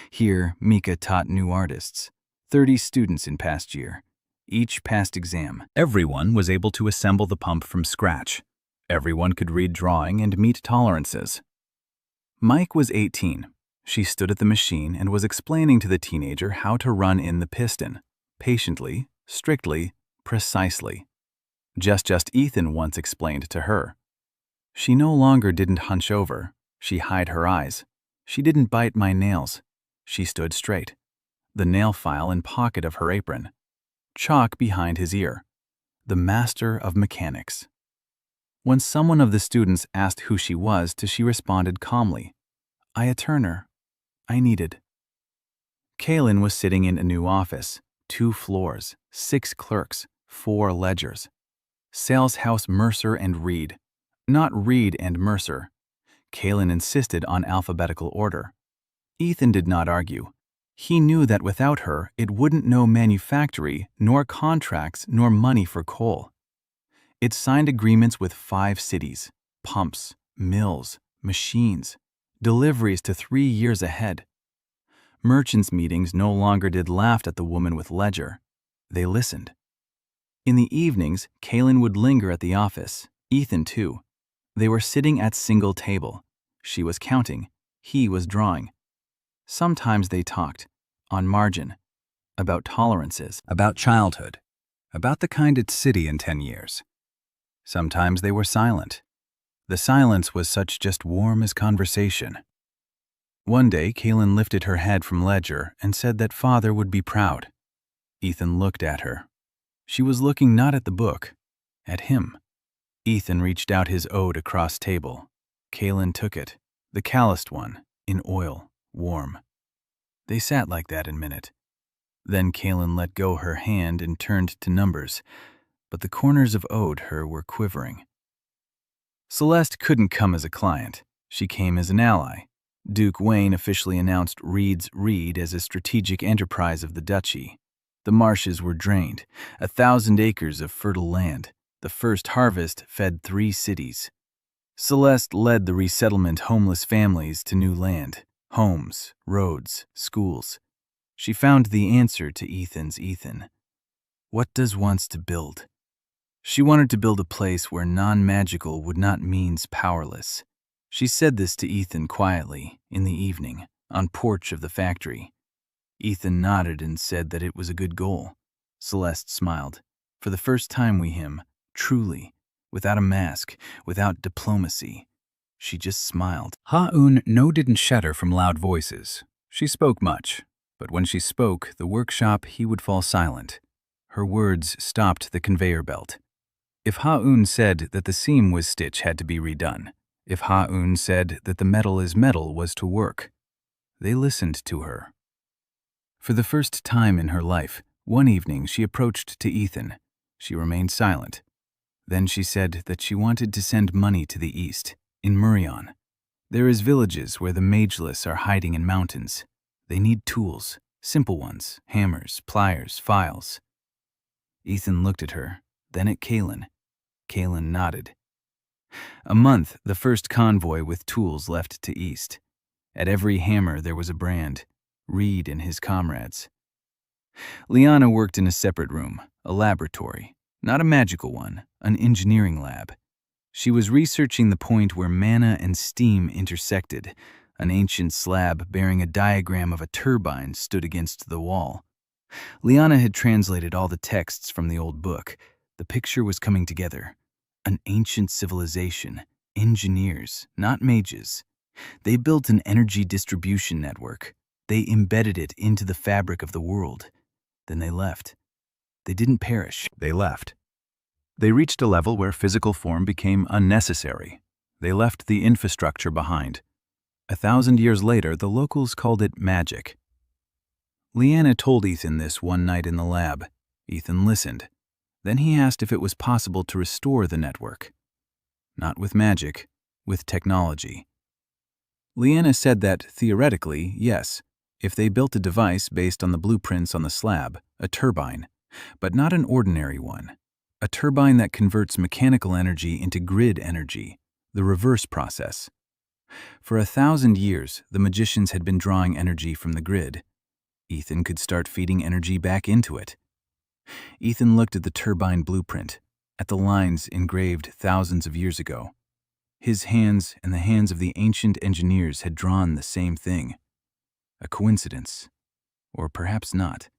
Here, Mika taught new artists, 30 students in past year. Each passed exam. Everyone was able to assemble the pump from scratch. Everyone could read drawing and meet tolerances. Mike was 18. She stood at the machine and was explaining to the teenager how to run in the piston, patiently, strictly, precisely. Just Ethan once explained to her. She no longer didn't hunch over. She hid her eyes. She didn't bite my nails. She stood straight, the nail file in pocket of her apron, chalk behind his ear, the master of mechanics. When someone of the students asked who she was, she responded calmly, "I Turner. I needed." Kaylin was sitting in a new office, 2 floors, 6 clerks, 4 ledgers. Sales house Mercer and Reed. Not Reed and Mercer. Kaylin insisted on alphabetical order. Ethan did not argue. He knew that without her, it wouldn't know manufactory, nor contracts, nor money for coal. It signed agreements with 5 cities, pumps, mills, machines, deliveries to 3 years ahead. Merchants' meetings no longer did laugh at the woman with ledger. They listened. In the evenings, Kaylin would linger at the office, Ethan too. They were sitting at single table. She was counting, he was drawing. Sometimes they talked, on margin, about tolerances, about childhood, about the kind at city in 10 years. Sometimes they were silent. The silence was such just warm as conversation. One day, Kaylin lifted her head from ledger and said that father would be proud. Ethan looked at her. She was looking not at the book, at him. Ethan reached out his ode across table. Kaylin took it, the calloused one, in oil, warm. They sat like that a minute. Then Kaylin let go her hand and turned to numbers, but the corners of ode her were quivering. Celeste couldn't come as a client. She came as an ally. Duke Wayne officially announced Reed's Reed as a strategic enterprise of the duchy. The marshes were drained, 1,000 acres of fertile land. The first harvest fed 3 cities. Celeste led the resettlement homeless families to new land, homes, roads, schools. She found the answer to Ethan's Ethan. What does wants to build? She wanted to build a place where non-magical would not means powerless. She said this to Ethan quietly, in the evening, on porch of the factory. Ethan nodded and said that it was a good goal. Celeste smiled. For the first time truly, without a mask, without diplomacy. She just smiled. Ha-Un no didn't shudder from loud voices. She spoke much, but when she spoke, the workshop he would fall silent. Her words stopped the conveyor belt. If Ha-Un said that the seam was stitch had to be redone, If Ha-un said that the metal is metal was to work, they listened to her. For the first time in her life, one evening she approached to Ethan. She remained silent. Then she said that she wanted to send money to the east, in Murion. There is villages where the mageless are hiding in mountains. They need tools, simple ones, hammers, pliers, files. Ethan looked at her, then at Kalen. Kalen nodded. A month, the first convoy with tools left to east. At every hammer there was a brand, Reed and his comrades. Liana worked in a separate room, a laboratory, not a magical one, an engineering lab. She was researching the point where mana and steam intersected. An ancient slab bearing a diagram of a turbine stood against the wall. Liana had translated all the texts from the old book. The picture was coming together. An ancient civilization, engineers, not mages. They built an energy distribution network. They embedded it into the fabric of the world. Then they left. They didn't perish. They left. They reached a level where physical form became unnecessary. They left the infrastructure behind. 1,000 years later, the locals called it magic. Liana told Ethan this one night in the lab. Ethan listened. Then he asked if it was possible to restore the network. Not with magic, with technology. Liana said that, theoretically, yes, if they built a device based on the blueprints on the slab, a turbine, but not an ordinary one. A turbine that converts mechanical energy into grid energy, the reverse process. For 1,000 years, the magicians had been drawing energy from the grid. Ethan could start feeding energy back into it. Ethan looked at the turbine blueprint, at the lines engraved thousands of years ago. His hands and the hands of the ancient engineers had drawn the same thing. A coincidence, or perhaps not.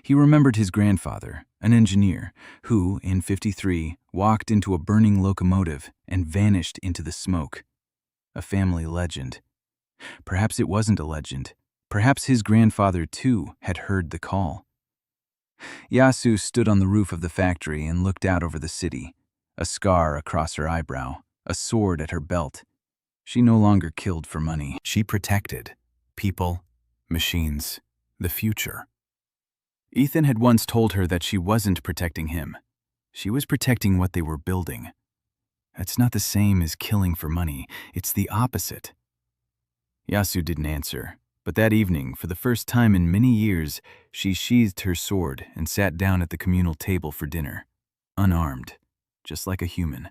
He remembered his grandfather, an engineer, who, in '53, walked into a burning locomotive and vanished into the smoke. A family legend. Perhaps it wasn't a legend. Perhaps his grandfather, too, had heard the call. Yasu stood on the roof of the factory and looked out over the city, a scar across her eyebrow, a sword at her belt. She no longer killed for money. She protected people, machines, the future. Ethan had once told her that she wasn't protecting him. She was protecting what they were building. That's not the same as killing for money. It's the opposite. Yasu didn't answer, but that evening, for the first time in many years, she sheathed her sword and sat down at the communal table for dinner, unarmed, just like a human.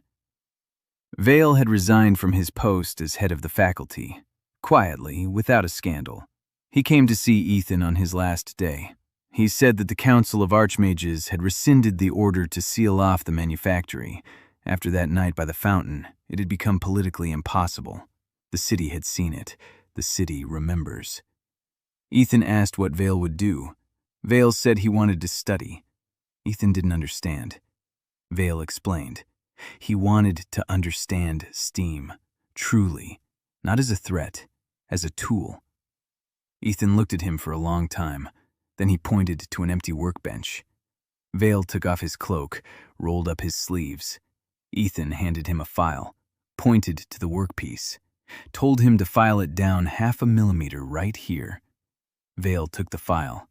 Vale had resigned from his post as head of the faculty, quietly, without a scandal. He came to see Ethan on his last day. He said that the Council of Archmages had rescinded the order to seal off the manufactory. After that night by the fountain, it had become politically impossible. The city had seen it. The city remembers. Ethan asked what Vale would do. Vale said he wanted to study. Ethan didn't understand. Vale explained. He wanted to understand steam, truly, not as a threat, as a tool. Ethan looked at him for a long time. Then he pointed to an empty workbench. Vale took off his cloak, rolled up his sleeves. Ethan handed him a file, pointed to the workpiece, told him to file it down 0.5 millimeter right here. Vale took the file,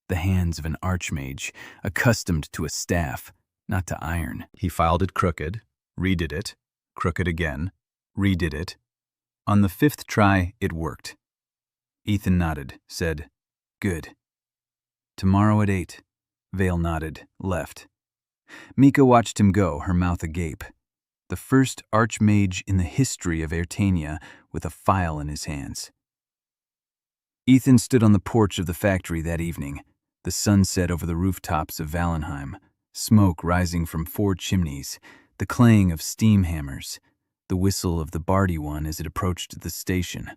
the hands of an archmage, accustomed to a staff, not to iron. He filed it crooked, redid it, crooked again, redid it. On the 5th try, it worked. Ethan nodded, said, "Good." "Tomorrow at 8. Vale nodded, left. Mika watched him go, her mouth agape. The first archmage in the history of Airtania with a file in his hands. Ethan stood on the porch of the factory that evening. The sun set over the rooftops of Vallenheim, smoke rising from 4 chimneys, the clang of steam hammers, the whistle of the Bardi one as it approached the station.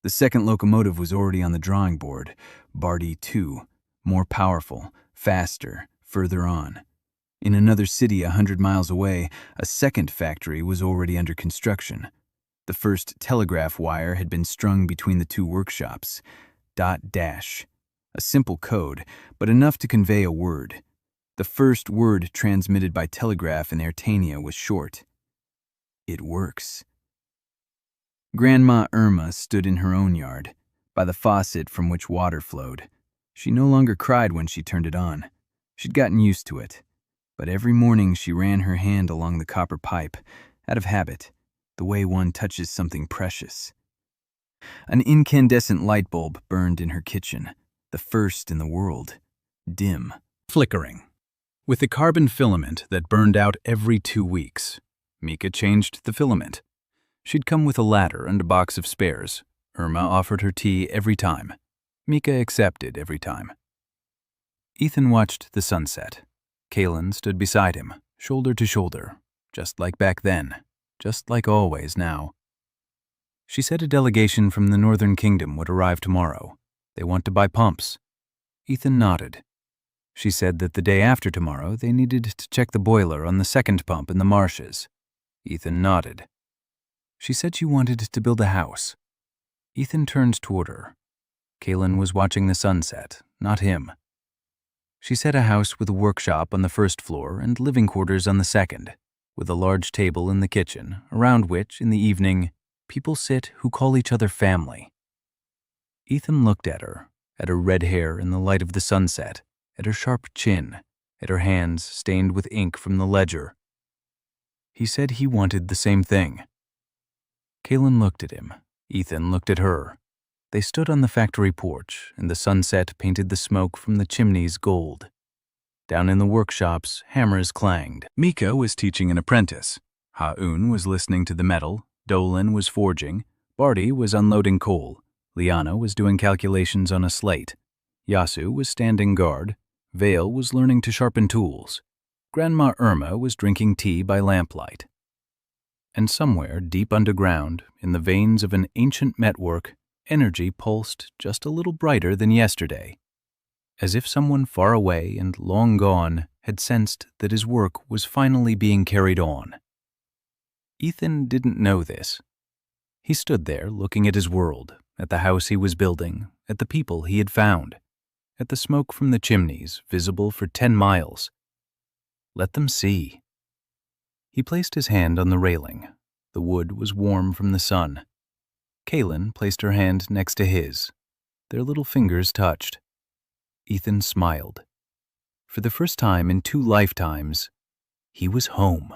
The second locomotive was already on the drawing board, Bardi 2, more powerful, faster, further on. In another city 100 miles away, a second factory was already under construction. The first telegraph wire had been strung between the 2 workshops. Dash. A simple code, but enough to convey a word. The first word transmitted by telegraph in Airtania was short. It works. Grandma Irma stood in her own yard, by the faucet from which water flowed. She no longer cried when she turned it on. She'd gotten used to it. But every morning she ran her hand along the copper pipe, out of habit, the way one touches something precious. An incandescent light bulb burned in her kitchen, the first in the world, dim, flickering. With the carbon filament that burned out every 2 weeks, Mika changed the filament. She'd come with a ladder and a box of spares. Irma offered her tea every time. Mika accepted every time. Ethan watched the sunset. Kaylin stood beside him, shoulder to shoulder, just like back then, just like always now. She said a delegation from the Northern Kingdom would arrive tomorrow. They want to buy pumps. Ethan nodded. She said that the day after tomorrow they needed to check the boiler on the second pump in the marshes. Ethan nodded. She said she wanted to build a house. Ethan turned toward her. Kaylin was watching the sunset, not him. She said a house with a workshop on the first floor and living quarters on the second, with a large table in the kitchen, around which, in the evening, people sit who call each other family. Ethan looked at her red hair in the light of the sunset, at her sharp chin, at her hands stained with ink from the ledger. He said he wanted the same thing. Kaylin looked at him. Ethan looked at her. They stood on the factory porch, and the sunset painted the smoke from the chimneys gold. Down in the workshops, hammers clanged. Mika was teaching an apprentice. Ha-Un was listening to the metal. Dolan was forging. Barty was unloading coal. Liana was doing calculations on a slate. Yasu was standing guard. Vale was learning to sharpen tools. Grandma Irma was drinking tea by lamplight. And somewhere deep underground, in the veins of an ancient network, energy pulsed just a little brighter than yesterday, as if someone far away and long gone had sensed that his work was finally being carried on. Ethan didn't know this. He stood there looking at his world, at the house he was building, at the people he had found, at the smoke from the chimneys visible for 10 miles. Let them see. He placed his hand on the railing. The wood was warm from the sun. Kaylin placed her hand next to his. Their little fingers touched. Ethan smiled. For the first time in 2 lifetimes, he was home.